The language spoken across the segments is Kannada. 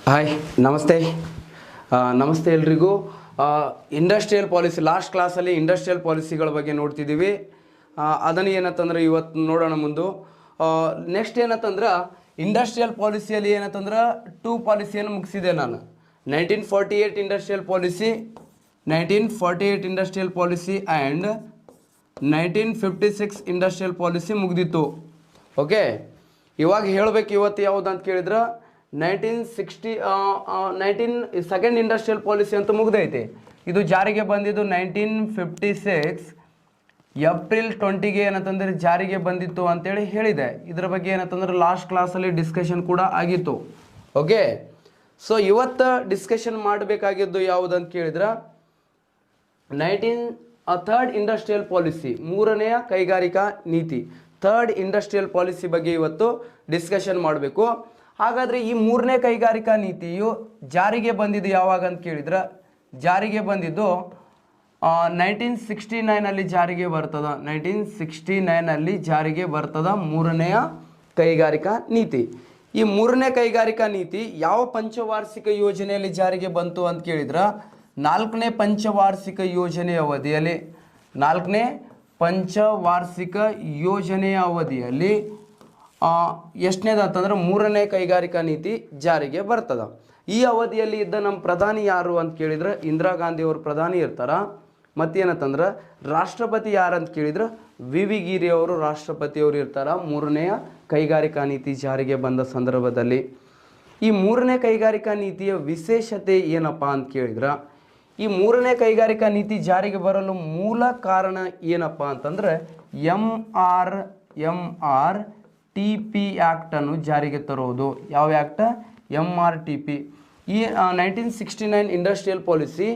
ಹಾಯ್ ನಮಸ್ತೆ ನಮಸ್ತೆ ಎಲ್ರಿಗೂ. ಇಂಡಸ್ಟ್ರಿಯಲ್ ಪಾಲಿಸಿ ಲಾಸ್ಟ್ ಕ್ಲಾಸಲ್ಲಿ ಇಂಡಸ್ಟ್ರಿಯಲ್ ಪಾಲಿಸಿಗಳ ಬಗ್ಗೆ ನೋಡ್ತಿದ್ದೀವಿ. ಅದನ್ನು ಏನಂತಂದ್ರೆ ಇವತ್ತು ನೋಡೋಣ ಮುಂದೆ. ನೆಕ್ಸ್ಟ್ ಏನಂತಂದ್ರೆ ಇಂಡಸ್ಟ್ರಿಯಲ್ ಪಾಲಿಸಿಯಲ್ಲಿ ಏನಂತಂದ್ರೆ 2 ಪಾಲಿಸಿಯನ್ನು ಮುಗಿಸಿದೆ ನಾನು. 1948 industrial policy, 1948 industrial policy and 1956 industrial policy ಮುಗಿದಿತ್ತು. ಓಕೆ, ಇವಾಗ ಹೇಳಬೇಕು ಇವತ್ತು ಯಾವುದು ಅಂತ ಕೇಳಿದ್ರೆ 1960 ಸೆಕೆಂಡ್ ಇಂಡಸ್ಟ್ರಿಯಲ್ ಪಾಲಿಸಿ ಅಂತ ಮುಗ್ದೈತೆ. ಇದು ಜಾರಿಗೆ ಬಂದಿದ್ದು 1956 ಏಪ್ರಿಲ್ 20ಗೆ ಏನಂತಂದರೆ ಜಾರಿಗೆ ಬಂದಿತ್ತು ಅಂತೇಳಿ ಹೇಳಿದೆ. ಇದರ ಬಗ್ಗೆ ಏನಂತಂದ್ರೆ ಲಾಸ್ಟ್ ಕ್ಲಾಸಲ್ಲಿ ಡಿಸ್ಕಷನ್ ಕೂಡ ಆಗಿತ್ತು. ಓಕೆ, ಸೊ ಇವತ್ತು ಡಿಸ್ಕಷನ್ ಮಾಡಬೇಕಾಗಿದ್ದು ಯಾವುದಂತ ಕೇಳಿದ್ರೆ ಥರ್ಡ್ ಇಂಡಸ್ಟ್ರಿಯಲ್ ಪಾಲಿಸಿ, ಮೂರನೆಯ ಕೈಗಾರಿಕಾ ನೀತಿ, ಥರ್ಡ್ ಇಂಡಸ್ಟ್ರಿಯಲ್ ಪಾಲಿಸಿ ಬಗ್ಗೆ ಇವತ್ತು ಡಿಸ್ಕಷನ್ ಮಾಡಬೇಕು. ಹಾಗಾದರೆ ಈ ಮೂರನೇ ಕೈಗಾರಿಕಾ ನೀತಿಯು ಜಾರಿಗೆ ಬಂದಿದ್ದು ಯಾವಾಗ ಅಂತ ಕೇಳಿದ್ರೆ ಜಾರಿಗೆ ಬಂದಿದ್ದು 1969 ಜಾರಿಗೆ ಬರ್ತದ. 1969 ಜಾರಿಗೆ ಬರ್ತದ ಮೂರನೆಯ ಕೈಗಾರಿಕಾ ನೀತಿ. ಈ ಮೂರನೇ ಕೈಗಾರಿಕಾ ನೀತಿ ಯಾವ ಪಂಚವಾರ್ಷಿಕ ಯೋಜನೆಯಲ್ಲಿ ಜಾರಿಗೆ ಬಂತು ಅಂತ ಕೇಳಿದ್ರೆ 4ನೇ ಪಂಚವಾರ್ಷಿಕ ಯೋಜನೆಯ ಅವಧಿಯಲ್ಲಿ, 4ನೇ ಪಂಚವಾರ್ಷಿಕ ಯೋಜನೆಯ ಅವಧಿಯಲ್ಲಿ ಎಷ್ಟನೇದಂತಂದ್ರೆ ಮೂರನೇ ಕೈಗಾರಿಕಾ ನೀತಿ ಜಾರಿಗೆ ಬರ್ತದ. ಈ ಅವಧಿಯಲ್ಲಿ ಇದ್ದ ನಮ್ಮ ಪ್ರಧಾನಿ ಯಾರು ಅಂತ ಕೇಳಿದ್ರೆ ಇಂದಿರಾ ಗಾಂಧಿ ಅವರು ಪ್ರಧಾನಿ ಇರ್ತಾರ. ಮತ್ತೇನಂತಂದ್ರೆ ರಾಷ್ಟ್ರಪತಿ ಯಾರು ಅಂತ ಕೇಳಿದ್ರೆ ವಿ ಗಿರಿ ಅವರು ರಾಷ್ಟ್ರಪತಿಯವರು ಇರ್ತಾರ ಮೂರನೆಯ ಕೈಗಾರಿಕಾ ನೀತಿ ಜಾರಿಗೆ ಬಂದ ಸಂದರ್ಭದಲ್ಲಿ. ಈ ಮೂರನೇ ಕೈಗಾರಿಕಾ ನೀತಿಯ ವಿಶೇಷತೆ ಏನಪ್ಪ ಅಂತ ಕೇಳಿದ್ರೆ ಈ ಮೂರನೇ ಕೈಗಾರಿಕಾ ನೀತಿ ಜಾರಿಗೆ ಬರಲು ಮೂಲ ಕಾರಣ ಏನಪ್ಪ ಅಂತಂದ್ರೆ MRTP ಆ್ಯಕ್ಟನ್ನು ಜಾರಿಗೆ ತರುವುದು. ಯಾವ ಆ್ಯಕ್ಟ್? MRTP. ಈ 1969 ಇಂಡಸ್ಟ್ರಿಯಲ್ ಪಾಲಿಸಿ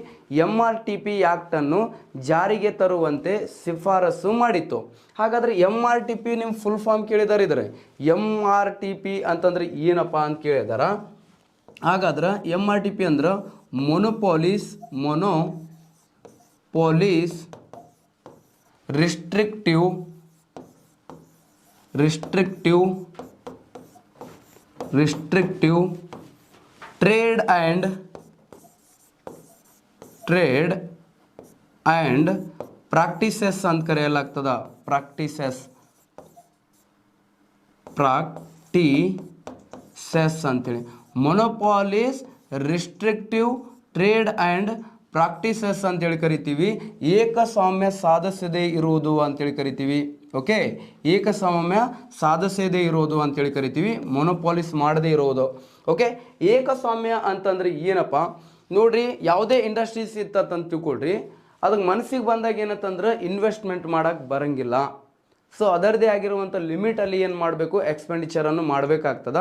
MRTP ಆ್ಯಕ್ಟನ್ನು ಜಾರಿಗೆ ತರುವಂತೆ ಶಿಫಾರಸು ಮಾಡಿತ್ತು. ಹಾಗಾದರೆ MRTP ನಿಮ್ಮ ಫುಲ್ ಫಾರ್ಮ್ ಕೇಳಿದಾರೆ. ಇದ್ದಾರೆ MRTP ಅಂತಂದ್ರೆ ಏನಪ್ಪ ಅಂತ ಕೇಳಿದಾರ. ಹಾಗಾದ್ರೆ MRTP ಅಂದ್ರೆ ಮೊನೋಪೊಲೀಸ್ ರಿಸ್ಟ್ರಿಕ್ಟಿವ್ ಟ್ರೇಡ್ ಆ್ಯಂಡ್ ಪ್ರಾಕ್ಟೀಸಸ್ ಅಂತ ಕರೆಯಲಾಗ್ತದ. ಪ್ರಾಕ್ಟೀಸಸ್ ಅಂತೇಳಿ ಮೊನೋಪಾಲಿಸ್ ರಿಸ್ಟ್ರಿಕ್ಟಿವ್ ಟ್ರೇಡ್ ಆ್ಯಂಡ್ ಪ್ರಾಕ್ಟೀಸಸ್ ಅಂತೇಳಿ ಕರಿತೀವಿ. ಏಕಸ್ವಾಮ್ಯ ಸಾಧಿಸದೇ ಇರುವುದು ಅಂತೇಳಿ ಕರಿತೀವಿ. ಓಕೆ, ಏಕಸ್ವಾಮ್ಯ ಸಾಧಿಸದೇ ಇರೋದು ಅಂತೇಳಿ ಕರಿತೀವಿ, ಮೊನೋಪಾಲಿಸ್ ಮಾಡದೇ ಇರೋದು. ಓಕೆ, ಏಕಸ್ವಾಮ್ಯ ಅಂತಂದ್ರೆ ಏನಪ್ಪ ನೋಡ್ರಿ, ಯಾವುದೇ ಇಂಡಸ್ಟ್ರೀಸ್ ಇತ್ತಂತ ತಿಳ್ಕೊಳ್ರಿ, ಅದಕ್ಕೆ ಮನಸ್ಸಿಗೆ ಬಂದಾಗ ಏನಂತಂದ್ರೆ ಇನ್ವೆಸ್ಟ್ಮೆಂಟ್ ಮಾಡೋಕ್ಕೆ ಬರಂಗಿಲ್ಲ. ಸೊ ಅದರದೇ ಆಗಿರುವಂಥ ಲಿಮಿಟಲ್ಲಿ ಏನು ಮಾಡಬೇಕು, ಎಕ್ಸ್ಪೆಂಡಿಚರನ್ನು ಮಾಡಬೇಕಾಗ್ತದ.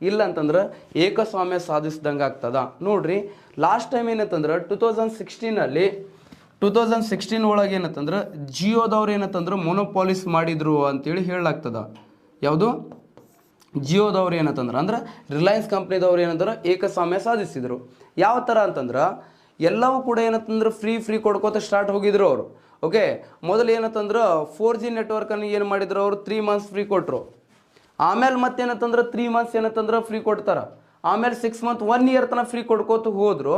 ಇಲ್ಲ ಅಂತಂದ್ರೆ ಏಕಸ್ವಾಮ್ಯ ಸಾಧಿಸ್ದಂಗೆ ಆಗ್ತದ. ನೋಡ್ರಿ, ಲಾಸ್ಟ್ ಟೈಮ್ ಏನಂತಂದ್ರೆ 2016 ಒಳಗೆ ಏನಂತಂದ್ರೆ ಜಿಯೋದವ್ರು ಏನಂತಂದ್ರೆ ಮೊನೋಪಾಲಿಸ್ ಮಾಡಿದ್ರು ಅಂತೇಳಿ ಹೇಳಲಾಗ್ತದ. ಯಾವುದು? ಜಿಯೋದವ್ರು ಏನಂತಂದ್ರೆ ಅಂದ್ರೆ ರಿಲಯನ್ಸ್ ಕಂಪ್ನಿದವ್ರು ಏನಂದ್ರೆ ಏಕಸ್ವಾಮ್ಯ ಸಾಧಿಸಿದ್ರು. ಯಾವ ಥರ ಅಂತಂದ್ರೆ ಎಲ್ಲವೂ ಕೂಡ ಏನಂತಂದ್ರೆ ಫ್ರೀ ಕೊಡ್ಕೋತ ಸ್ಟಾರ್ಟ್ ಹೋಗಿದ್ರು ಅವರು. ಓಕೆ, ಮೊದಲು ಏನಂತಂದ್ರೆ 4G ನೆಟ್ವರ್ಕನ್ನು ಏನು ಮಾಡಿದ್ರು ಅವರು 3 months ಫ್ರೀ ಕೊಟ್ಟರು. ಆಮೇಲೆ ಮತ್ತೇನಂತಂದ್ರೆ 3 months ಏನಂತಂದ್ರೆ ಫ್ರೀ ಕೊಡ್ತಾರೆ. ಆಮೇಲೆ 6 months 1 year ತನಕ ಫ್ರೀ ಕೊಡ್ಕೋತ ಹೋದ್ರು.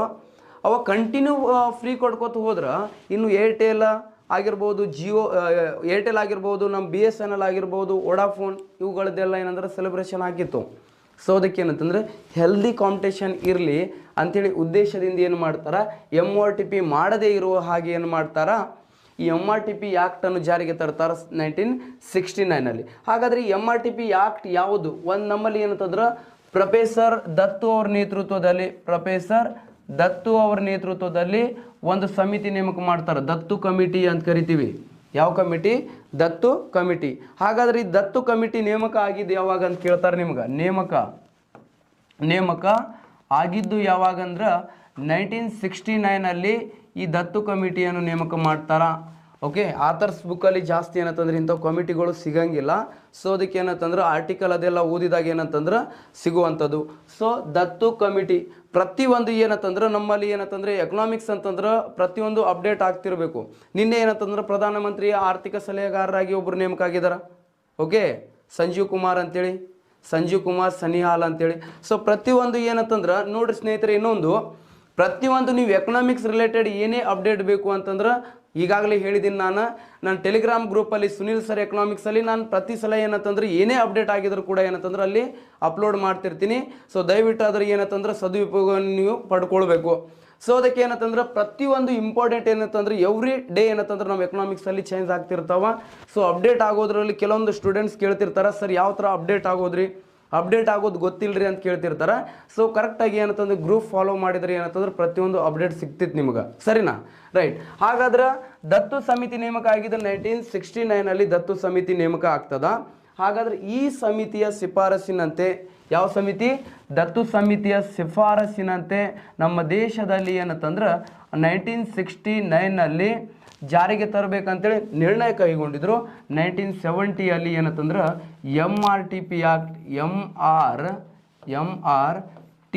ಅವಾಗ ಕಂಟಿನ್ಯೂ ಫ್ರೀ ಕೊಡ್ಕೋತ ಹೋದ್ರೆ ಇನ್ನು ಏರ್ಟೆಲ್ ಆಗಿರ್ಬೋದು, ಜಿಯೋ ಏರ್ಟೆಲ್ ಆಗಿರ್ಬೋದು, ನಮ್ಮ BSNL ಆಗಿರ್ಬೋದು, ವೋಡಾಫೋನ್ ಇವುಗಳದ್ದೆಲ್ಲ ಏನಂದ್ರೆ ಸೆಲೆಬ್ರೇಷನ್ ಆಗಿತ್ತು. ಸೊ ಅದಕ್ಕೆ ಏನಂತಂದ್ರೆ ಹೆಲ್ದಿ ಕಾಂಪಿಟೇಷನ್ ಇರಲಿ ಅಂಥೇಳಿ ಉದ್ದೇಶದಿಂದ ಏನು ಮಾಡ್ತಾರೆ, MRTP ಮಾಡದೇ ಇರುವ ಹಾಗೆ ಏನು ಮಾಡ್ತಾರೆ, ಈ MRTP ಆ್ಯಕ್ಟನ್ನು ಜಾರಿಗೆ ತರ್ತಾರೆ 1969. ಹಾಗಾದರೆ ಈ MRTP ಆ್ಯಕ್ಟ್ ಯಾವುದು? ಒಂದು ನಮ್ಮಲ್ಲಿ ಏನಂತಂದ್ರೆ ಪ್ರೊಫೆಸರ್ ದತ್ತು ಅವ್ರ ನೇತೃತ್ವದಲ್ಲಿ ಒಂದು ಸಮಿತಿ ನೇಮಕ ಮಾಡ್ತಾರೆ. ದತ್ತು ಕಮಿಟಿ ಅಂತ ಕರಿತೀವಿ. ಯಾವ ಕಮಿಟಿ? ದತ್ತು ಕಮಿಟಿ. ಹಾಗಾದ್ರೆ ಈ ದತ್ತು ಕಮಿಟಿ ನೇಮಕ ಆಗಿದ್ದು ಯಾವಾಗ ಅಂತ ಕೇಳ್ತಾರೆ ನಿಮ್ಗೆ. ನೇಮಕ ಆಗಿದ್ದು ಯಾವಾಗಂದ್ರೆ 1969 ಈ ದತ್ತು ಕಮಿಟಿಯನ್ನು ನೇಮಕ ಮಾಡ್ತಾರ. ಓಕೆ, ಆಥರ್ಸ್ ಬುಕ್ಕಲ್ಲಿ ಜಾಸ್ತಿ ಏನಂತಂದ್ರೆ ಇಂಥ ಕಮಿಟಿಗಳು ಸಿಗಂಗಿಲ್ಲ. ಸೊ ಅದಕ್ಕೆ ಏನಂತಂದ್ರೆ ಆರ್ಟಿಕಲ್ ಅದೆಲ್ಲ ಓದಿದಾಗ ಏನಂತಂದ್ರೆ ಸಿಗುವಂಥದ್ದು. ಸೊ ದತ್ತು ಕಮಿಟಿ ಪ್ರತಿಯೊಂದು ಏನಂತಂದ್ರೆ ನಮ್ಮಲ್ಲಿ ಏನಂತಂದ್ರೆ ಎಕನಾಮಿಕ್ಸ್ ಅಂತಂದ್ರೆ ಪ್ರತಿಯೊಂದು ಅಪ್ಡೇಟ್ ಆಗ್ತಿರಬೇಕು. ನಿನ್ನೆ ಏನಂತಂದ್ರೆ ಪ್ರಧಾನಮಂತ್ರಿಯ ಆರ್ಥಿಕ ಸಲಹೆಗಾರರಾಗಿ ಒಬ್ಬರು ನೇಮಕ ಆಗಿದ್ದಾರೆ. ಓಕೆ, ಸಂಜೀವ್ ಕುಮಾರ್ ಅಂತೇಳಿ. ಸಂಜೀವ್ ಕುಮಾರ್ ಸನಿಹಾಲ್ ಅಂತೇಳಿ. ಸೊ ಪ್ರತಿಯೊಂದು ಏನಂತಂದ್ರೆ ನೋಡ್ರಿ ಸ್ನೇಹಿತರೆ, ಇನ್ನೊಂದು ಪ್ರತಿಯೊಂದು ನೀವು ಎಕನಾಮಿಕ್ಸ್ ರಿಲೇಟೆಡ್ ಏನೇ ಅಪ್ಡೇಟ್ ಬೇಕು ಅಂತಂದ್ರೆ ಈಗಾಗಲೇ ಹೇಳಿದ್ದೀನಿ ನಾನು ಟೆಲಿಗ್ರಾಮ್ ಗ್ರೂಪಲ್ಲಿ ಸುನಿಲ್ ಸರ್ ಎಕನಾಮಿಕ್ಸಲ್ಲಿ ನಾನು ಪ್ರತಿ ಸಲ ಏನಂತಂದ್ರೆ ಏನೇ ಅಪ್ಡೇಟ್ ಆಗಿದ್ರು ಕೂಡ ಏನಂತಂದ್ರೆ ಅಲ್ಲಿ ಅಪ್ಲೋಡ್ ಮಾಡ್ತಿರ್ತೀನಿ. ಸೊ ದಯವಿಟ್ಟು ಅದ್ರ ಏನಂತಂದ್ರೆ ಸದುಪಯೋಗವನ್ನು ನೀವು ಪಡ್ಕೊಳ್ಬೇಕು. ಸೊ ಅದಕ್ಕೆ ಏನಂತಂದ್ರೆ ಪ್ರತಿಯೊಂದು ಇಂಪಾರ್ಟೆಂಟ್ ಏನಂತಂದ್ರೆ ಎವ್ರಿ ಡೇ ಏನಂತಂದ್ರೆ ನಾವು ಎಕನಾಮಿಕ್ಸಲ್ಲಿ ಚೇಂಜ್ ಆಗ್ತಿರ್ತಾವ. ಸೊ ಅಪ್ಡೇಟ್ ಆಗೋದ್ರಲ್ಲಿ ಕೆಲವೊಂದು ಸ್ಟೂಡೆಂಟ್ಸ್ ಕೇಳ್ತಿರ್ತಾರೆ, ಸರ್ ಯಾವ ಥರ ಅಪ್ಡೇಟ್ ಆಗೋದ್ರಿ, ಅಪ್ಡೇಟ್ ಆಗೋದು ಗೊತ್ತಿಲ್ಲರಿ ಅಂತ ಕೇಳ್ತಿರ್ತಾರೆ. ಸೊ ಕರೆಕ್ಟಾಗಿ ಏನಂತಂದ್ರೆ ಗ್ರೂಪ್ ಫಾಲೋ ಮಾಡಿದ್ರೆ ಏನಂತಂದ್ರೆ ಪ್ರತಿಯೊಂದು ಅಪ್ಡೇಟ್ ಸಿಗ್ತಿತ್ತು ನಿಮ್ಗೆ, ಸರಿನಾ? ರೈಟ್. ಹಾಗಾದ್ರೆ ದತ್ತು ಸಮಿತಿ ನೇಮಕ ಆಗಿದ್ದು 1969 ದತ್ತು ಸಮಿತಿ ನೇಮಕ ಆಗ್ತದ. ಹಾಗಾದ್ರೆ ಈ ಸಮಿತಿಯ ಶಿಫಾರಸಿನಂತೆ, ಯಾವ ಸಮಿತಿ? ದತ್ತು ಸಮಿತಿಯ ಶಿಫಾರಸಿನಂತೆ ನಮ್ಮ ದೇಶದಲ್ಲಿ ಏನಂತಂದ್ರೆ 1969 ಜಾರಿಗೆ ತರಬೇಕಂತೇಳಿ ನಿರ್ಣಯ ಕೈಗೊಂಡಿದ್ರು. 1970 ಏನಂತಂದ್ರೆ MRTP ಆ್ಯಕ್ಟ್, MRTP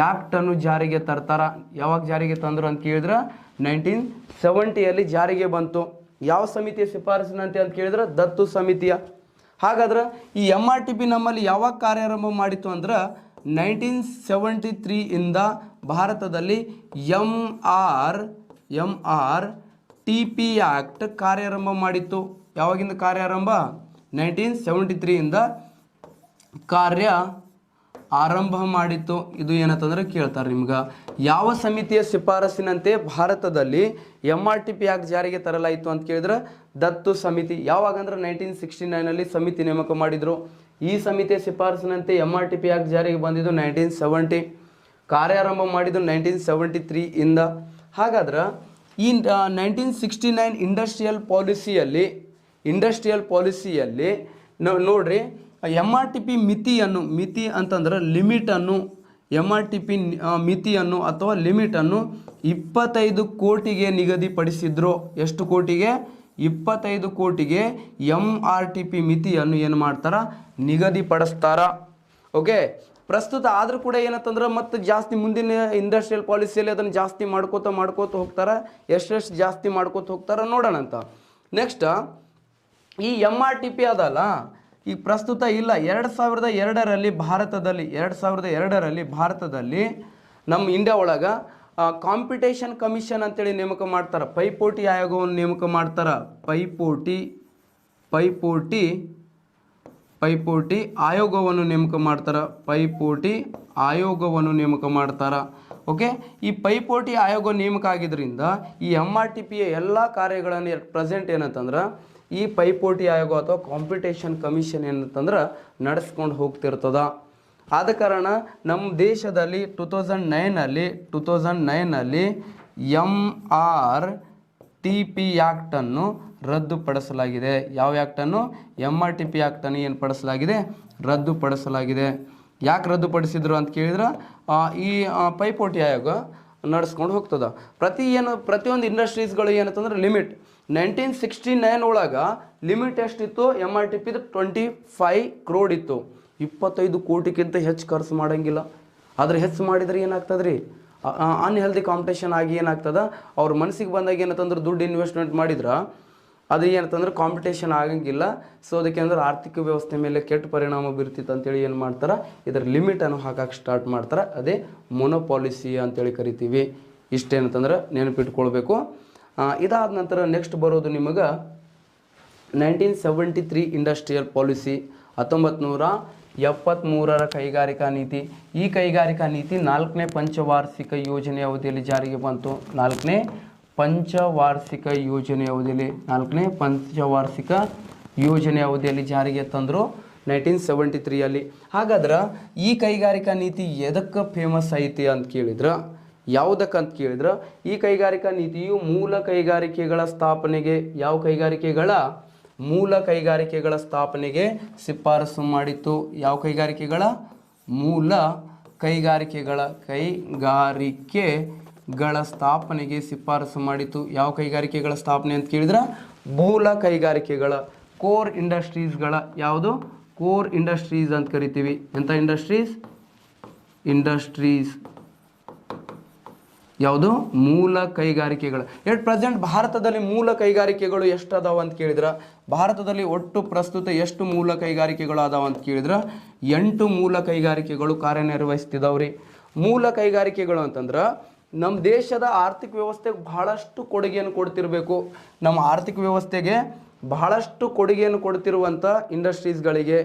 ಆ್ಯಕ್ಟನ್ನು ಜಾರಿಗೆ ತರ್ತಾರ. ಯಾವಾಗ ಜಾರಿಗೆ ತಂದರು ಅಂತ ಕೇಳಿದ್ರೆ 1970 ಜಾರಿಗೆ ಬಂತು. ಯಾವ ಸಮಿತಿಯ ಶಿಫಾರಸಿನಂತೆ ಅಂತ ಕೇಳಿದ್ರೆ ದತ್ತು ಸಮಿತಿಯ. ಹಾಗಾದ್ರೆ ಈ MRTP ನಮ್ಮಲ್ಲಿ ಯಾವಾಗ ಕಾರ್ಯಾರಂಭ ಮಾಡಿತ್ತು ಅಂದ್ರೆ 1973 ಭಾರತದಲ್ಲಿ MRTP ಆ್ಯಕ್ಟ್ ಕಾರ್ಯಾರಂಭ ಮಾಡಿತ್ತು. ಯಾವಾಗಿಂದ ಕಾರ್ಯಾರಂಭ? 1973 ಕಾರ್ಯ ಆರಂಭ ಮಾಡಿತ್ತು. ಇದು ಏನಂತಂದ್ರೆ ಕೇಳ್ತಾರೆ ನಿಮ್ಗೆ, ಯಾವ ಸಮಿತಿಯ ಶಿಫಾರಸಿನಂತೆ ಭಾರತದಲ್ಲಿ MRTP ಆ್ಯಕ್ಟ್ ಜಾರಿಗೆ ತರಲಾಯಿತು ಅಂತ ಕೇಳಿದ್ರೆ ದತ್ತು ಸಮಿತಿ. ಯಾವಾಗಂದ್ರೆ 1969 ಸಮಿತಿ ನೇಮಕ ಮಾಡಿದ್ರು. ಈ ಸಮಿತಿಯ ಶಿಫಾರಸಿನಂತೆ MRTP ಆ್ಯಕ್ಟ್ ಜಾರಿಗೆ ಬಂದಿದ್ದು 1970, ಕಾರ್ಯಾರಂಭ ಮಾಡಿದ್ದು 1973 ಹಾಗಾದ್ರೆ ಈ 1969 ಇಂಡಸ್ಟ್ರಿಯಲ್ ಪಾಲಿಸಿಯಲ್ಲಿ ನೋಡ್ರಿ, MRTP ಮಿತಿ ಅಂತಂದ್ರೆ ಲಿಮಿಟನ್ನು, MRTP ಮಿತಿಯನ್ನು ಅಥವಾ ಲಿಮಿಟನ್ನು 25 ಕೋಟಿಗೆ ನಿಗದಿಪಡಿಸಿದ್ರು. ಎಷ್ಟು ಕೋಟಿಗೆ? 25 ಕೋಟಿಗೆ MRTP ಮಿತಿಯನ್ನು ಏನು ಮಾಡ್ತಾರ? ನಿಗದಿಪಡಿಸ್ತಾರ. ಓಕೆ. ಪ್ರಸ್ತುತ ಆದರೂ ಕೂಡ ಏನಂತಂದ್ರೆ ಮತ್ತೆ ಜಾಸ್ತಿ ಮುಂದಿನ ಇಂಡಸ್ಟ್ರಿಯಲ್ ಪಾಲಿಸಿಯಲ್ಲಿ ಅದನ್ನು ಜಾಸ್ತಿ ಮಾಡ್ಕೋತ ಹೋಗ್ತಾರೆ. ಎಷ್ಟು ಜಾಸ್ತಿ ಮಾಡ್ಕೋತ ಹೋಗ್ತಾರ ನೋಡೋಣ ಅಂತ. ನೆಕ್ಸ್ಟ್ ಈ MRTP ಅದಲ್ಲ, ಈ ಪ್ರಸ್ತುತ ಇಲ್ಲ. 2002 ಭಾರತದಲ್ಲಿ ನಮ್ಮ ಇಂಡಿಯಾ ಒಳಗೆ ಕಾಂಪಿಟೇಷನ್ ಕಮಿಷನ್ ಅಂತೇಳಿ ನೇಮಕ ಮಾಡ್ತಾರೆ. ಪೈಪೋಟಿ ಆಯೋಗವನ್ನು ನೇಮಕ ಮಾಡ್ತಾರೆ. ಪೈಪೋಟಿ ಆಯೋಗವನ್ನು ನೇಮಕ ಮಾಡ್ತಾರೆ. ಓಕೆ. ಈ ಪೈಪೋಟಿ ಆಯೋಗ ನೇಮಕ ಆಗಿದ್ದರಿಂದ ಈ MRTPಯ ಎಲ್ಲ ಕಾರ್ಯಗಳನ್ನು ಪ್ರೆಸೆಂಟ್ ಏನಂತಂದ್ರೆ ಈ ಪೈಪೋಟಿ ಆಯೋಗ ಅಥವಾ ಕಾಂಪಿಟೇಷನ್ ಕಮಿಷನ್ ಏನಂತಂದ್ರೆ ನಡೆಸ್ಕೊಂಡು ಹೋಗ್ತಿರ್ತದ. ಆದ ಕಾರಣ ನಮ್ಮ ದೇಶದಲ್ಲಿ 2009 MRTP ಆ್ಯಕ್ಟನ್ನು ರದ್ದುಪಡಿಸಲಾಗಿದೆ. ಯಾವ ಆ್ಯಕ್ಟನ್ನು? MRTP ಆ್ಯಕ್ಟನ್ನು ಏನು ಪಡಿಸಲಾಗಿದೆ? ರದ್ದುಪಡಿಸಲಾಗಿದೆ. ಯಾಕೆ ರದ್ದುಪಡಿಸಿದ್ರು ಅಂತ ಕೇಳಿದ್ರೆ ಈ ಪೈಪೋಟಿ ಆಯೋಗ ನಡೆಸ್ಕೊಂಡು ಹೋಗ್ತದ. ಪ್ರತಿಯೊಂದು ಇಂಡಸ್ಟ್ರೀಸ್ಗಳು ಏನಂತಂದ್ರೆ ಲಿಮಿಟ್ 1969 ಒಳಗೆ ಲಿಮಿಟ್ ಎಷ್ಟಿತ್ತು? MRTPದು 25 crore ಇತ್ತು. 25 ಕೋಟಿಗಿಂತ ಹೆಚ್ಚು ಖರ್ಚು ಮಾಡೋಂಗಿಲ್ಲ. ಆದರೆ ಹೆಚ್ಚು ಮಾಡಿದರೆ ಏನಾಗ್ತದೆ ರೀ? ಅನ್ಹೆಲ್ದಿ ಕಾಂಪಿಟೇಷನ್ ಆಗಿ ಏನಾಗ್ತದ, ಅವ್ರ ಮನಸ್ಸಿಗೆ ಬಂದಾಗ ಏನಂತಂದ್ರೆ ದುಡ್ಡು ಇನ್ವೆಸ್ಟ್ಮೆಂಟ್ ಮಾಡಿದ್ರೆ ಅದು ಏನಂತಂದ್ರೆ ಕಾಂಪಿಟೇಷನ್ ಆಗಂಗಿಲ್ಲ. ಸೊ ಅದಕ್ಕೆ ಅಂದ್ರೆ ಆರ್ಥಿಕ ವ್ಯವಸ್ಥೆ ಮೇಲೆ ಕೆಟ್ಟ ಪರಿಣಾಮ ಬೀರ್ತಿತ್ತು ಅಂತೇಳಿ ಏನು ಮಾಡ್ತಾರೆ, ಇದರ ಲಿಮಿಟನ್ನು ಹಾಕಕ್ಕೆ ಸ್ಟಾರ್ಟ್ ಮಾಡ್ತಾರೆ. ಅದೇ ಮೊನೋಪಾಲಿಸಿ ಅಂತೇಳಿ ಕರಿತೀವಿ. ಇಷ್ಟೇನಂತಂದ್ರೆ ನೆನಪಿಟ್ಕೊಳ್ಬೇಕು. ಇದಾದ ನಂತರ ನೆಕ್ಸ್ಟ್ ಬರೋದು ನಿಮಗೆ 1973 ಇಂಡಸ್ಟ್ರಿಯಲ್ ಪಾಲಿಸಿ, 1973 ಕೈಗಾರಿಕಾ ನೀತಿ. ಈ ಕೈಗಾರಿಕಾ ನೀತಿ 4ನೇ ಪಂಚವಾರ್ಷಿಕ ಯೋಜನೆಯ ಅವಧಿಯಲ್ಲಿ ಜಾರಿಗೆ ಬಂತು. 4ನೇ ಪಂಚವಾರ್ಷಿಕ ಯೋಜನೆ ಅವಧಿಯಲ್ಲಿ ಜಾರಿಗೆ ತಂದರು 1973. ಹಾಗಾದ್ರೆ ಈ ಕೈಗಾರಿಕಾ ನೀತಿ ಎದಕ್ಕೆ ಫೇಮಸ್ ಐತಿ ಅಂತ ಕೇಳಿದ್ರೆ, ಯಾವುದಕ್ಕಂತ ಕೇಳಿದ್ರೆ, ಈ ಕೈಗಾರಿಕಾ ನೀತಿಯು ಮೂಲ ಕೈಗಾರಿಕೆಗಳ ಸ್ಥಾಪನೆಗೆ, ಯಾವ ಕೈಗಾರಿಕೆಗಳ? ಮೂಲ ಕೈಗಾರಿಕೆಗಳ ಸ್ಥಾಪನೆಗೆ ಶಿಫಾರಸು ಮಾಡಿತ್ತು. ಯಾವ ಕೈಗಾರಿಕೆಗಳ? ಮೂಲ ಕೈಗಾರಿಕೆಗಳ ಸ್ಥಾಪನೆಗೆ ಶಿಫಾರಸು ಮಾಡಿತ್ತು. ಯಾವ ಕೈಗಾರಿಕೆಗಳ ಸ್ಥಾಪನೆ ಅಂತ ಕೇಳಿದ್ರೆ ಮೂಲ ಕೈಗಾರಿಕೆಗಳ, ಕೋರ್ ಇಂಡಸ್ಟ್ರೀಸ್ಗಳ. ಯಾವುದು? ಕೋರ್ ಇಂಡಸ್ಟ್ರೀಸ್ ಅಂತ ಕರಿತೀವಿ. ಎಂಥ ಇಂಡಸ್ಟ್ರೀಸ್? ಯಾವುದು ಮೂಲ ಕೈಗಾರಿಕೆಗಳು. ಎಟ್ ಪ್ರೆಸೆಂಟ್ ಭಾರತದಲ್ಲಿ ಮೂಲ ಕೈಗಾರಿಕೆಗಳು ಎಷ್ಟು ಅದಾವ ಅಂತ ಕೇಳಿದ್ರೆ, ಭಾರತದಲ್ಲಿ ಒಟ್ಟು ಪ್ರಸ್ತುತ ಎಷ್ಟು ಮೂಲ ಕೈಗಾರಿಕೆಗಳು ಅದಾವ ಅಂತ ಕೇಳಿದ್ರೆ 8 ಮೂಲ ಕೈಗಾರಿಕೆಗಳು ಕಾರ್ಯನಿರ್ವಹಿಸ್ತಿದಾವ್ರಿ. ಮೂಲ ಕೈಗಾರಿಕೆಗಳು ಅಂತಂದ್ರೆ ನಮ್ಮ ದೇಶದ ಆರ್ಥಿಕ ವ್ಯವಸ್ಥೆಗೆ ಬಹಳಷ್ಟು ಕೊಡುಗೆಯನ್ನು ಕೊಡ್ತಿರಬೇಕು. ನಮ್ಮ ಆರ್ಥಿಕ ವ್ಯವಸ್ಥೆಗೆ ಬಹಳಷ್ಟು ಕೊಡುಗೆಯನ್ನು ಕೊಡ್ತಿರುವಂಥ ಇಂಡಸ್ಟ್ರೀಸ್ಗಳಿಗೆ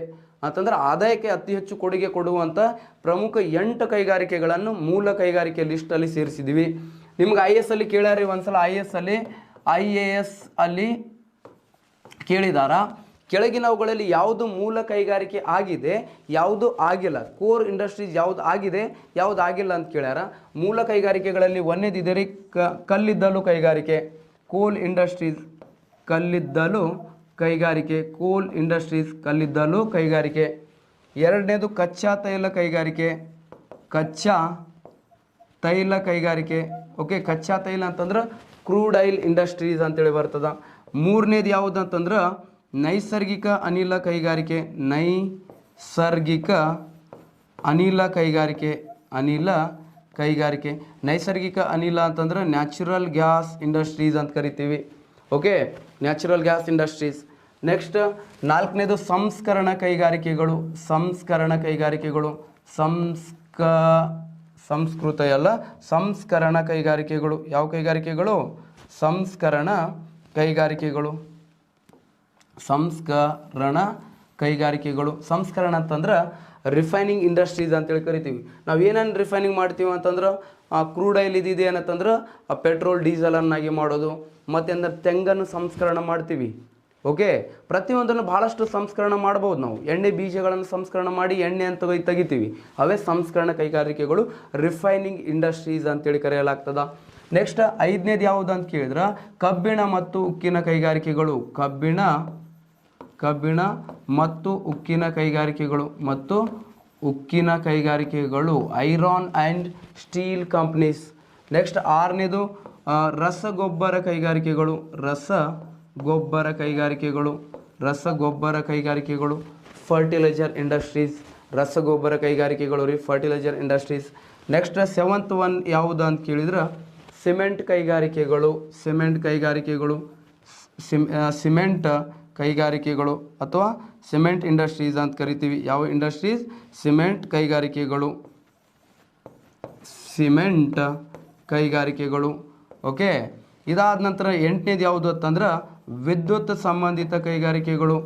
ಅಂತಂದ್ರೆ ಆದಾಯಕ್ಕೆ ಅತಿ ಹೆಚ್ಚು ಕೊಡುಗೆ ಕೊಡುವಂಥ ಪ್ರಮುಖ 8 ಕೈಗಾರಿಕೆಗಳನ್ನು ಮೂಲ ಕೈಗಾರಿಕೆ ಲಿಸ್ಟಲ್ಲಿ ಸೇರಿಸಿದ್ದೀವಿ. ನಿಮ್ಗೆ IAS ಅಲ್ಲಿ ಕೇಳ್ಯಾರಿ ಒಂದ್ಸಲ, IAS ಅಲ್ಲಿ ಕೇಳಿದಾರ, ಕೆಳಗಿನವುಗಳಲ್ಲಿ ಯಾವುದು ಮೂಲ ಕೈಗಾರಿಕೆ ಆಗಿದೆ, ಯಾವುದು ಆಗಿಲ್ಲ, ಕೋರ್ ಇಂಡಸ್ಟ್ರೀಸ್ ಯಾವುದು ಆಗಿದೆ, ಯಾವುದು ಆಗಿಲ್ಲ ಅಂತ ಕೇಳ್ಯಾರ. ಮೂಲ ಕೈಗಾರಿಕೆಗಳಲ್ಲಿ ಒಂದೇದಿದೆ ರೀ ಕಲ್ಲಿದ್ದಲು ಕೈಗಾರಿಕೆ, ಕೋಲ್ ಇಂಡಸ್ಟ್ರೀಸ್, ಕಲ್ಲಿದ್ದಲು ಕೈಗಾರಿಕೆ, ಕೋಲ್ ಇಂಡಸ್ಟ್ರೀಸ್ ಕಲ್ಲಿದ್ದಲು ಕೈಗಾರಿಕೆ. ಎರಡನೇದು ಕಚ್ಚಾ ತೈಲ ಕೈಗಾರಿಕೆ, ಕಚ್ಚಾ ತೈಲ ಕೈಗಾರಿಕೆ. ಓಕೆ, ಕಚ್ಚಾ ತೈಲ ಅಂತಂದ್ರೆ ಕ್ರೂಡ್ ಆಯಿಲ್ ಇಂಡಸ್ಟ್ರೀಸ್ ಅಂತೇಳಿ ಬರ್ತದ. ಮೂರನೇದು ಯಾವುದು ಅಂತಂದ್ರೆ ನೈಸರ್ಗಿಕ ಅನಿಲ ಕೈಗಾರಿಕೆ, ನೈಸರ್ಗಿಕ ಅನಿಲ ಕೈಗಾರಿಕೆ, ಅನಿಲ ಕೈಗಾರಿಕೆ. ನೈಸರ್ಗಿಕ ಅನಿಲ ಅಂತಂದ್ರೆ ನ್ಯಾಚುರಲ್ ಗ್ಯಾಸ್ ಇಂಡಸ್ಟ್ರೀಸ್ ಅಂತ ಕರಿತೀವಿ. Okay, natural gas industries. Next 4ನೇದು ಸಂಸ್ಕರಣ ಕೈಗಾರಿಕೆಗಳು, ಸಂಸ್ಕರಣ ಕೈಗಾರಿಕೆಗಳು, ಸಂಸ್ಕೃತ ಎಲ್ಲ ಸಂಸ್ಕರಣ ಕೈಗಾರಿಕೆಗಳು. ಯಾವ ಕೈಗಾರಿಕೆಗಳು? ಸಂಸ್ಕರಣ ಕೈಗಾರಿಕೆಗಳು, ಸಂಸ್ಕರಣ ಕೈಗಾರಿಕೆಗಳು. ಸಂಸ್ಕರಣ ಅಂತಂದ್ರೆ ರಿಫೈನಿಂಗ್ ಇಂಡಸ್ಟ್ರೀಸ್ ಅಂತೇಳಿ ಕರಿತೀವಿ. ನಾವು ಏನೇನು ರಿಫೈನಿಂಗ್ ಮಾಡ್ತೀವಿ ಅಂತಂದ್ರೆ ಕ್ರೂಡ್ ಆಯಿಲ್ ಇದಿದೆ ಏನಂತಂದ್ರೆ ಪೆಟ್ರೋಲ್ ಡೀಸೆಲನ್ನಾಗಿ ಮಾಡೋದು, ಮತ್ತು ಅಂದ್ರೆ ತೆಂಗನ್ನು ಸಂಸ್ಕರಣ ಮಾಡ್ತೀವಿ. ಓಕೆ, ಪ್ರತಿಯೊಂದನ್ನು ಭಾಳಷ್ಟು ಸಂಸ್ಕರಣ ಮಾಡ್ಬೋದು ನಾವು. ಎಣ್ಣೆ ಬೀಜಗಳನ್ನು ಸಂಸ್ಕರಣ ಮಾಡಿ ಎಣ್ಣೆ ಅಂತ ತೆಗಿತೀವಿ, ಅವೇ ಸಂಸ್ಕರಣ ಕೈಗಾರಿಕೆಗಳು, ರಿಫೈನಿಂಗ್ ಇಂಡಸ್ಟ್ರೀಸ್ ಅಂತೇಳಿ ಕರೆಯಲಾಗ್ತದ. ನೆಕ್ಸ್ಟ್ 5ನೇದು ಯಾವುದು ಅಂತ ಕೇಳಿದ್ರೆ ಕಬ್ಬಿಣ ಮತ್ತು ಉಕ್ಕಿನ ಕೈಗಾರಿಕೆಗಳು, ಕಬ್ಬಿಣ ಮತ್ತು ಉಕ್ಕಿನ ಕೈಗಾರಿಕೆಗಳು, ಮತ್ತು ಉಕ್ಕಿನ ಕೈಗಾರಿಕೆಗಳು, iron and steel companies. Next 6ನೇದು ರಸಗೊಬ್ಬರ ಕೈಗಾರಿಕೆಗಳು, ರಸಗೊಬ್ಬರ ಕೈಗಾರಿಕೆಗಳು, ಫರ್ಟಿಲೈಜರ್ ಇಂಡಸ್ಟ್ರೀಸ್, ರಸಗೊಬ್ಬರ ಕೈಗಾರಿಕೆಗಳು ರೀ, fertiliser industries. Next 7th one ಯಾವುದು ಅಂತ ಕೇಳಿದ್ರೆ ಸಿಮೆಂಟ್ ಕೈಗಾರಿಕೆಗಳು, ಸಿಮೆಂಟ್ ಕೈಗಾರಿಕೆಗಳು ಅಥವಾ ಸಿಮೆಂಟ್ ಇಂಡಸ್ಟ್ರೀಸ್ ಅಂತ ಕರಿತೀವಿ. ಯಾವ ಇಂಡಸ್ಟ್ರೀಸ್? ಸಿಮೆಂಟ್ ಕೈಗಾರಿಕೆಗಳು, ಸಿಮೆಂಟ್ ಕೈಗಾರಿಕೆಗಳು. ಓಕೆ, ಇದಾದ ನಂತರ 8ನೇದು ಯಾವುದು ಅಂತಂದ್ರೆ ವಿದ್ಯುತ್ ಸಂಬಂಧಿತ ಕೈಗಾರಿಕೆಗಳು,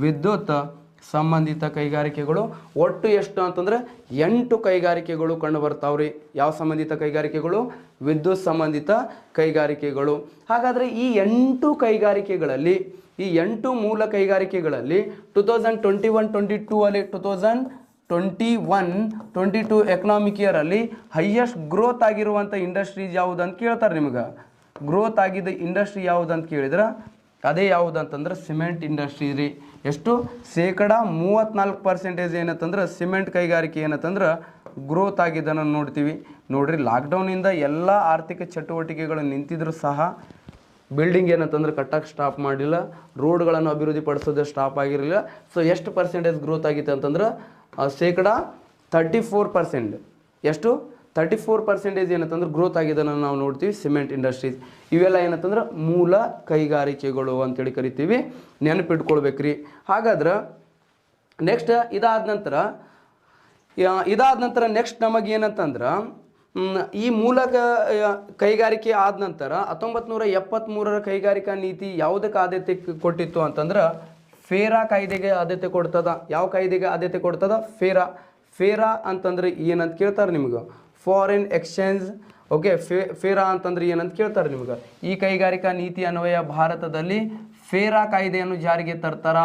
ವಿದ್ಯುತ್ ಸಂಬಂಧಿತ ಕೈಗಾರಿಕೆಗಳು. ಒಟ್ಟು ಎಷ್ಟು ಅಂತಂದ್ರೆ 8 ಕೈಗಾರಿಕೆಗಳು ಕಂಡು ಬರ್ತಾವ್ರಿ. ಯಾವ ಸಂಬಂಧಿತ ಕೈಗಾರಿಕೆಗಳು? ವಿದ್ಯುತ್ ಸಂಬಂಧಿತ ಕೈಗಾರಿಕೆಗಳು. ಹಾಗಾದರೆ ಈ 8 ಕೈಗಾರಿಕೆಗಳಲ್ಲಿ, ಈ 8 ಮೂಲ ಕೈಗಾರಿಕೆಗಳಲ್ಲಿ 2021-22 ಅಲ್ಲಿ 2021-22 ಎಕನಾಮಿಕ್ ಇಯರಲ್ಲಿ ಹೈಯೆಸ್ಟ್ ಗ್ರೋತ್ ಆಗಿರುವಂಥ ಇಂಡಸ್ಟ್ರೀಸ್ ಯಾವುದು ಅಂತ ಕೇಳ್ತಾರೆ ನಿಮ್ಗೆ. ಗ್ರೋತ್ ಆಗಿದ್ದ ಇಂಡಸ್ಟ್ರಿ ಯಾವುದು ಅಂತ ಕೇಳಿದ್ರೆ ಅದೇ ಯಾವುದು ಅಂತಂದ್ರೆ ಸಿಮೆಂಟ್ ಇಂಡಸ್ಟ್ರಿ ರೀ. ಎಷ್ಟು? 34% ಏನಂತಂದ್ರೆ ಸಿಮೆಂಟ್ ಕೈಗಾರಿಕೆ ಏನಂತಂದ್ರೆ ಗ್ರೋತ್ ಆಗಿದ್ದನ್ನು ನೋಡ್ತೀವಿ. ನೋಡ್ರಿ, ಲಾಕ್ಡೌನಿಂದ ಎಲ್ಲ ಆರ್ಥಿಕ ಚಟುವಟಿಕೆಗಳು ನಿಂತಿದ್ರು ಸಹ ಬಿಲ್ಡಿಂಗ್ ಏನಂತಂದ್ರೆ ಕಟ್ಟಕ್ಕೆ ಸ್ಟಾಪ್ ಮಾಡಿಲ್ಲ, ರೋಡ್ಗಳನ್ನು ಅಭಿವೃದ್ಧಿ ಪಡಿಸೋದು ಸ್ಟಾಪ್ ಆಗಿರಲಿಲ್ಲ. ಸೊ ಎಷ್ಟು ಪರ್ಸೆಂಟೇಜ್ ಗ್ರೋತ್ ಆಗಿತ್ತು ಅಂತಂದ್ರೆ 34%. ಎಷ್ಟು? 34% ಏನಂತಂದ್ರೆ ಗ್ರೋತ್ ಆಗಿದ್ದನ್ನು ನಾವು ನೋಡ್ತೀವಿ ಸಿಮೆಂಟ್ ಇಂಡಸ್ಟ್ರೀಸ್. ಇವೆಲ್ಲ ಏನಂತಂದ್ರೆ ಮೂಲ ಕೈಗಾರಿಕೆಗಳು ಅಂತೇಳಿ ಕರಿತೀವಿ, ನೆನಪಿಟ್ಕೊಳ್ಬೇಕ್ರಿ. ಹಾಗಾದ್ರೆ ನೆಕ್ಸ್ಟ್ ಇದಾದ ನಂತರ ನೆಕ್ಸ್ಟ್ ನಮಗೆ ಏನಂತಂದ್ರೆ ಈ ಮೂಲ ಕೈಗಾರಿಕೆ ಆದ ನಂತರ 1973ರ ಕೈಗಾರಿಕಾ ನೀತಿ ಯಾವುದಕ್ಕೆ ಆದ್ಯತೆ ಕೊಟ್ಟಿತ್ತು ಅಂತಂದ್ರೆ ಫೇರಾ ಕಾಯ್ದೆಗೆ ಆದ್ಯತೆ ಕೊಡ್ತದ. ಯಾವ ಕಾಯ್ದೆಗೆ ಆದ್ಯತೆ ಕೊಡ್ತದ? ಫೇರಾ ಅಂತಂದ್ರೆ ಏನಂತ ಕೇಳ್ತಾರೆ ನಿಮ್ಗೆ, ಫಾರಿನ್ ಎಕ್ಸ್ಚೇಂಜ್. ಓಕೆ, ಫೇರಾ ಅಂತಂದ್ರೆ ಏನಂತ ಕೇಳ್ತಾರೆ ನಿಮ್ಗೆ. ಈ ಕೈಗಾರಿಕಾ ನೀತಿ ಅನ್ವಯ ಭಾರತದಲ್ಲಿ ಫೇರಾ ಕಾಯ್ದೆಯನ್ನು ಜಾರಿಗೆ ತರ್ತಾರ.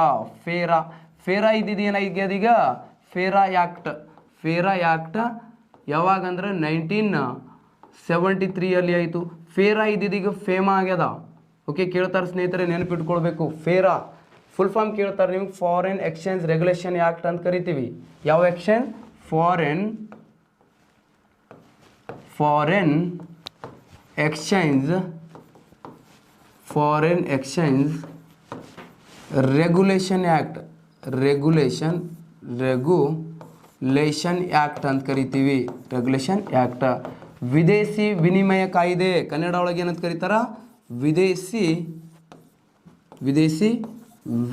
ಫೇರಾ ಇದ್ದಿದ್ದೇನಾಗ್ಯದೀಗ? ಫೇರಾ ಆ್ಯಕ್ಟ್ ಯಾವಾಗಂದ್ರೆ 1973 ಆಯಿತು. ಫೇರಾ ಇದ್ದಿದ್ದೀಗ ಫೇಮಾ ಆಗ್ಯದ. ಓಕೆ, ಕೇಳ್ತಾರೆ ಸ್ನೇಹಿತರೆ, ನೆನಪಿಟ್ಕೊಳ್ಬೇಕು. ಫೇರಾ ಫುಲ್ ಫಾರ್ಮ್ ಕೇಳ್ತಾರೆ ನಿಮ್ಗೆ, ಫಾರಿನ್ ಎಕ್ಸ್ಚೇಂಜ್ ರೆಗ್ಯುಲೇಷನ್ ಆ್ಯಕ್ಟ್ ಅಂತ ಕರಿತೀವಿ. ಯಾವ exchange? Foreign exchange regulation act ಅಂತ ಕರಿತೀವಿ. ರೆಗ್ಯುಲೇಷನ್ ಆ್ಯಕ್ಟ್ ವಿದೇಶಿ ವಿನಿಮಯ ಕಾಯ್ದೆ, ಕನ್ನಡ ಒಳಗೆ ಏನಂತ ಕರೀತಾರ? ವಿದೇಶಿ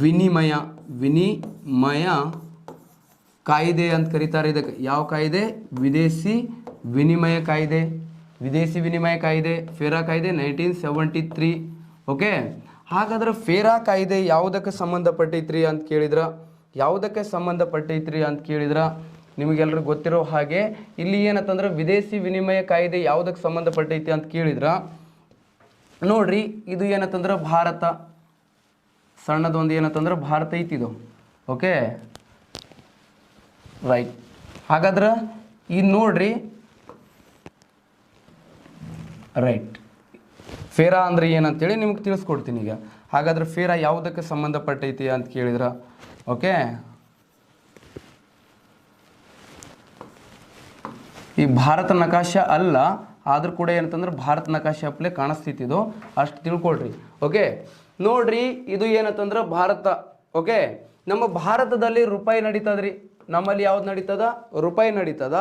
ವಿನಿಮಯ ಕಾಯ್ದೆ ಅಂತ ಕರೀತಾರೆ ಇದಕ್ಕೆ. ಯಾವ ಕಾಯ್ದೆ? ವಿದೇಶಿ ವಿನಿಮಯ ಕಾಯ್ದೆ. ವಿದೇಶಿ ವಿನಿಮಯ ಕಾಯ್ದೆ, ಫೇರಾ ಕಾಯ್ದೆ 1973. ಓಕೆ, ಹಾಗಾದ್ರೆ ಫೇರಾ ಕಾಯ್ದೆ ಯಾವುದಕ್ಕೆ ಸಂಬಂಧಪಟ್ಟೈತ್ರಿ ಅಂತ ಕೇಳಿದ್ರ ನಿಮಗೆಲ್ಲರಿಗೂ ಗೊತ್ತಿರೋ ಹಾಗೆ ಇಲ್ಲಿ ಏನಂತಂದ್ರೆ ವಿದೇಶಿ ವಿನಿಮಯ ಕಾಯ್ದೆ ಯಾವುದಕ್ಕೆ ಸಂಬಂಧಪಟ್ಟೈತಿ ಅಂತ ಕೇಳಿದ್ರ ನೋಡ್ರಿ, ಇದು ಏನಂತಂದ್ರೆ ಭಾರತ, ಸಣ್ಣದೊಂದು ಏನಂತಂದ್ರೆ ಭಾರತ ಐತಿ ಇದು. Okay right. ಹಾಗಾದ್ರೆ ಇದು ನೋಡ್ರಿ, ರೈಟ್, ಫೇರಾ ಅಂದ್ರೆ ಏನಂತೇಳಿ ನಿಮ್ಗೆ ತಿಳಿಸ್ಕೊಡ್ತೀನಿ ಈಗ. ಹಾಗಾದ್ರೆ ಫೇರಾ ಯಾವುದಕ್ಕೆ ಸಂಬಂಧಪಟ್ಟೈತಿ ಅಂತ ಕೇಳಿದ್ರ, ಓಕೆ, ಈ ಭಾರತ ನಕಾಶ ಅಲ್ಲ, ಆದ್ರೂ ಕೂಡ ಏನಂತಂದ್ರೆ ಭಾರತ ನಕಾಶೆ ಅಪ್ಲೆ ಕಾಣಿಸ್ತಿತ್ತು, ಅಷ್ಟು ತಿಳ್ಕೊಳ್ರಿ. ಓಕೆ ನೋಡ್ರಿ, ಇದು ಏನಂತಂದ್ರೆ ಭಾರತ. ಓಕೆ, ನಮ್ಮ ಭಾರತದಲ್ಲಿ ರೂಪಾಯಿ ನಡೀತದ್ರಿ. ನಮ್ಮಲ್ಲಿ ಯಾವ್ದು ನಡೀತದ? ರೂಪಾಯಿ ನಡೀತದ.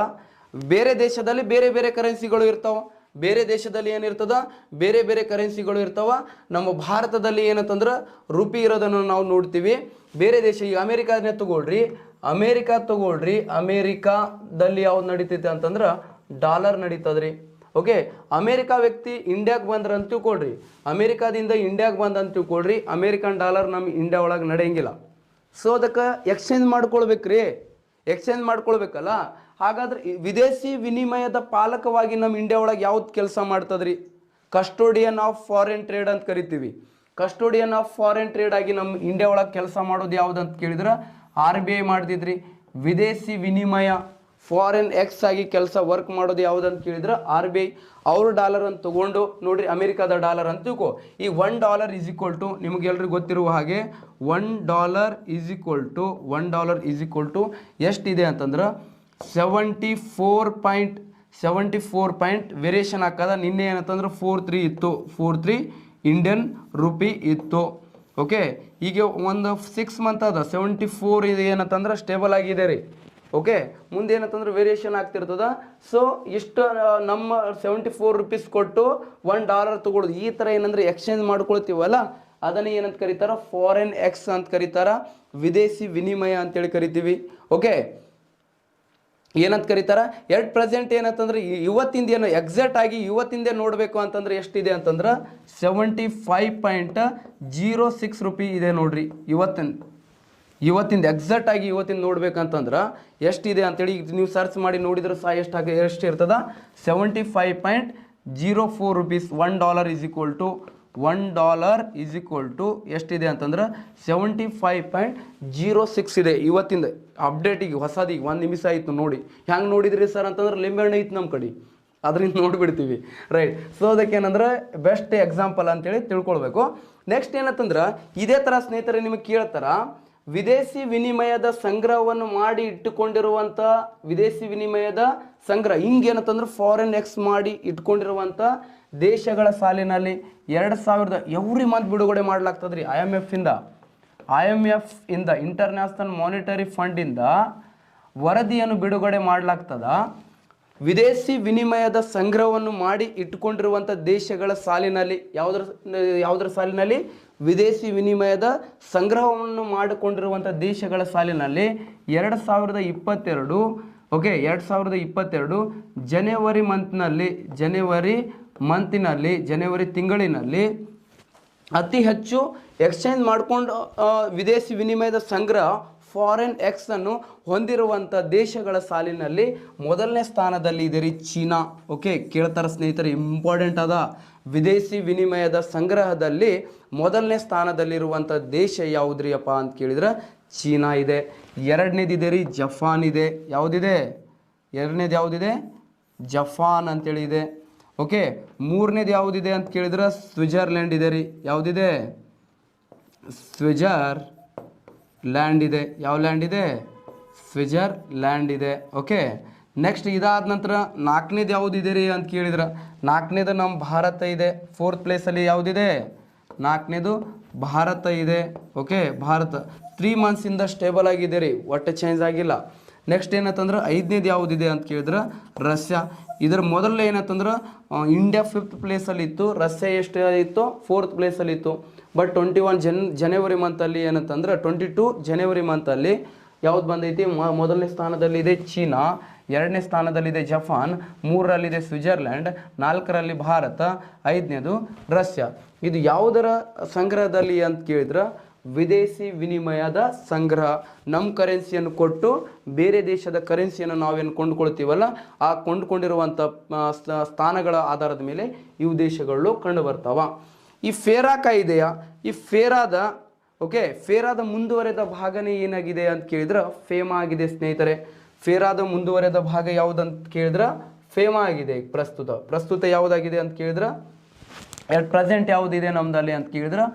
ಬೇರೆ ದೇಶದಲ್ಲಿ ಬೇರೆ ಬೇರೆ ಕರೆನ್ಸಿಗಳು ಇರ್ತಾವ. ಬೇರೆ ದೇಶದಲ್ಲಿ ಏನಿರ್ತದ? ಬೇರೆ ಬೇರೆ ಕರೆನ್ಸಿಗಳು ಇರ್ತಾವ. ನಮ್ಮ ಭಾರತದಲ್ಲಿ ಏನಂತಂದ್ರೆ ರೂಪಿ ಇರೋದನ್ನು ನಾವು ನೋಡ್ತೀವಿ. ಬೇರೆ ದೇಶ, ಈಗ ಅಮೇರಿಕಾನೇ ತಗೊಳ್ರಿ, ಅಮೇರಿಕಾದಲ್ಲಿ ಯಾವ್ದು ನಡೀತೈತೆ ಅಂತಂದ್ರೆ ಡಾಲರ್ ನಡೀತದ್ರಿ. ಓಕೆ, ಅಮೇರಿಕಾ ವ್ಯಕ್ತಿ ಇಂಡಿಯಾಗೆ ಬಂದ್ರ ಅಂತ ತಿಳ್ಕೊಳ್ರಿ, ಅಮೇರಿಕಾದಿಂದ ಇಂಡಿಯಾಗೆ ಬಂದ ಅಂತ ತಿಳ್ಕೊಳ್ರಿ, ಅಮೇರಿಕನ್ ಡಾಲರ್ ನಮ್ಮ ಇಂಡಿಯಾ ಒಳಗೆ ನಡೆಯಂಗಿಲ್ಲ. ಸೊ ಅದಕ್ಕೆ ಎಕ್ಸ್ಚೇಂಜ್ ಮಾಡ್ಕೊಳ್ಬೇಕಲ್ಲ. ಹಾಗಾದ್ರೆ ವಿದೇಶಿ ವಿನಿಮಯದ ಪಾಲಕವಾಗಿ ನಮ್ಮ ಇಂಡಿಯಾ ಒಳಗೆ ಯಾವ್ದು ಕೆಲಸ ಮಾಡ್ತದ್ರಿ? ಕಸ್ಟೋಡಿಯನ್ ಆಫ್ ಫಾರಿನ್ ಟ್ರೇಡ್ ಅಂತ ಕರಿತೀವಿ. ಕಸ್ಟೋಡಿಯನ್ ಆಫ್ ಫಾರಿನ್ ಟ್ರೇಡ್ ಆಗಿ ನಮ್ಮ ಇಂಡಿಯಾ ಒಳಗೆ ಕೆಲಸ ಮಾಡೋದು ಯಾವ್ದು ಅಂತ ಕೇಳಿದ್ರೆ RBI ಮಾಡ್ತಿದ್ರಿ. ವಿದೇಶಿ ವಿನಿಮಯ ಫಾರಿನ್ ಎಕ್ಸ್ ಆಗಿ ವರ್ಕ್ ಮಾಡೋದು ಯಾವ್ದು ಅಂತ ಕೇಳಿದ್ರೆ RBI. ಅವ್ರ ಡಾಲರ್ ಅಂತ ತಗೊಂಡು ನೋಡ್ರಿ, ಅಮೆರಿಕಾದ ಡಾಲರ್ ಅಂತ ತಿಳ್ಕೊ. ಈ $1 ಈಸ್ ಈಕ್ವಲ್ ಟು ನಿಮಗೆಲ್ರಿಗೂ ಗೊತ್ತಿರುವ ಹಾಗೆ $1 ಈಸ್ ಈಕ್ವಲ್ ಟು ಎಷ್ಟಿದೆ ಅಂತಂದ್ರೆ 74 ವೇರಿಯೇಷನ್ ಹಾಕದ. ನಿನ್ನೆ ಏನಂತಂದ್ರೆ 43 ಇಂಡಿಯನ್ ರುಪಿ ಇತ್ತು. ಓಕೆ, ಈಗ ಒಂದು 6 ಮಂತ್ ಅದ 74 ಇದು ಏನಂತಂದ್ರೆ ಸ್ಟೇಬಲ್ ಆಗಿದೆ ರೀ. ಓಕೆ, ಮುಂದೆ ಏನಂತಂದ್ರೆ ವೇರಿಯೇಷನ್ ಆಗ್ತಿರ್ತದ. ಸೊ ಇಷ್ಟು ನಮ್ಮ 74 ರೂಪೀಸ್ ಕೊಟ್ಟು $1 ತಗೊಳ್ಳೋದು. ಈ ಥರ ಏನಂದ್ರೆ ಎಕ್ಸ್ಚೇಂಜ್ ಮಾಡ್ಕೊಳ್ತೀವಲ್ಲ, ಅದನ್ನ ಏನಂತ ಕರೀತಾರ? ಫಾರಿನ್ ಎಕ್ಸ್ ಅಂತ ಕರೀತಾರ, ವಿದೇಶಿ ವಿನಿಮಯ ಅಂತೇಳಿ ಕರಿತೀವಿ. ಓಕೆ, ಏನಂತ ಕರೀತಾರ? ಎಟ್ ಪ್ರೆಸೆಂಟ್ ಏನಂತಂದ್ರೆ ಇವತ್ತಿಂದ ಏನು ಎಕ್ಸಾಕ್ಟ್ ಆಗಿ ಇವತ್ತಿಂದೇ ನೋಡಬೇಕು ಅಂತಂದ್ರೆ ಎಷ್ಟಿದೆ ಅಂತಂದ್ರೆ 75.06 ರೂಪಿ ಇದೆ ನೋಡ್ರಿ. ಇವತ್ತಿಂದ ಎಕ್ಸಾಕ್ಟ್ ಆಗಿ ಇವತ್ತಿಂದ ನೋಡ್ಬೇಕಂತಂದ್ರೆ ಎಷ್ಟಿದೆ ಅಂತೇಳಿ ನೀವು ಸರ್ಚ್ ಮಾಡಿ ನೋಡಿದ್ರೆ ಸಹ ಎಷ್ಟು ಇರ್ತದ? 75.04 ರೂಪೀಸ್. $1 ಈಸ್ ಈಕ್ವಲ್ ಟು ಎಷ್ಟಿದೆ ಅಂತಂದ್ರೆ 75.06 ಇದೆ ಇವತ್ತಿಂದ. ಅಪ್ಡೇಟಿಗೆ ಹೊಸದಿಗೆ 1 ನಿಮಿಷ ಆಯಿತು ನೋಡಿ. ಹೆಂಗೆ ನೋಡಿದ್ರಿ ಸರ್ ಅಂತಂದ್ರೆ ಲಿಂಬೆಹಣ್ಣು ಐತೆ ನಮ್ಮ ಕಡೆ, ಅದರಿಂದ ನೋಡಿಬಿಡ್ತೀವಿ. ರೈಟ್. ಸೊ ಅದಕ್ಕೇನಂದ್ರೆ ಬೆಸ್ಟ್ ಎಕ್ಸಾಂಪಲ್ ಅಂತೇಳಿ ತಿಳ್ಕೊಳ್ಬೇಕು. ನೆಕ್ಸ್ಟ್ ಏನಂತಂದ್ರೆ ಇದೇ ಥರ ಸ್ನೇಹಿತರೆ ನಿಮಗೆ ಕೇಳ್ತಾರ, ವಿದೇಶಿ ವಿನಿಮಯದ ಸಂಗ್ರಹವನ್ನು ಮಾಡಿ ಇಟ್ಟುಕೊಂಡಿರುವಂಥ ವಿದೇಶಿ ವಿನಿಮಯದ ಸಂಗ್ರಹ ಹಿಂಗೇನಂತಂದ್ರೆ ಫಾರಿನ್ ಎಕ್ಸ್ ಮಾಡಿ ಇಟ್ಕೊಂಡಿರುವಂಥ ದೇಶಗಳ ಸಾಲಿನಲ್ಲಿ 2000 ಎವ್ರಿ ಮಂತ್ ಬಿಡುಗಡೆ ಮಾಡಲಾಗ್ತದ್ರಿ. IMF ಇಂದ ಇಂಟರ್ನ್ಯಾಷನಲ್ ಮಾನಿಟರಿ ಫಂಡಿಂದ ವರದಿಯನ್ನು ಬಿಡುಗಡೆ ಮಾಡಲಾಗ್ತದ. ವಿದೇಶಿ ವಿನಿಮಯದ ಸಂಗ್ರಹವನ್ನು ಮಾಡಿ ಇಟ್ಟುಕೊಂಡಿರುವಂಥ ದೇಶಗಳ ಸಾಲಿನಲ್ಲಿ ಯಾವುದರ ಸಾಲಿನಲ್ಲಿ? ವಿದೇಶಿ ವಿನಿಮಯದ ಸಂಗ್ರಹವನ್ನು ಮಾಡಿಕೊಂಡಿರುವಂಥ ದೇಶಗಳ ಸಾಲಿನಲ್ಲಿ 2022 ಓಕೆ 2022 ಜನವರಿ ತಿಂಗಳಿನಲ್ಲಿ ಅತಿ ಹೆಚ್ಚು ಎಕ್ಸ್ಚೇಂಜ್ ಮಾಡಿಕೊಂಡು ವಿದೇಶಿ ವಿನಿಮಯದ ಸಂಗ್ರಹ ಫಾರಿನ್ ಎಕ್ಸ್ ಅನ್ನು ಹೊಂದಿರುವಂಥ ದೇಶಗಳ ಸಾಲಿನಲ್ಲಿ ಮೊದಲನೇ ಸ್ಥಾನದಲ್ಲಿ ಇದೆ ರೀ ಚೀನಾ. ಓಕೆ, ಕೇಳ್ತಾರೆ ಸ್ನೇಹಿತರೆ, ಇಂಪಾರ್ಟೆಂಟ್ ಅದ. ವಿದೇಶಿ ವಿನಿಮಯದ ಸಂಗ್ರಹದಲ್ಲಿ ಮೊದಲನೇ ಸ್ಥಾನದಲ್ಲಿರುವಂಥ ದೇಶ ಯಾವುದ್ರಿ ಅಪ್ಪ ಅಂತ ಕೇಳಿದ್ರೆ ಚೀನಾ ಇದೆ. ಎರಡನೇದಿದೆ ರೀ ಜಪಾನ್ ಇದೆ. ಯಾವುದಿದೆ? ಎರಡನೇದು ಯಾವುದಿದೆ? ಜಪಾನ್ ಅಂತೇಳಿ ಇದೆ. ಓಕೆ, ಮೂರನೇದು ಯಾವುದಿದೆ ಅಂತ ಕೇಳಿದ್ರೆ ಸ್ವಿಟ್ಜರ್ಲ್ಯಾಂಡ್ ಇದೆ ರೀ. ಯಾವುದಿದೆ? ಸ್ವಿಟ್ಜರ್ಲ್ಯಾಂಡ್ ಇದೆ. ಯಾವ ಲ್ಯಾಂಡ್ ಇದೆ? ಸ್ವಿಟ್ಜರ್ಲ್ಯಾಂಡ್ ಇದೆ. ಓಕೆ, ನೆಕ್ಸ್ಟ್ ಇದಾದ ನಂತರ ನಾಲ್ಕನೇದು ಯಾವುದಿದೆ ರೀ ಅಂತ ಕೇಳಿದ್ರೆ ನಾಲ್ಕನೇದು ನಮ್ಮ ಭಾರತ ಇದೆ. 4th ಪ್ಲೇಸಲ್ಲಿ ಯಾವುದಿದೆ? ನಾಲ್ಕನೇದು ಭಾರತ ಇದೆ. ಓಕೆ, ಭಾರತ 3 ಮಂತ್ಸಿಂದ ಸ್ಟೇಬಲ್ ಆಗಿದೆ ರೀ, ಒಟ್ಟು ಚೇಂಜ್ ಆಗಿಲ್ಲ. ನೆಕ್ಸ್ಟ್ ಏನಂತಂದ್ರೆ 5ನೇದು ಯಾವುದಿದೆ ಅಂತ ಕೇಳಿದ್ರೆ ರಷ್ಯಾ. ಇದರ ಮೊದಲು ಏನಂತಂದ್ರೆ ಇಂಡಿಯಾ 5th ಪ್ಲೇಸಲ್ಲಿ ಇತ್ತು, ರಷ್ಯಾ ಎಷ್ಟು ಇತ್ತು 4th ಪ್ಲೇಸಲ್ಲಿ ಇತ್ತು. ಬಟ್ 21 ಜನವರಿ ಮಂತಲ್ಲಿ ಏನಂತಂದ್ರೆ 22 ಜನವರಿ ಮಂತಲ್ಲಿ ಯಾವ್ದು ಬಂದೈತಿ, ಮೊದಲನೇ ಸ್ಥಾನದಲ್ಲಿದೆ ಚೀನಾ, 2ನೇ ಸ್ಥಾನದಲ್ಲಿದೆ ಜಪಾನ್, 3ರಲ್ಲಿದೆ ಸ್ವಿಟ್ಜರ್ಲ್ಯಾಂಡ್, 4ರಲ್ಲಿ ಭಾರತ, 5ನೇದು ರಷ್ಯಾ. ಇದು ಯಾವುದರ ಸಂಗ್ರಹದಲ್ಲಿ ಅಂತ ಕೇಳಿದ್ರೆ ವಿದೇಶಿ ವಿನಿಮಯದ ಸಂಗ್ರಹ. ನಮ್ಮ ಕರೆನ್ಸಿಯನ್ನು ಕೊಟ್ಟು ಬೇರೆ ದೇಶದ ಕರೆನ್ಸಿಯನ್ನು ನಾವೇನು ಕೊಂಡುಕೊಳ್ತೀವಲ್ಲ, ಆ ಕೊಂಡುಕೊಂಡಿರುವಂಥ ಸ್ಥಾನಗಳ ಆಧಾರದ ಮೇಲೆ ಇವು ದೇಶಗಳು ಕಂಡು ಬರ್ತಾವ. ಈ ಫೇರಾ ಕಾಯ್ದೆಯ ಈ ಫೇರಾದ ಮುಂದುವರೆದ ಭಾಗನೇ ಏನಾಗಿದೆ ಅಂತ ಕೇಳಿದ್ರೆ ಫೇಮಾ ಆಗಿದೆ ಸ್ನೇಹಿತರೆ. ಫೇರಾದ ಮುಂದುವರೆದ ಭಾಗ ಯಾವುದಂತ ಕೇಳಿದ್ರೆ ಫೇಮಾ ಆಗಿದೆ. ಪ್ರಸ್ತುತ ಯಾವುದಾಗಿದೆ ಅಂತ ಕೇಳಿದ್ರೆ ಎಟ್ ಪ್ರೆಸೆಂಟ್ ಯಾವುದಿದೆ ನಮ್ದಲ್ಲಿ ಅಂತ ಕೇಳಿದ್ರೆ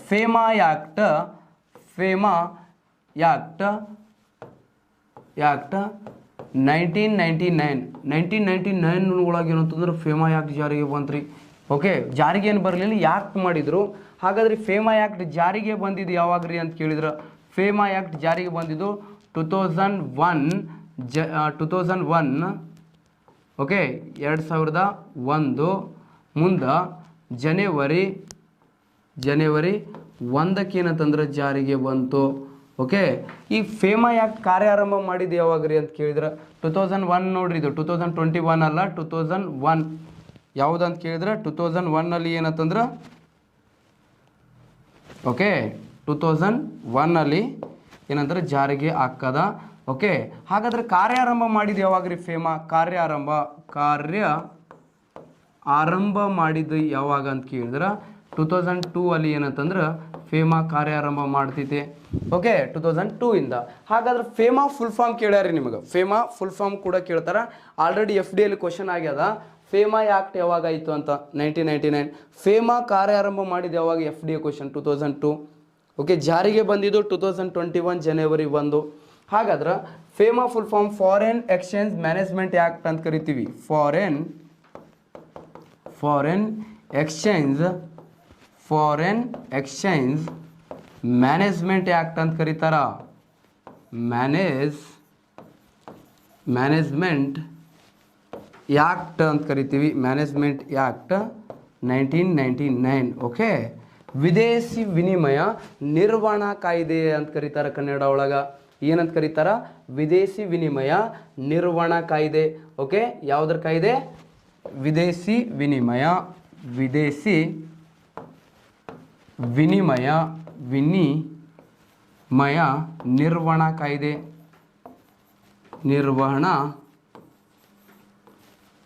ಫೇಮಾ ಆ್ಯಕ್ಟ್ 1999 ಒಳಗೆ ಏನಂತಂದ್ರೆ ಫೇಮಾ ಆ್ಯಕ್ಟ್ ಜಾರಿಗೆ ಬಂತ್ರಿ. ಓಕೆ, ಜಾರಿಗೆ ಏನು ಬರಲಿಲ್ಲ, ಯಾಕ್ಟ್ ಮಾಡಿದ್ರು. ಹಾಗಾದ್ರೆ ಫೇಮಾ ಆ್ಯಕ್ಟ್ ಜಾರಿಗೆ ಬಂದಿದ್ದು ಯಾವಾಗ್ರಿ ಅಂತ ಕೇಳಿದ್ರೆ ಫೇಮಾ ಆ್ಯಕ್ಟ್ ಜಾರಿಗೆ ಬಂದಿದ್ದು 2001 ಓಕೆ 2001 ಮುಂದೆ ಜನವರಿ 1ಕ್ಕೆ ಏನಂತಂದ್ರೆ ಜಾರಿಗೆ ಬಂತು. ಓಕೆ, ಈ ಫೇಮಾ ಆ್ಯಕ್ಟ್ ಕಾರ್ಯಾರಂಭ ಮಾಡಿದ್ದು ಯಾವಾಗ್ರಿ ಅಂತ ಕೇಳಿದ್ರೆ 2001 ನೋಡ್ರಿ. ಇದು 2021 ಅಲ್ಲ, 2001 ಯಾವುದಂತ ಕೇಳಿದ್ರೆ 2001 ಏನಂತಂದ್ರೆ ಓಕೆ 2001 ಏನಂದ್ರೆ ಜಾರಿಗೆ ಹಾಕದ. ಓಕೆ, ಹಾಗಾದ್ರೆ ಕಾರ್ಯಾರಂಭ ಮಾಡಿದ್ದು ಯಾವಾಗ್ರಿ ಫೇಮಾ? ಆರಂಭ ಮಾಡಿದ್ದು ಯಾವಾಗ ಅಂತ ಕೇಳಿದ್ರೆ 2002 ಏನಂತಂದ್ರೆ ಫೇಮಾ ಕಾರ್ಯಾರಂಭ ಮಾಡ್ತೈತೆ. ಓಕೆ, 2002 ಇಂದ. ಹಾಗಾದ್ರೆ ಫೇಮಾ ಫುಲ್ ಫಾರ್ಮ್ ಕೇಳ್ಯಾರಿ ನಿಮಗೆ. ಫೇಮಾ ಫುಲ್ ಫಾರ್ಮ್ ಕೂಡ ಕೇಳ್ತಾರ. ಆಲ್ರೆಡಿ FD ಅಲ್ಲಿ ಕ್ವಶನ್ ಆಗ್ಯದ, ಫೇಮಾ ಆ್ಯಕ್ಟ್ ಯಾವಾಗ ಆಯಿತು ಅಂತ 1999. ಫೇಮಾ ಕಾರ್ಯಾರಂಭ ಮಾಡಿದ್ದು ಯಾವಾಗ? FD question 2002. ಓಕೆ, ಜಾರಿಗೆ ಬಂದಿದ್ದು 2021 ಜನವರಿ 1. ಹಾಗಾದ್ರೆ FEMA full form foreign exchange management act ಅಂತ ಕರಿತೀವಿ. ಫಾರಿನ್ ಎಕ್ಸ್ಚೇಂಜ್ ಮ್ಯಾನೇಜ್ಮೆಂಟ್ ಆ್ಯಕ್ಟ್ ಅಂತ ಕರೀತಾರ. ಮ್ಯಾನೇಜ್ಮೆಂಟ್ ಆ್ಯಕ್ಟ್ ಅಂತ ಕರಿತೀವಿ. Management act 1999. ಓಕೆ, ವಿದೇಶಿ ವಿನಿಮಯ ನಿರ್ವಹಣಾ ಕಾಯ್ದೆ ಅಂತ ಕರೀತಾರೆ ಕನ್ನಡ ಒಳಗ. ಏನಂತ ಕರೀತಾರ? ವಿದೇಶಿ ವಿನಿಮಯ ನಿರ್ವಹಣಾ ಕಾಯ್ದೆ. ಓಕೆ, ಯಾವುದ್ರ ಕಾಯ್ದೆ? ವಿದೇಶಿ ವಿನಿಮಯ ನಿರ್ವಹಣಾ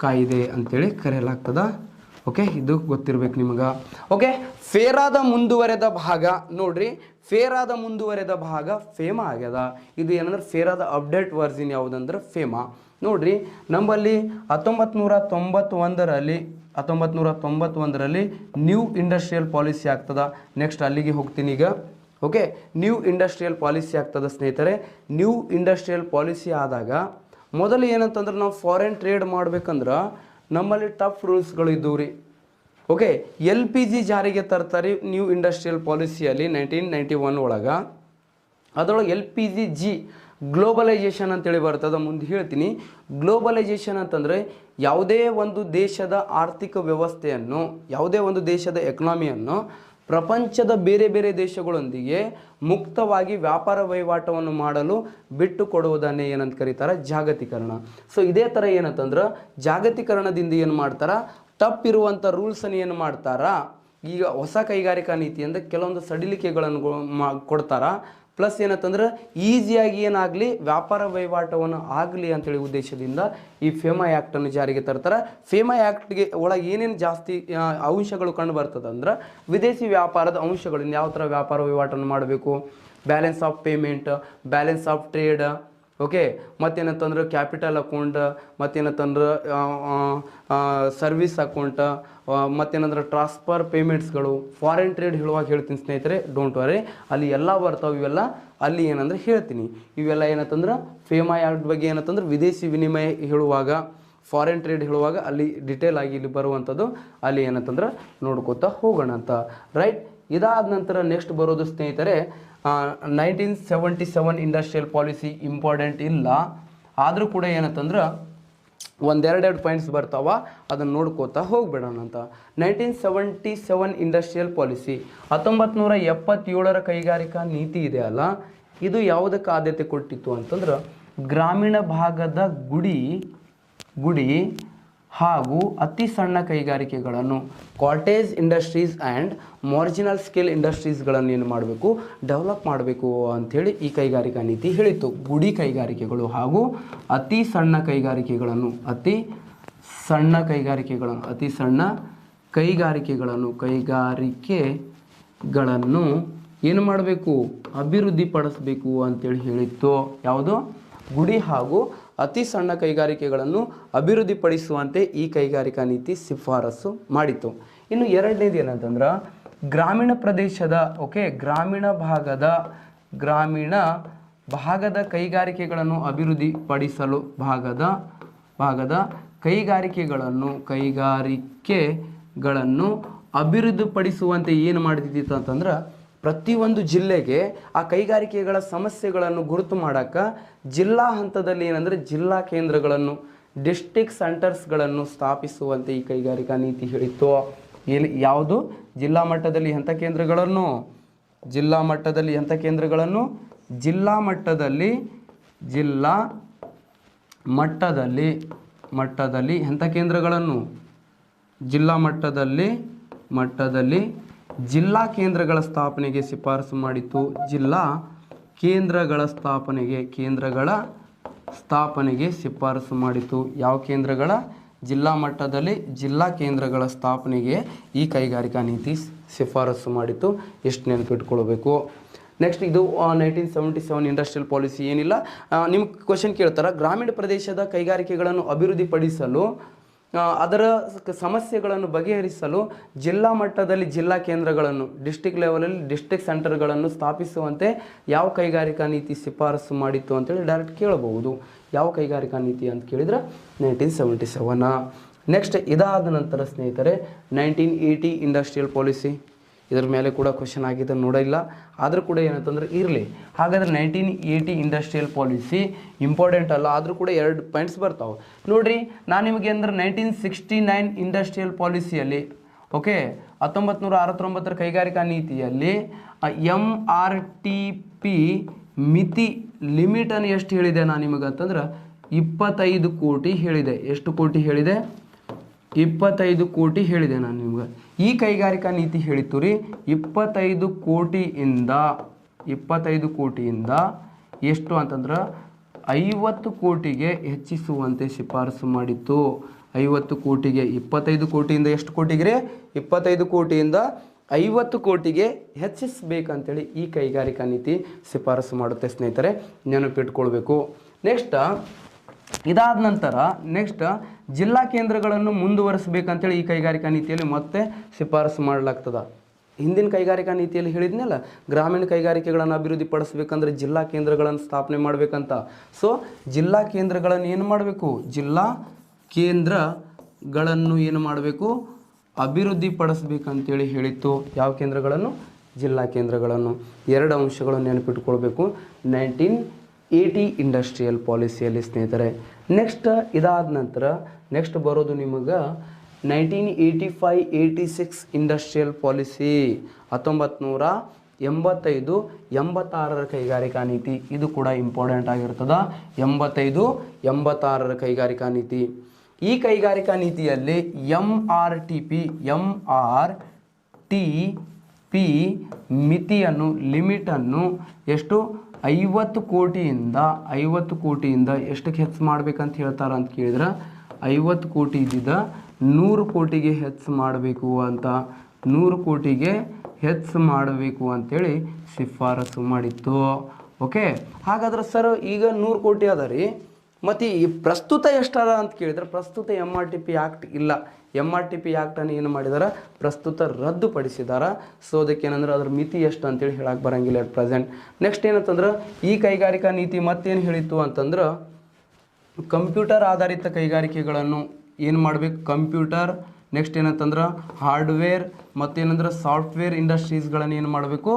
ಕಾಯ್ದೆ. ಅಂತೇಳಿ ಕರೆಯಲಾಗ್ತದ. ಓಕೆ, ಇದು ಗೊತ್ತಿರ್ಬೇಕು ನಿಮಗೆ. ಓಕೆ, ಫೇರಾದ ಮುಂದುವರೆದ ಭಾಗ ನೋಡ್ರಿ. ಫೇರಾದ ಮುಂದುವರೆದ ಭಾಗ ಫೇಮಾ ಆಗ್ಯದ. ಇದು ಏನಂದ್ರೆ ಫೇರಾದ ಅಪ್ಡೇಟ್ ವರ್ಸಿನ್ ಯಾವುದಂದ್ರೆ ಫೇಮಾ. ನೋಡ್ರಿ, ನಮ್ಮಲ್ಲಿ 1991ರಲ್ಲಿ ನ್ಯೂ ಇಂಡಸ್ಟ್ರಿಯಲ್ ಪಾಲಿಸಿ ಆಗ್ತದ. ನೆಕ್ಸ್ಟ್ ಅಲ್ಲಿಗೆ ಹೋಗ್ತೀನಿ ಈಗ. ಓಕೆ, ನ್ಯೂ ಇಂಡಸ್ಟ್ರಿಯಲ್ ಪಾಲಿಸಿ ಆಗ್ತದ ಸ್ನೇಹಿತರೆ. ನ್ಯೂ ಇಂಡಸ್ಟ್ರಿಯಲ್ ಪಾಲಿಸಿ ಆದಾಗ ಮೊದಲು ಏನಂತಂದ್ರೆ ನಾವು ಫಾರಿನ್ ಟ್ರೇಡ್ ಮಾಡ್ಬೇಕಂದ್ರೆ ನಮ್ಮಲ್ಲಿ ಟಫ್ ರೂಲ್ಸ್ಗಳು ಇದ್ದವು ರೀ. ಓಕೆ, LPG ಜಾರಿಗೆ ತರ್ತಾರೆ ನ್ಯೂ ಇಂಡಸ್ಟ್ರಿಯಲ್ ಪಾಲಿಸಿಯಲ್ಲಿ 1991 ಒಳಗೆ. ಅದರೊಳಗೆ LPG ಗ್ಲೋಬಲೈಜೇಷನ್ ಅಂತೇಳಿ ಬರ್ತದೆ, ಮುಂದೆ ಹೇಳ್ತೀನಿ. ಗ್ಲೋಬಲೈಜೇಷನ್ ಅಂತಂದರೆ ಯಾವುದೇ ಒಂದು ದೇಶದ ಆರ್ಥಿಕ ವ್ಯವಸ್ಥೆಯನ್ನು, ಯಾವುದೇ ಒಂದು ದೇಶದ ಎಕನಾಮಿಯನ್ನು ಪ್ರಪಂಚದ ಬೇರೆ ಬೇರೆ ದೇಶಗಳೊಂದಿಗೆ ಮುಕ್ತವಾಗಿ ವ್ಯಾಪಾರ ವಹಿವಾಟವನ್ನು ಮಾಡಲು ಬಿಟ್ಟು ಕೊಡುವುದನ್ನೇ ಏನಂತ ಕರೀತಾರೆ? ಜಾಗತೀಕರಣ. ಸೊ ಇದೇ ಥರ ಏನಂತಂದ್ರೆ ಜಾಗತೀಕರಣದಿಂದ ಏನು ಮಾಡ್ತಾರ? ಟಫ್ ಇರುವಂಥ ರೂಲ್ಸನ್ನು ಏನು ಮಾಡ್ತಾರ? ಈಗ ಹೊಸ ಕೈಗಾರಿಕಾ ನೀತಿಯಿಂದ ಕೆಲವೊಂದು ಸಡಿಲಿಕೆಗಳನ್ನು ಕೊಡ್ತಾರ. ಪ್ಲಸ್ ಏನಂತಂದ್ರೆ ಈಸಿಯಾಗಿ ಏನಾಗಲಿ ವ್ಯಾಪಾರ ವಹಿವಾಟವನ್ನು ಆಗಲಿ ಅಂತೇಳಿ ಉದ್ದೇಶದಿಂದ ಈ ಫೇಮಾ ಆ್ಯಕ್ಟನ್ನು ಜಾರಿಗೆ ತರ್ತಾರೆ. ಫೇಮಾ ಆ್ಯಕ್ಟ್ಗೆ ಒಳಗೆ ಏನೇನು ಜಾಸ್ತಿ ಅಂಶಗಳು ಕಂಡು ಬರ್ತದೆ ಅಂದ್ರೆ ವಿದೇಶಿ ವ್ಯಾಪಾರದ ಅಂಶಗಳು. ಯಾವ ಥರ ವ್ಯಾಪಾರ ವಹಿವಾಟನ್ನು ಮಾಡಬೇಕು, balance of payment, balance of trade. Okay, ಮತ್ತೇನಂತಂದ್ರೆ ಕ್ಯಾಪಿಟಲ್ ಅಕೌಂಟ್, ಮತ್ತೇನಂತಂದ್ರೆ ಸರ್ವಿಸ್ ಅಕೌಂಟ್, ಮತ್ತೇನಂದ್ರೆ ಟ್ರಾನ್ಸ್ಫರ್ ಪೇಮೆಂಟ್ಸ್ಗಳು. ಫಾರಿನ್ ಟ್ರೇಡ್ ಹೇಳುವಾಗ ಹೇಳ್ತೀನಿ ಸ್ನೇಹಿತರೆ, ಡೋಂಟ್ ವರಿ, ಅಲ್ಲಿ ಎಲ್ಲ ಬರ್ತಾವೆ. ಇವೆಲ್ಲ ಅಲ್ಲಿ ಏನಂದ್ರೆ ಹೇಳ್ತೀನಿ. ಇವೆಲ್ಲ ಏನಂತಂದ್ರೆ ಫೇಮಾ ಆ್ಯಕ್ಟ್ ಬಗ್ಗೆ ಏನಂತಂದ್ರೆ ವಿದೇಶಿ ವಿನಿಮಯ ಹೇಳುವಾಗ, ಫಾರಿನ್ ಟ್ರೇಡ್ ಹೇಳುವಾಗ ಅಲ್ಲಿ ಡಿಟೇಲ್ ಆಗಿ ಇಲ್ಲಿ ಬರುವಂಥದ್ದು ಅಲ್ಲಿ ಏನಂತಂದ್ರೆ ನೋಡ್ಕೋತಾ ಹೋಗೋಣ ಅಂತ. ರೈಟ್, ಇದಾದ ನಂತರ ನೆಕ್ಸ್ಟ್ ಬರೋದು ಸ್ನೇಹಿತರೆ 1977 ಇಂಡಸ್ಟ್ರಿಯಲ್ ಪಾಲಿಸಿ. ಇಂಪಾರ್ಟೆಂಟ್ ಇಲ್ಲ, ಆದರೂ ಕೂಡ ಏನಂತಂದ್ರೆ ಒಂದೆರಡೆರಡು ಪಾಯಿಂಟ್ಸ್ ಬರ್ತಾವ, ಅದನ್ನು ನೋಡ್ಕೋತಾ ಹೋಗ್ಬಿಡೋಣ ಅಂತ. 1977 ಇಂಡಸ್ಟ್ರಿಯಲ್ ಪಾಲಿಸಿ, 1977ರ ಕೈಗಾರಿಕಾ ನೀತಿ ಇದೆ ಅಲ್ಲ, ಇದು ಯಾವುದಕ್ಕೆ ಆದ್ಯತೆ ಕೊಟ್ಟಿತ್ತು ಅಂತಂದ್ರೆ ಗ್ರಾಮೀಣ ಭಾಗದ ಗುಡಿ ಹಾಗೂ ಅತಿ ಸಣ್ಣ ಕೈಗಾರಿಕೆಗಳನ್ನು, cottage industries and marginal scale ಇಂಡಸ್ಟ್ರೀಸ್ಗಳನ್ನು ಏನು ಮಾಡಬೇಕು, ಡೆವಲಪ್ ಮಾಡಬೇಕು ಅಂಥೇಳಿ ಈ ಕೈಗಾರಿಕಾ ನೀತಿ ಹೇಳಿತ್ತು. ಗುಡಿ ಕೈಗಾರಿಕೆಗಳು ಹಾಗೂ ಅತಿ ಸಣ್ಣ ಕೈಗಾರಿಕೆಗಳನ್ನು ಏನು ಮಾಡಬೇಕು, ಅಭಿವೃದ್ಧಿಪಡಿಸಬೇಕು ಅಂತೇಳಿ ಹೇಳಿತ್ತು. ಯಾವುದು, ಗುಡಿ ಹಾಗೂ ಅತಿ ಸಣ್ಣ ಕೈಗಾರಿಕೆಗಳನ್ನು ಅಭಿವೃದ್ಧಿಪಡಿಸುವಂತೆ ಈ ಕೈಗಾರಿಕಾ ನೀತಿ ಶಿಫಾರಸು ಮಾಡಿತ್ತು. ಇನ್ನು ಎರಡನೇದು ಏನಂತಂದ್ರೆ ಗ್ರಾಮೀಣ ಪ್ರದೇಶದ ಗ್ರಾಮೀಣ ಭಾಗದ ಕೈಗಾರಿಕೆಗಳನ್ನು ಅಭಿವೃದ್ಧಿಪಡಿಸಲು ಭಾಗದ ಕೈಗಾರಿಕೆಗಳನ್ನು ಅಭಿವೃದ್ಧಿಪಡಿಸುವಂತೆ ಏನು ಮಾಡ್ತಿದ್ದಿತ್ತು ಅಂತಂದ್ರೆ ಪ್ರತಿಯೊಂದು ಜಿಲ್ಲೆಗೆ ಆ ಕೈಗಾರಿಕೆಗಳ ಸಮಸ್ಯೆಗಳನ್ನು ಗುರುತು ಮಾಡೋಕ್ಕೆ ಜಿಲ್ಲಾ ಹಂತದಲ್ಲಿ ಏನಂದರೆ ಜಿಲ್ಲಾ ಕೇಂದ್ರಗಳನ್ನು, ಡಿಸ್ಟ್ರಿಕ್ಟ್ ಸೆಂಟರ್ಸ್ಗಳನ್ನು ಸ್ಥಾಪಿಸುವಂತೆ ಈ ಕೈಗಾರಿಕಾ ನೀತಿ ಹೇಳಿತ್ತು. ಯಾವುದು, ಜಿಲ್ಲಾ ಮಟ್ಟದಲ್ಲಿ ಎಂಥ ಕೇಂದ್ರಗಳನ್ನು ಜಿಲ್ಲಾ ಮಟ್ಟದಲ್ಲಿ ಎಂಥ ಕೇಂದ್ರಗಳನ್ನು ಜಿಲ್ಲಾ ಮಟ್ಟದಲ್ಲಿ ಎಂಥ ಕೇಂದ್ರಗಳನ್ನು ಜಿಲ್ಲಾ ಮಟ್ಟದಲ್ಲಿ ಜಿಲ್ಲಾ ಕೇಂದ್ರಗಳ ಸ್ಥಾಪನೆಗೆ ಶಿಫಾರಸು ಮಾಡಿತ್ತು. ಜಿಲ್ಲಾ ಕೇಂದ್ರಗಳ ಸ್ಥಾಪನೆಗೆ ಶಿಫಾರಸು ಮಾಡಿತ್ತು. ಯಾವ ಕೇಂದ್ರಗಳ, ಜಿಲ್ಲಾ ಮಟ್ಟದಲ್ಲಿ ಜಿಲ್ಲಾ ಕೇಂದ್ರಗಳ ಸ್ಥಾಪನೆಗೆ ಈ ಕೈಗಾರಿಕಾ ನೀತಿ ಶಿಫಾರಸು ಮಾಡಿತ್ತು. ಎಷ್ಟು ನೆನಪಿಟ್ಕೊಳ್ಬೇಕು. ನೆಕ್ಸ್ಟ್ ಇದು 1977 ಇಂಡಸ್ಟ್ರಿಯಲ್ ಪಾಲಿಸಿ ಏನಿಲ್ಲ, ನಿಮ್ಗೆ ಕ್ವಶನ್ ಕೇಳ್ತಾರೆ, ಗ್ರಾಮೀಣ ಪ್ರದೇಶದ ಕೈಗಾರಿಕೆಗಳನ್ನು ಅಭಿವೃದ್ಧಿಪಡಿಸಲು ಅದರ ಸಮಸ್ಯೆಗಳನ್ನು ಬಗೆಹರಿಸಲು ಜಿಲ್ಲಾ ಮಟ್ಟದಲ್ಲಿ ಜಿಲ್ಲಾ ಕೇಂದ್ರಗಳನ್ನು, ಡಿಸ್ಟ್ರಿಕ್ಟ್ ಲೆವೆಲಲ್ಲಿ ಡಿಸ್ಟ್ರಿಕ್ಟ್ ಸೆಂಟರ್ಗಳನ್ನು ಸ್ಥಾಪಿಸುವಂತೆ ಯಾವ ಕೈಗಾರಿಕಾ ನೀತಿ ಶಿಫಾರಸು ಮಾಡಿತ್ತು ಅಂತೇಳಿ ಡೈರೆಕ್ಟ್ ಕೇಳಬಹುದು. ಯಾವ ಕೈಗಾರಿಕಾ ನೀತಿ ಅಂತ ಕೇಳಿದ್ರೆ 1977. ನೆಕ್ಸ್ಟ್ ಇದಾದ ನಂತರ ಸ್ನೇಹಿತರೆ 1980 ಇಂಡಸ್ಟ್ರಿಯಲ್ ಪಾಲಿಸಿ, ಇದರ ಮೇಲೆ ಕೂಡ ಕ್ವಶನ್ ಆಗಿದೆ, ನೋಡಿಲ್ಲ, ಆದರೂ ಕೂಡ ಏನಂತಂದ್ರೆ ಇರಲಿ. ಹಾಗಾದ್ರೆ 1980 ಇಂಡಸ್ಟ್ರಿಯಲ್ ಪಾಲಿಸಿ ಇಂಪಾರ್ಟೆಂಟ್ ಅಲ್ಲ, ಆದರೂ ಕೂಡ 2 ಪಾಯಿಂಟ್ಸ್ ಬರ್ತಾವೆ ನೋಡ್ರಿ. ನಾನು ನಿಮಗೆ ಅಂದ್ರೆ 1969 ಇಂಡಸ್ಟ್ರಿಯಲ್ ಪಾಲಿಸಿಯಲ್ಲಿ 1969ರ ಕೈಗಾರಿಕಾ ನೀತಿಯಲ್ಲಿ MRTP ಮಿತಿ ಲಿಮಿಟನ್ನು ಎಷ್ಟು ಹೇಳಿದೆ ನಾನು ನಿಮಗೆ ಅಂತಂದ್ರೆ 25 ಕೋಟಿ ಹೇಳಿದೆ. ಎಷ್ಟು ಕೋಟಿ ಹೇಳಿದೆ? 25 ಕೋಟಿ ಹೇಳಿದೆ ನಾನು ನಿಮ್ಗೆ. ಈ ಕೈಗಾರಿಕಾ ನೀತಿ ಹೇಳಿತ್ತು ರೀ 25 ಕೋಟಿಯಿಂದ ಎಷ್ಟು ಅಂತಂದ್ರೆ 50 ಕೋಟಿಗೆ ಹೆಚ್ಚಿಸುವಂತೆ ಶಿಫಾರಸು ಮಾಡಿತ್ತು. 50 ಕೋಟಿಗೆ 25 ಕೋಟಿಯಿಂದ ಎಷ್ಟು ಕೋಟಿಗೆ ರೀ? 25 ಕೋಟಿಯಿಂದ 50 ಕೋಟಿಗೆ ಹೆಚ್ಚಿಸಬೇಕಂತೇಳಿ ಈ ಕೈಗಾರಿಕಾ ನೀತಿ ಶಿಫಾರಸು ಮಾಡುತ್ತೆ ಸ್ನೇಹಿತರೆ, ನೆನಪಿಟ್ಕೊಳ್ಬೇಕು. ನೆಕ್ಸ್ಟ್ ಇದಾದ ನಂತರ ಜಿಲ್ಲಾ ಕೇಂದ್ರಗಳನ್ನು ಮುಂದುವರಿಸಬೇಕಂತೇಳಿ ಈ ಕೈಗಾರಿಕಾ ನೀತಿಯಲ್ಲಿ ಮತ್ತೆ ಶಿಫಾರಸು ಮಾಡಲಾಗ್ತದೆ. ಹಿಂದಿನ ಕೈಗಾರಿಕಾ ನೀತಿಯಲ್ಲಿ ಹೇಳಿದ್ನಲ್ಲ, ಗ್ರಾಮೀಣ ಕೈಗಾರಿಕೆಗಳನ್ನು ಅಭಿವೃದ್ಧಿಪಡಿಸಬೇಕಂದ್ರೆ ಜಿಲ್ಲಾ ಕೇಂದ್ರಗಳನ್ನು ಸ್ಥಾಪನೆ ಮಾಡಬೇಕಂತ. ಸೊ ಜಿಲ್ಲಾ ಕೇಂದ್ರಗಳನ್ನು ಏನು ಮಾಡಬೇಕು? ಜಿಲ್ಲಾ ಕೇಂದ್ರಗಳನ್ನು ಏನು ಮಾಡಬೇಕು? ಅಭಿವೃದ್ಧಿಪಡಿಸಬೇಕಂತೇಳಿ ಹೇಳಿತ್ತು. ಯಾವ ಕೇಂದ್ರಗಳನ್ನು? ಜಿಲ್ಲಾ ಕೇಂದ್ರಗಳನ್ನು. 2 ಅಂಶಗಳನ್ನು ನೆನಪಿಟ್ಕೊಳ್ಬೇಕು 1980 ಇಂಡಸ್ಟ್ರಿಯಲ್ ಪಾಲಿಸಿಯಲ್ಲಿ ಸ್ನೇಹಿತರೆ. ನೆಕ್ಸ್ಟ್ ಇದಾದ ನಂತರ ನೆಕ್ಸ್ಟ್ ಬರೋದು ನಿಮಗೆ 1985-86 ಇಂಡಸ್ಟ್ರಿಯಲ್ ಪಾಲಿಸಿ, 1985-86ರ ಕೈಗಾರಿಕಾ ನೀತಿ. ಇದು ಕೂಡ ಇಂಪಾರ್ಟೆಂಟ್ ಆಗಿರ್ತದೆ. 85-86ರ ಕೈಗಾರಿಕಾ ನೀತಿ. ಈ ಕೈಗಾರಿಕಾ ನೀತಿಯಲ್ಲಿ MRTP ಮಿತಿಯನ್ನು, ಲಿಮಿಟನ್ನು ಎಷ್ಟು 50 ಕೋಟಿಯಿಂದ ಎಷ್ಟಕ್ಕೆ ಹೆಚ್ಚು ಮಾಡ್ಬೇಕಂತ ಹೇಳ್ತಾರೆ ಅಂತ ಕೇಳಿದ್ರೆ 50 ಕೋಟಿ ಇದ್ದಿದ್ದ 100 ಕೋಟಿಗೆ ಹೆಚ್ಚು ಮಾಡಬೇಕು ಅಂತ, 100 ಕೋಟಿಗೆ ಹೆಚ್ಚು ಮಾಡಬೇಕು ಅಂತೇಳಿ ಶಿಫಾರಸು ಮಾಡಿತ್ತು. ಹಾಗಾದ್ರೆ ಸರ್ ಈಗ 100 ಕೋಟಿ ಅದ ರೀ, ಮತ್ತು ಈ ಪ್ರಸ್ತುತ ಎಷ್ಟದ ಅಂತ ಕೇಳಿದ್ರೆ ಪ್ರಸ್ತುತ MRTP ಆ್ಯಕ್ಟ್ ಇಲ್ಲ. MRTP ಆ್ಯಕ್ಟನ್ನು ಏನು ಮಾಡಿದಾರೆ? ಪ್ರಸ್ತುತ ರದ್ದುಪಡಿಸಿದಾರ. ಸೊ ಅದಕ್ಕೇನಂದ್ರೆ ಅದ್ರ ಮಿತಿ ಎಷ್ಟು ಅಂತೇಳಿ ಹೇಳಕ್ಕೆ ಬರೋಂಗಿಲ್ಲ ಅಟ್ ಪ್ರೆಸೆಂಟ್. ನೆಕ್ಸ್ಟ್ ಏನಂತಂದ್ರೆ ಈ ಕೈಗಾರಿಕಾ ನೀತಿ ಮತ್ತೇನು ಹೇಳಿತ್ತು ಅಂತಂದ್ರೆ ಕಂಪ್ಯೂಟರ್ ಆಧಾರಿತ ಕೈಗಾರಿಕೆಗಳನ್ನು ಏನು ಮಾಡಬೇಕು? ಕಂಪ್ಯೂಟರ್. ನೆಕ್ಸ್ಟ್ ಏನಂತಂದ್ರೆ ಹಾರ್ಡ್ವೇರ್ ಮತ್ತೇನಂದ್ರೆ ಸಾಫ್ಟ್ವೇರ್ ಇಂಡಸ್ಟ್ರೀಸ್ಗಳನ್ನು ಏನು ಮಾಡಬೇಕು?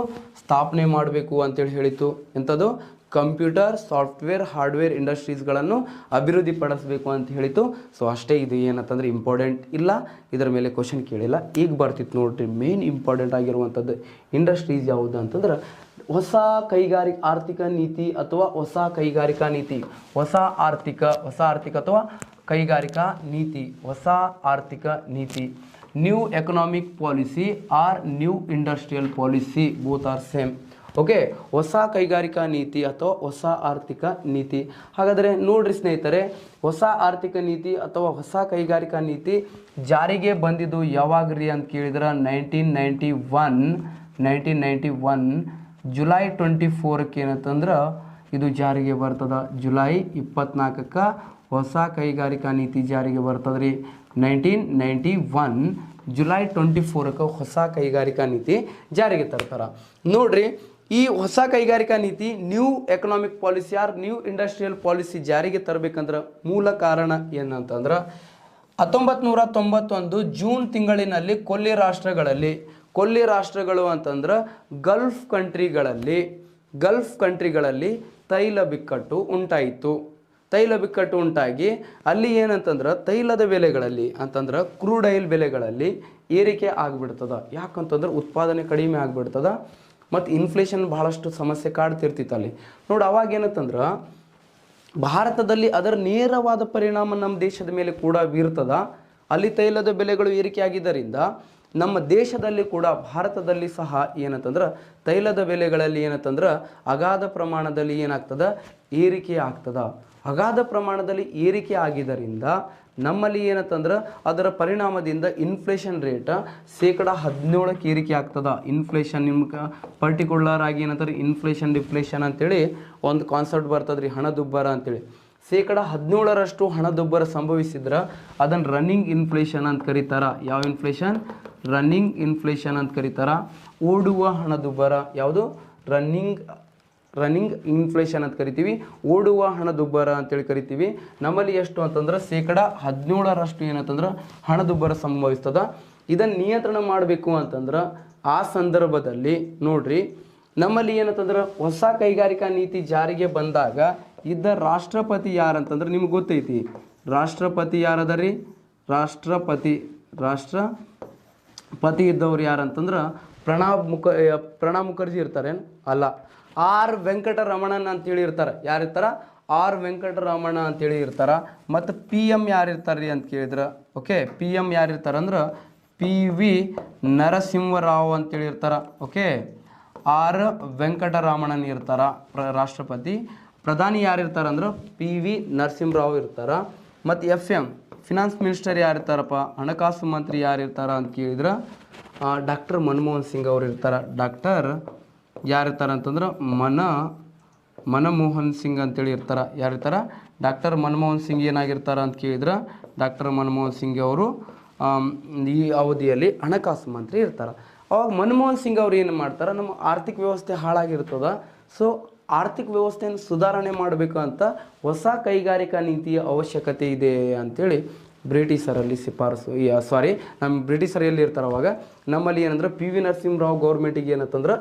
ಸ್ಥಾಪನೆ ಮಾಡಬೇಕು ಅಂತೇಳಿ ಹೇಳಿತ್ತು. ಎಂಥದ್ದು? ಕಂಪ್ಯೂಟರ್, ಸಾಫ್ಟ್ವೇರ್, ಹಾರ್ಡ್ವೇರ್ ಇಂಡಸ್ಟ್ರೀಸ್ಗಳನ್ನು ಅಭಿವೃದ್ಧಿಪಡಿಸಬೇಕು ಅಂತ ಹೇಳಿತು. ಸೊ ಅಷ್ಟೇ. ಇದು ಏನಂತಂದ್ರೆ ಇಂಪಾರ್ಟೆಂಟ್ ಇಲ್ಲ, ಇದರ ಮೇಲೆ ಕ್ವಶನ್ ಕೇಳಿಲ್ಲ. ಈಗ ಬರ್ತಿತ್ತು ನೋಡ್ರಿ, ಮೇನ್ ಇಂಪಾರ್ಟೆಂಟ್ ಆಗಿರುವಂಥದ್ದು ಇಂಡಸ್ಟ್ರೀಸ್ ಯಾವುದು ಅಂತಂದ್ರೆ ಹೊಸ ಆರ್ಥಿಕ ನೀತಿ ಅಥವಾ ಹೊಸ ಕೈಗಾರಿಕಾ ನೀತಿ. ಹೊಸ ಆರ್ಥಿಕ ಅಥವಾ ಕೈಗಾರಿಕಾ ನೀತಿ, ಹೊಸ ಆರ್ಥಿಕ ನೀತಿ. New economic policy or new industrial policy, both are same. Okay, ಹೊಸ ಕೈಗಾರಿಕಾ ನೀತಿ ಅಥವಾ ಹೊಸ ಆರ್ಥಿಕ ನೀತಿ. ಹಾಗಾದರೆ ನೋಡ್ರಿ ಸ್ನೇಹಿತರೆ, ಹೊಸ ಆರ್ಥಿಕ ನೀತಿ ಅಥವಾ ಹೊಸ ಕೈಗಾರಿಕಾ ನೀತಿ ಜಾರಿಗೆ ಬಂದಿದ್ದು ಯಾವಾಗ್ರಿ ಅಂತ ಕೇಳಿದ್ರೆ 1991 ಜುಲೈ 24ಕ್ಕೆ ಏನಂತಂದ್ರೆ ಇದು ಜಾರಿಗೆ ಬರ್ತದ. ಜುಲೈ 24ಕ್ಕೆ ಹೊಸ ಕೈಗಾರಿಕಾ ನೀತಿ ಜಾರಿಗೆ ಬರ್ತದ್ರಿ. 1991 ಜುಲೈ 24ಕ್ಕೆ ಹೊಸ ಕೈಗಾರಿಕಾ ನೀತಿ ಜಾರಿಗೆ ತರ್ತಾರ. ನೋಡ್ರಿ, ಈ ಹೊಸ ಕೈಗಾರಿಕಾ ನೀತಿ new economic policy or new industrial policy ಜಾರಿಗೆ ತರಬೇಕಂದ್ರೆ ಮೂಲ ಕಾರಣ ಏನಂತಂದ್ರೆ 1991 ಜೂನ್ ತಿಂಗಳಿನಲ್ಲಿ ಕೊಲ್ಲಿ ರಾಷ್ಟ್ರಗಳು ಅಂತಂದ್ರೆ ಗಲ್ಫ್ ಕಂಟ್ರಿಗಳಲ್ಲಿ ತೈಲ ಬಿಕ್ಕಟ್ಟು ಉಂಟಾಗಿ ಅಲ್ಲಿ ಏನಂತಂದ್ರೆ ತೈಲದ ಬೆಲೆಗಳಲ್ಲಿ ಅಂತಂದ್ರೆ ಕ್ರೂಡ್ ಆಯಿಲ್ ಬೆಲೆಗಳಲ್ಲಿ ಏರಿಕೆ ಆಗಿಬಿಡ್ತದ. ಯಾಕಂತಂದ್ರೆ ಉತ್ಪಾದನೆ ಕಡಿಮೆ ಆಗಿಬಿಡ್ತದ ಮತ್ತು ಇನ್ಫ್ಲೇಷನ್ ಬಹಳಷ್ಟು ಸಮಸ್ಯೆ ಕಾಡ್ತಿರ್ತಿತ್ತು ಅಲ್ಲಿ. ನೋಡಿ, ಅವಾಗ ಏನಂತಂದ್ರೆ ಭಾರತದಲ್ಲಿ ಅದರ ನೇರವಾದ ಪರಿಣಾಮ ನಮ್ಮ ದೇಶದ ಮೇಲೆ ಕೂಡ ಬೀರ್ತದ. ಅಲ್ಲಿ ತೈಲದ ಬೆಲೆಗಳು ಏರಿಕೆ ಆಗಿದ್ದರಿಂದ ನಮ್ಮ ದೇಶದಲ್ಲಿ ಕೂಡ ಭಾರತದಲ್ಲಿ ಸಹ ಏನಂತಂದ್ರೆ ತೈಲದ ಬೆಲೆಗಳಲ್ಲಿ ಏನಂತಂದ್ರೆ ಅಗಾಧ ಪ್ರಮಾಣದಲ್ಲಿ ಏನಾಗ್ತದ, ಏರಿಕೆ ಆಗ್ತದ. ಅಗಾಧ ಪ್ರಮಾಣದಲ್ಲಿ ಏರಿಕೆ ಆಗಿದ್ದರಿಂದ ನಮ್ಮಲ್ಲಿ ಏನಂತಂದ್ರೆ ಅದರ ಪರಿಣಾಮದಿಂದ ಇನ್ಫ್ಲೇಷನ್ ರೇಟ್ 17% ಏರಿಕೆ ಆಗ್ತದ. ಇನ್ಫ್ಲೇಷನ್ ನಿಮ್ಗೆ ಪರ್ಟಿಕ್ಯುಲರ್ ಆಗಿ ಏನಂತಾರೆ ಇನ್ಫ್ಲೇಷನ್ ಡಿಫ್ಲೇಷನ್ ಅಂತೇಳಿ ಒಂದು ಕಾನ್ಸೆಪ್ಟ್ ಬರ್ತದ್ರಿ, ಹಣದುಬ್ಬರ ಅಂತೇಳಿ. 17% ಹಣದುಬ್ಬರ ಸಂಭವಿಸಿದ್ರೆ ಅದನ್ನು ರನ್ನಿಂಗ್ ಇನ್ಫ್ಲೇಷನ್ ಅಂತ ಕರೀತಾರ. ಯಾವ ಇನ್ಫ್ಲೇಷನ್? ರನ್ನಿಂಗ್ ಇನ್ಫ್ಲೇಷನ್ ಅಂತ ಕರೀತಾರ. ಓಡುವ ಹಣದುಬ್ಬರ ಯಾವುದು? ರನ್ನಿಂಗ್ ಇನ್ಫ್ಲೇಷನ್ ಅಂತ ಕರಿತೀವಿ, ಓಡುವ ಹಣದುಬ್ಬರ ಅಂತೇಳಿ ಕರಿತೀವಿ. ನಮ್ಮಲ್ಲಿ ಎಷ್ಟು ಅಂತಂದ್ರೆ 17% ಏನಂತಂದ್ರೆ ಹಣದುಬ್ಬರ ಸಂಭವಿಸ್ತದ. ಇದನ್ನು ನಿಯಂತ್ರಣ ಮಾಡಬೇಕು ಅಂತಂದ್ರೆ ಆ ಸಂದರ್ಭದಲ್ಲಿ ನೋಡ್ರಿ, ನಮ್ಮಲ್ಲಿ ಏನಂತಂದ್ರೆ ಹೊಸ ಕೈಗಾರಿಕಾ ನೀತಿ ಜಾರಿಗೆ ಬಂದಾಗ ಇದ್ದ ರಾಷ್ಟ್ರಪತಿ ಯಾರಂತಂದ್ರೆ ನಿಮ್ಗೆ ಗೊತ್ತೈತಿ. ರಾಷ್ಟ್ರಪತಿ ಯಾರದರಿ? ರಾಷ್ಟ್ರಪತಿ ಇದ್ದವ್ರು ಯಾರಂತಂದ್ರೆ ಪ್ರಣಬ್ ಮುಖರ್ಜಿ ಇರ್ತಾರೆ ಅಲ್ಲ, ಆರ್ ವೆಂಕಟರಮಣನ್ ಅಂತೇಳಿ ಇರ್ತಾರೆ. ಯಾರಿರ್ತಾರ? ಆರ್ ವೆಂಕಟರಮಣ ಅಂತೇಳಿ ಇರ್ತಾರ. ಮತ್ತು PM ಯಾರಿರ್ತಾರ್ರಿ ಅಂತ ಕೇಳಿದ್ರೆ, ಓಕೆ, PM ಯಾರಿರ್ತಾರಂದ್ರೆ PV ನರಸಿಂಹರಾವ್ ಅಂತೇಳಿ ಇರ್ತಾರ. ಓಕೆ, ಆರ್ ವೆಂಕಟರಮಣನ್ ಇರ್ತಾರ ರಾಷ್ಟ್ರಪತಿ. ಪ್ರಧಾನಿ ಯಾರಿರ್ತಾರಂದ್ರೆ PV ನರಸಿಂಹರಾವ್ ಇರ್ತಾರ. ಮತ್ತು FM ಫಿನಾನ್ಸ್ ಮಿನಿಸ್ಟರ್ ಯಾರಿರ್ತಾರಪ್ಪ, ಹಣಕಾಸು ಮಂತ್ರಿ ಯಾರಿರ್ತಾರ ಅಂತ ಕೇಳಿದ್ರೆ ಡಾಕ್ಟರ್ ಮನಮೋಹನ್ ಸಿಂಗ್ ಅವ್ರು ಇರ್ತಾರ. ಡಾಕ್ಟರ್ ಯಾರಿರ್ತಾರ ಅಂತಂದ್ರೆ ಮನಮೋಹನ್ ಸಿಂಗ್ ಅಂತೇಳಿ ಇರ್ತಾರ. ಯಾರಿರ್ತಾರ? ಡಾಕ್ಟರ್ ಮನಮೋಹನ್ ಸಿಂಗ್ ಏನಾಗಿರ್ತಾರ ಅಂತ ಕೇಳಿದ್ರೆ ಡಾಕ್ಟರ್ ಮನಮೋಹನ್ ಸಿಂಗ್ ಅವರು ಈ ಅವಧಿಯಲ್ಲಿ ಹಣಕಾಸು ಮಂತ್ರಿ ಇರ್ತಾರೆ. ಅವಾಗ ಮನಮೋಹನ್ ಸಿಂಗ್ ಅವ್ರು ಏನು ಮಾಡ್ತಾರೆ, ನಮ್ಮ ಆರ್ಥಿಕ ವ್ಯವಸ್ಥೆ ಹಾಳಾಗಿರ್ತದ, ಸೊ ಆರ್ಥಿಕ ವ್ಯವಸ್ಥೆಯನ್ನು ಸುಧಾರಣೆ ಮಾಡಬೇಕು ಅಂತ ಹೊಸ ಕೈಗಾರಿಕಾ ನೀತಿಯ ಅವಶ್ಯಕತೆ ಇದೆ ಅಂಥೇಳಿ ಬ್ರಿಟಿಷರಲ್ಲಿ ನಮ್ಮ ಬ್ರಿಟಿಷರು ಎಲ್ಲಿ ಇರ್ತಾರೆ ಅವಾಗ ನಮ್ಮಲ್ಲಿ ಏನಂದ್ರೆ PV ನರಸಿಂಹರಾವ್ ಗೌರ್ಮೆಂಟಿಗೆ ಏನಂತಂದ್ರೆ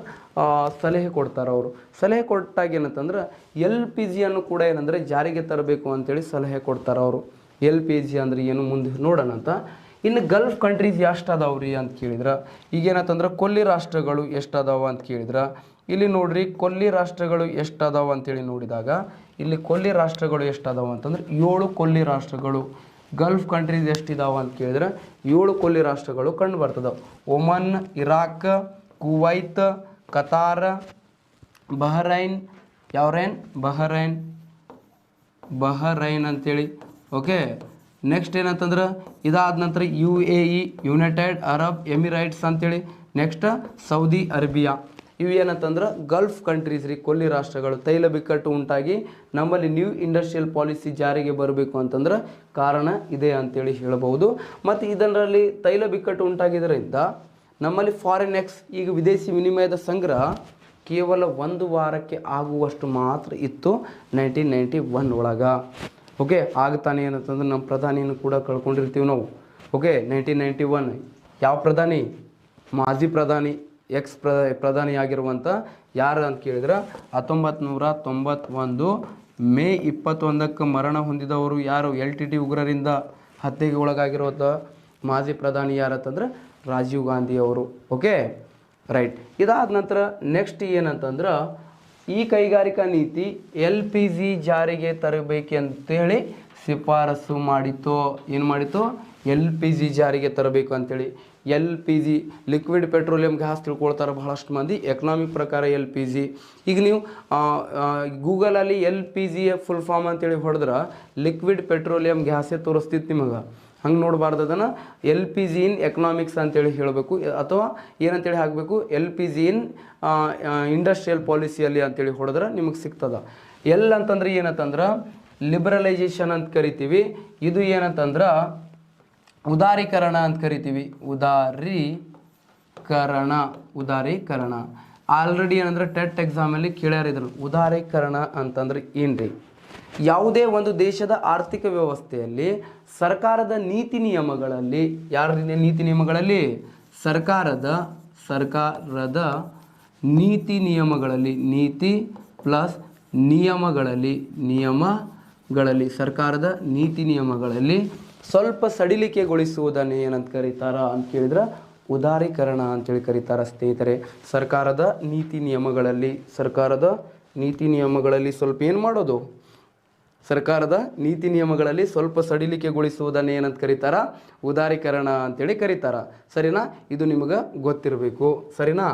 ಸಲಹೆ ಕೊಡ್ತಾರೆ. ಅವರು ಸಲಹೆ ಕೊಟ್ಟಾಗ ಏನಂತಂದ್ರೆ LPGಯನ್ನು ಕೂಡ ಏನಂದರೆ ಜಾರಿಗೆ ತರಬೇಕು ಅಂತೇಳಿ ಸಲಹೆ ಕೊಡ್ತಾರೆ ಅವರು. LPG ಅಂದರೆ ಏನು ಮುಂದೆ ನೋಡೋಣ ಅಂತ. ಇನ್ನು ಗಲ್ಫ್ ಕಂಟ್ರೀಸ್ ಎಷ್ಟು ಅದಾವ್ರಿ ಅಂತ ಕೇಳಿದ್ರೆ ಈಗೇನಂತಂದ್ರೆ ಕೊಲ್ಲಿ ರಾಷ್ಟ್ರಗಳು ಎಷ್ಟು ಅದಾವ ಅಂತ ಕೇಳಿದ್ರೆ ಇಲ್ಲಿ ನೋಡ್ರಿ, ಕೊಲ್ಲಿ ರಾಷ್ಟ್ರಗಳು ಎಷ್ಟು ಅದಾವ ಅಂತೇಳಿ ನೋಡಿದಾಗ ಇಲ್ಲಿ ಕೊಲ್ಲಿ ರಾಷ್ಟ್ರಗಳು ಎಷ್ಟು ಅದಾವ ಅಂತಂದ್ರೆ 7 ಕೊಲ್ಲಿ ರಾಷ್ಟ್ರಗಳು. ಗಲ್ಫ್ ಕಂಟ್ರೀಸ್ ಎಷ್ಟಿದಾವ ಅಂತ ಕೇಳಿದ್ರೆ 7 ಕೊಲ್ಲಿ ರಾಷ್ಟ್ರಗಳು ಕಂಡು ಬರ್ತದೆ. Oman, Iraq, Kuwait, Qatar, Bahrain, Bahrain ಅಂತೇಳಿ. ಓಕೆ, ನೆಕ್ಸ್ಟ್ ಏನಂತಂದ್ರೆ ಇದಾದ ನಂತರ UAE, ಯುನೈಟೆಡ್ ಅರಬ್ ಎಮಿರೇಟ್ಸ್ ಅಂತೇಳಿ. Next Saudi Arabia. ಇವು ಏನಂತಂದ್ರೆ ಗಲ್ಫ್ ಕಂಟ್ರೀಸ್ ರೀ, ಕೊಲ್ಲಿ ರಾಷ್ಟ್ರಗಳು. ತೈಲ ಬಿಕ್ಕಟ್ಟು ಉಂಟಾಗಿ ನಮ್ಮಲ್ಲಿ ನ್ಯೂ ಇಂಡಸ್ಟ್ರಿಯಲ್ ಪಾಲಿಸಿ ಜಾರಿಗೆ ಬರಬೇಕು ಅಂತಂದ್ರೆ ಕಾರಣ ಇದೆ ಅಂತೇಳಿ ಹೇಳಬಹುದು. ಮತ್ತು ಇದರಲ್ಲಿ ತೈಲ ಬಿಕ್ಕಟ್ಟು ಉಂಟಾಗಿದ್ದರಿಂದ ನಮ್ಮಲ್ಲಿ ಫಾರಿನ್ ಈಗ ವಿದೇಶಿ ವಿನಿಮಯದ ಸಂಗ್ರಹ ಕೇವಲ 1 ವಾರಕ್ಕೆ ಆಗುವಷ್ಟು ಮಾತ್ರ ಇತ್ತು 1991 ಒಳಗೆ. ಓಕೆ, ಆಗ್ತಾನೆ ಏನಂತಂದ್ರೆ ನಮ್ಮ ಪ್ರಧಾನಿಯನ್ನು ಕೂಡ ಕಳ್ಕೊಂಡಿರ್ತೀವಿ ನಾವು. ಓಕೆ, 1991 ಯಾವ ಪ್ರಧಾನಿ? ಮಾಜಿ ಪ್ರಧಾನಿ ಎಕ್ಸ್ ಪ್ರಧಾನಿಯಾಗಿರುವಂಥ ಯಾರು ಅಂತ ಕೇಳಿದ್ರೆ 1991 ಮೇ 21ಕ್ಕೆ ಮರಣ ಹೊಂದಿದವರು ಯಾರು? LTT ಉಗ್ರರಿಂದ ಹತ್ಯೆಗೆ ಒಳಗಾಗಿರುವಂಥ ಮಾಜಿ ಪ್ರಧಾನಿ ಯಾರಂತಂದ್ರೆ ರಾಜೀವ್ ಗಾಂಧಿ ಅವರು. Okay right. ಇದಾದ ನಂತರ ನೆಕ್ಸ್ಟ್ ಏನಂತಂದ್ರೆ ಈ ಕೈಗಾರಿಕಾ ನೀತಿ LPG ಜಾರಿಗೆ ತರಬೇಕಂತೇಳಿ ಶಿಫಾರಸು ಮಾಡಿತು. ಏನು ಮಾಡಿತು? LPG ಜಾರಿಗೆ ತರಬೇಕು ಅಂತೇಳಿ. LPG ಲಿಕ್ವಿಡ್ ಪೆಟ್ರೋಲಿಯಂ ಗ್ಯಾಸ್ ತಿಳ್ಕೊಳ್ತಾರೆ ಬಹಳಷ್ಟು ಮಂದಿ. ಎಕನಾಮಿಕ್ ಪ್ರಕಾರ LPG ಈಗ ನೀವು ಗೂಗಲಲ್ಲಿ LPG ಫುಲ್ ಫಾರ್ಮ್ ಅಂತೇಳಿ ಹೊಡೆದ್ರೆ ಲಿಕ್ವಿಡ್ ಪೆಟ್ರೋಲಿಯಂ ಗ್ಯಾಸೇ ತೋರಿಸ್ತಿತ್ತು ನಿಮಗೆ. ಹಂಗೆ ನೋಡಬಾರ್ದು. ಅದನ್ನು LPG ಇನ್ ಎಕನಾಮಿಕ್ಸ್ ಅಂತೇಳಿ ಹೇಳಬೇಕು, ಅಥವಾ ಏನಂತೇಳಿ ಹಾಕಬೇಕು LPG ಇನ್ ಇಂಡಸ್ಟ್ರಿಯಲ್ ಪಾಲಿಸಿಯಲ್ಲಿ ಅಂತೇಳಿ ಹೊಡೆದ್ರೆ ನಿಮಗೆ ಸಿಗ್ತದೆ. ಅಂತಂದ್ರೆ ಏನಂತಂದ್ರೆ ಲಿಬರಲೈಸೇಷನ್ ಅಂತ ಕರಿತೀವಿ. ಇದು ಏನಂತಂದ್ರೆ ಉದಾರೀಕರಣ ಅಂತ ಕರಿತೀವಿ. ಉದಾರೀಕರಣ ಆಲ್ರೆಡಿ ಏನಂದ್ರೆ ಟೆಟ್ ಎಕ್ಸಾಮಲ್ಲಿ ಕೇಳ್ಯಾರಿದ್ರು. ಉದಾರೀಕರಣ ಅಂತಂದ್ರೆ ಏನ್ರಿ? ಯಾವುದೇ ಒಂದು ದೇಶದ ಆರ್ಥಿಕ ವ್ಯವಸ್ಥೆಯಲ್ಲಿ ಸರ್ಕಾರದ ನೀತಿ ನಿಯಮಗಳಲ್ಲಿ, ಯಾರ ನೀತಿ ನಿಯಮಗಳಲ್ಲಿ? ಸರ್ಕಾರದ ನೀತಿ ನಿಯಮಗಳಲ್ಲಿ, ನೀತಿ ಪ್ಲಸ್ ನಿಯಮಗಳಲ್ಲಿ ಸರ್ಕಾರದ ನೀತಿ ನಿಯಮಗಳಲ್ಲಿ ಸ್ವಲ್ಪ ಸಡಿಲಿಕೆಗೊಳಿಸುವುದನ್ನು ಏನಂತ ಕರೀತಾರ ಅಂತ ಕೇಳಿದ್ರೆ ಉದಾರೀಕರಣ ಅಂತೇಳಿ ಕರೀತಾರ ಸ್ನೇಹಿತರೆ. ಸರ್ಕಾರದ ನೀತಿ ನಿಯಮಗಳಲ್ಲಿ ಸ್ವಲ್ಪ ಏನು ಮಾಡೋದು? ಸರ್ಕಾರದ ನೀತಿ ನಿಯಮಗಳಲ್ಲಿ ಸ್ವಲ್ಪ ಸಡಿಲಿಕೆಗೊಳಿಸುವುದನ್ನು ಏನಂತ ಕರೀತಾರ? ಉದಾರೀಕರಣ ಅಂತೇಳಿ ಕರೀತಾರ. ಸರಿನಾ? ಇದು ನಿಮಗೆ ಗೊತ್ತಿರಬೇಕು. ಸರಿನಾ?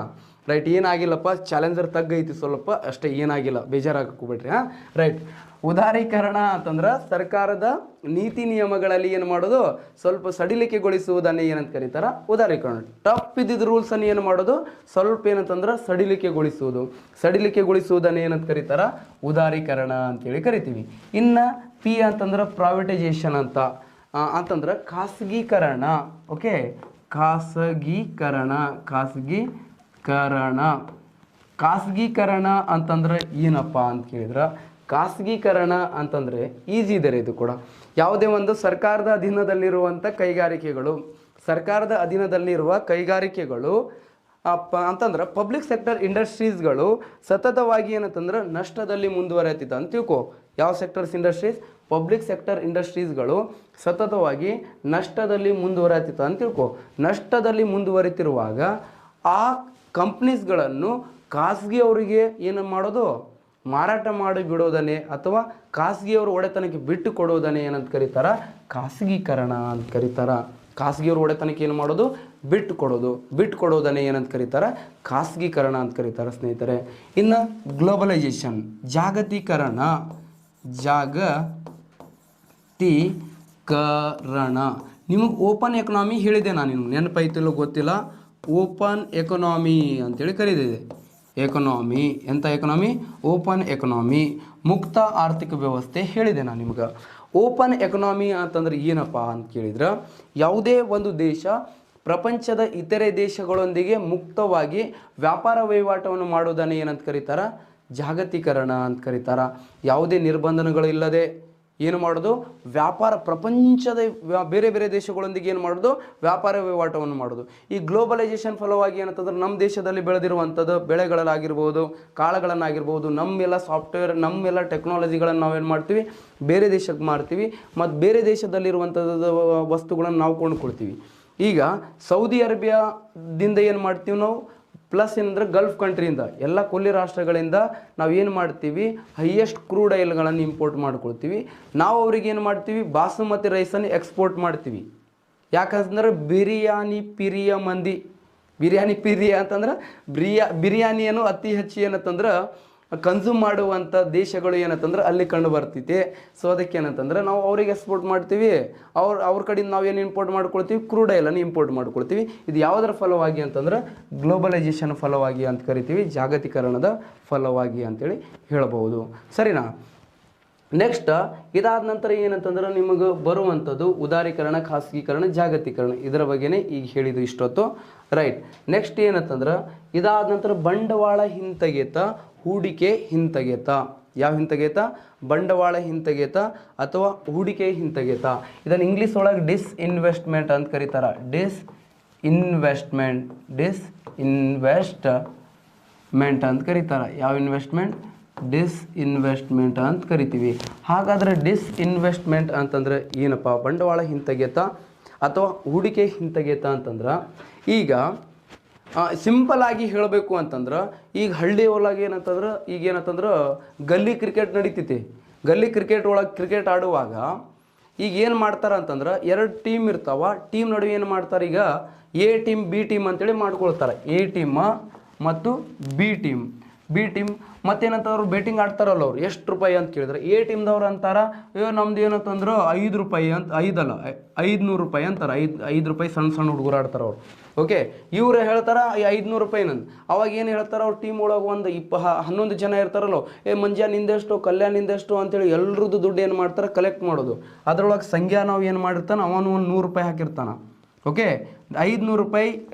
ರೈಟ್. ಏನಾಗಿಲ್ಲಪ್ಪ, ಚಾಲೆಂಜರ್ ತಗ್ಗೈತಿ ಸ್ವಲ್ಪ ಅಷ್ಟೇ, ಏನಾಗಿಲ್ಲ, ಬೇಜಾರಾಗಕ್ಕೆ ಹೋಗ್ಬೇಡ್ರಿ. ರೈಟ್. ಉದಾರೀಕರಣ ಅಂತಂದ್ರೆ ಸರ್ಕಾರದ ನೀತಿ ನಿಯಮಗಳಲ್ಲಿ ಏನು ಮಾಡೋದು? ಸ್ವಲ್ಪ ಸಡಿಲಿಕೆಗೊಳಿಸುವುದನ್ನು ಏನಂತ ಕರೀತಾರ? ಉದಾರೀಕರಣ. ಟಫ್ ಇದ್ದಿದ್ದ ರೂಲ್ಸನ್ನು ಏನು ಮಾಡೋದು? ಸ್ವಲ್ಪ ಏನಂತಂದ್ರೆ ಸಡಿಲಿಕೆಗೊಳಿಸುವುದನ್ನು ಏನಂತ ಕರೀತಾರ? ಉದಾರೀಕರಣ ಅಂತೇಳಿ ಕರಿತೀವಿ. ಇನ್ನು P ಅಂತಂದ್ರೆ ಪ್ರೈವೇಟೈಸೇಷನ್ ಅಂತಂದ್ರೆ ಖಾಸಗೀಕರಣ. ಓಕೆ, ಖಾಸಗೀಕರಣ ಅಂತಂದ್ರೆ ಏನಪ್ಪ ಅಂತ ಕೇಳಿದ್ರೆ, ಖಾಸಗೀಕರಣ ಅಂತಂದರೆ ಈಸಿ ಇದೆ ಇದು ಕೂಡ. ಯಾವುದೇ ಒಂದು ಸರ್ಕಾರದ ಅಧೀನದಲ್ಲಿರುವಂಥ ಕೈಗಾರಿಕೆಗಳು ಅಂತಂದ್ರೆ ಪಬ್ಲಿಕ್ ಸೆಕ್ಟರ್ ಇಂಡಸ್ಟ್ರೀಸ್ಗಳು ಸತತವಾಗಿ ಏನಂತಂದ್ರೆ ನಷ್ಟದಲ್ಲಿ ಮುಂದುವರೆಯುತ್ತಿದ್ದ ಅಂತ ತಿಳ್ಕೊ. ಯಾವ ಸೆಕ್ಟರ್ಸ್ ಇಂಡಸ್ಟ್ರೀಸ್? ಪಬ್ಲಿಕ್ ಸೆಕ್ಟರ್ ಇಂಡಸ್ಟ್ರೀಸ್ಗಳು ಸತತವಾಗಿ ನಷ್ಟದಲ್ಲಿ ಮುಂದುವರೆಯುತ್ತಿದ್ದ ಅಂತ ತಿಳ್ಕೊ. ನಷ್ಟದಲ್ಲಿ ಮುಂದುವರಿತಿರುವಾಗ ಆ ಕಂಪ್ನೀಸ್ಗಳನ್ನು ಖಾಸಗಿಯವರಿಗೆ ಏನು ಮಾಡೋದು? ಮಾರಾಟ ಮಾಡಿ ಬಿಡೋದನ್ನೇ ಅಥವಾ ಖಾಸಗಿಯವ್ರ ಒಡೆತನಕ್ಕೆ ಬಿಟ್ಟು ಕೊಡೋದನ್ನೇ ಏನಂತ ಕರೀತಾರ? ಖಾಸಗೀಕರಣ ಅಂತ ಕರೀತಾರ. ಖಾಸಗಿಯವ್ರ ಒಡೆತನಕ್ಕೆ ಏನು ಮಾಡೋದು? ಬಿಟ್ಟು ಕೊಡೋದನ್ನೇ ಏನಂತ ಕರೀತಾರ? ಖಾಸಗೀಕರಣ ಅಂತ ಕರೀತಾರ ಸ್ನೇಹಿತರೆ. ಇನ್ನು ಗ್ಲೋಬಲೈಸೇಷನ್, ಜಾಗತೀಕರಣ. ನಿಮಗೆ ಓಪನ್ ಎಕನಾಮಿ ಹೇಳಿದೆ ನಾನು, ನಿಮ್ಗೆ ನೆನಪೈತಿಲ್ಲೋ ಗೊತ್ತಿಲ್ಲ. ಓಪನ್ ಎಕನಾಮಿ ಅಂತೇಳಿ ಕರೀದಿದೆ. ಎಕನಾಮಿ ಎಂಥ ಎಕನಾಮಿ? ಓಪನ್ ಎಕನಾಮಿ, ಮುಕ್ತ ಆರ್ಥಿಕ ವ್ಯವಸ್ಥೆ ಹೇಳಿದೆ ನಾನು ನಿಮ್ಗೆ. ಓಪನ್ ಎಕನಾಮಿ ಅಂತಂದ್ರೆ ಏನಪ್ಪ ಅಂತ ಕೇಳಿದ್ರೆ, ಯಾವುದೇ ಒಂದು ದೇಶ ಪ್ರಪಂಚದ ಇತರೆ ದೇಶಗಳೊಂದಿಗೆ ಮುಕ್ತವಾಗಿ ವ್ಯಾಪಾರ ವಹಿವಾಟವನ್ನು ಮಾಡೋದನ್ನು ಏನಂತ ಕರೀತಾರ? ಜಾಗತೀಕರಣ ಅಂತ ಕರೀತಾರ. ಯಾವುದೇ ನಿರ್ಬಂಧನಗಳಿಲ್ಲದೆ ಏನು ಮಾಡೋದು? ವ್ಯಾಪಾರ, ಪ್ರಪಂಚದ ಬೇರೆ ಬೇರೆ ದೇಶಗಳೊಂದಿಗೆ ಏನು ಮಾಡೋದು? ವ್ಯಾಪಾರ ವಹಿವಾಟವನ್ನು ಮಾಡೋದು. ಈ ಗ್ಲೋಬಲೈಸೇಷನ್ ಫಲವಾಗಿ ಏನಂತಂದ್ರೆ ನಮ್ಮ ದೇಶದಲ್ಲಿ ಬೆಳೆದಿರುವಂಥದ್ದು ಬೆಳೆಗಳನ್ನಾಗಿರ್ಬೋದು, ಕಾಳುಗಳನ್ನಾಗಿರ್ಬೋದು, ನಮ್ಮೆಲ್ಲ ಸಾಫ್ಟ್ವೇರ್, ನಮ್ಮೆಲ್ಲ ಟೆಕ್ನಾಲಜಿಗಳನ್ನು ನಾವೇನು ಮಾಡ್ತೀವಿ? ಬೇರೆ ದೇಶಕ್ಕೆ ಮಾರ್ತೀವಿ, ಮತ್ತು ಬೇರೆ ದೇಶದಲ್ಲಿರುವಂಥದ್ದು ವಸ್ತುಗಳನ್ನು ನಾವು ಕೊಂಡ್ಕೊಳ್ತೀವಿ. ಈಗ ಸೌದಿ ಅರೇಬಿಯಾದಿಂದ ಏನು ಮಾಡ್ತೀವಿ ನಾವು? ಪ್ಲಸ್ ಏನಂದ್ರೆ ಗಲ್ಫ್ ಕಂಟ್ರಿಯಿಂದ, ಎಲ್ಲ ಕೊಲ್ಲಿ ರಾಷ್ಟ್ರಗಳಿಂದ ನಾವು ಏನು ಮಾಡ್ತೀವಿ? ಹೈಯೆಸ್ಟ್ ಕ್ರೂಡ್ ಆಯಿಲ್ಗಳನ್ನು ಇಂಪೋರ್ಟ್ ಮಾಡ್ಕೊಳ್ತೀವಿ. ನಾವು ಅವ್ರಿಗೆ ಏನು ಮಾಡ್ತೀವಿ? ಬಾಸುಮತಿ ರೈಸನ್ನು ಎಕ್ಸ್ಪೋರ್ಟ್ ಮಾಡ್ತೀವಿ. ಯಾಕಂದ್ರೆ ಬಿರಿಯಾನಿ ಪಿರಿಯ ಅಂತಂದ್ರೆ ಬಿರಿಯಾನಿಯನ್ನು ಅತಿ ಹೆಚ್ಚು ಏನಂತಂದ್ರೆ ಕನ್ಸ್ಯೂಮ್ ಮಾಡುವಂಥ ದೇಶಗಳು ಏನಂತಂದ್ರೆ ಅಲ್ಲಿ ಕಂಡು ಬರ್ತೈತಿ. ಸೊ ಅದಕ್ಕೆ ಏನಂತಂದ್ರೆ ನಾವು ಅವ್ರಿಗೆ ಎಕ್ಸ್ಪೋರ್ಟ್ ಮಾಡ್ತೀವಿ, ಅವ್ರ ಕಡೆಯಿಂದ ನಾವೇನು ಇಂಪೋರ್ಟ್ ಮಾಡ್ಕೊಳ್ತೀವಿ? ಕ್ರೂಡ್ ಆಯಿಲನ್ನು ಇಂಪೋರ್ಟ್ ಮಾಡ್ಕೊಳ್ತೀವಿ. ಇದು ಯಾವುದರ ಫಲವಾಗಿ ಅಂತಂದ್ರೆ ಗ್ಲೋಬಲೈಸೇಷನ್ ಫಲವಾಗಿ ಅಂತ ಕರಿತೀವಿ, ಜಾಗತೀಕರಣದ ಫಲವಾಗಿ ಅಂತೇಳಿ ಹೇಳಬಹುದು. ಸರಿನಾ? ನೆಕ್ಸ್ಟ್ ಇದಾದ ನಂತರ ಏನಂತಂದ್ರೆ ನಿಮಗೆ ಬರುವಂಥದ್ದು ಉದಾರೀಕರಣ, ಖಾಸಗೀಕರಣ, ಜಾಗತೀಕರಣ. ಇದರ ಬಗ್ಗೆನೇ ಈಗ ಹೇಳಿದ್ದು ಇಷ್ಟೊತ್ತು. ರೈಟ್. ನೆಕ್ಸ್ಟ್ ಏನಂತಂದ್ರೆ ಇದಾದ ನಂತರ ಬಂಡವಾಳ ಹಿಂತೆಗೆತ, ಹೂಡಿಕೆ ಹಿಂತೆಗೆತ. ಯಾವ ಹಿಂತೆಗೆತ? ಬಂಡವಾಳ ಹಿಂತೆಗೆತ ಅಥವಾ ಹೂಡಿಕೆ ಹಿಂತೆಗೆತ. ಇದನ್ನು ಇಂಗ್ಲೀಷ್ ಒಳಗೆ ಡಿಸ್ಇನ್ವೆಸ್ಟ್ಮೆಂಟ್ ಅಂತ ಕರೀತಾರ. ಇನ್ವೆಸ್ಟ್ಮೆಂಟ್, ಡಿಸ್ಇನ್ವೆಸ್ಟ್ಮೆಂಟ್ ಅಂತ ಕರೀತಾರೆ. ಯಾವ ಇನ್ವೆಸ್ಟ್ಮೆಂಟ್? ಡಿಸ್ಇನ್ವೆಸ್ಟ್ಮೆಂಟ್ ಅಂತ ಕರಿತೀವಿ. ಹಾಗಾದರೆ ಡಿಸ್ಇನ್ವೆಸ್ಟ್ಮೆಂಟ್ ಅಂತಂದರೆ ಏನಪ್ಪ? ಬಂಡವಾಳ ಹಿಂತೆಗೆತ ಅಥವಾ ಹೂಡಿಕೆ ಹಿಂತೆಗೆತ ಅಂತಂದ್ರೆ, ಈಗ ಸಿಂಪಲ್ ಆಗಿ ಹೇಳಬೇಕು ಅಂತಂದ್ರೆ, ಈಗ ಹಳ್ಳಿ ಒಳಗೆ ಏನಂತಂದ್ರೆ ಗಲ್ಲಿ ಕ್ರಿಕೆಟ್ ನಡೀತೈತಿ. ಗಲ್ಲಿ ಕ್ರಿಕೆಟ್ ಒಳಗೆ ಕ್ರಿಕೆಟ್ ಆಡುವಾಗ ಈಗ ಏನು ಮಾಡ್ತಾರೆ ಅಂತಂದ್ರೆ, 2 ಟೀಮ್ ಇರ್ತಾವ. ಟೀಮ್ ನಡುವೆ ಏನು ಮಾಡ್ತಾರೆ, ಈಗ ಎ ಟೀಮ್ ಬಿ ಟೀಮ್ ಅಂತೇಳಿ ಮಾಡ್ಕೊಳ್ತಾರೆ. ಎ ಟೀಮ್ ಮತ್ತು ಬಿ ಟೀಮ್ ಮತ್ತೇನಂತಂದ್ರೆ ಬೆಟ್ಟಿಂಗ್ ಆಡ್ತಾರಲ್ಲ ಅವ್ರು, ಎಷ್ಟು ರೂಪಾಯಿ ಅಂತ ಕೇಳಿದ್ರೆ ಎ ಟೀಮ್ದವ್ರು ಅಂತಾರೆ, ನಮ್ದು ಏನಂತಂದ್ರೆ 5 ರೂಪಾಯಿ ಅಂತ, 500 ರೂಪಾಯಿ ಅಂತಾರೆ. 5 ರೂಪಾಯಿ ಸಣ್ಣ ಹುಡುಗರು ಆಡ್ತಾರೆ ಅವ್ರು. ಓಕೆ, ಇವ್ರು ಹೇಳ್ತಾರೆ 500 ರೂಪಾಯಿ ನಂದು. ಅವಾಗ ಏನು ಹೇಳ್ತಾರೆ, ಅವ್ರ ಟೀಮ್ ಒಳಗೆ ಒಂದು 11 ಜನ ಇರ್ತಾರಲ್ಲ, ಮಂಜ ನಿಂದೆಷ್ಟು, ಕಲ್ಯಾಣ ನಿಂದೆಷ್ಟು ಅಂತೇಳಿ ಎಲ್ರದ್ದು ದುಡ್ಡು ಏನು ಮಾಡ್ತಾರೆ, ಕಲೆಕ್ಟ್ ಮಾಡೋದು. ಅದರೊಳಗೆ ಸಂಖ್ಯಾ ನಾವು ಏನು ಮಾಡಿರ್ತಾನೆ, ಅವನು ಒಂದು 100 ರೂಪಾಯಿ ಹಾಕಿರ್ತಾನೆ. ಓಕೆ, 500 ರೂಪಾಯಿ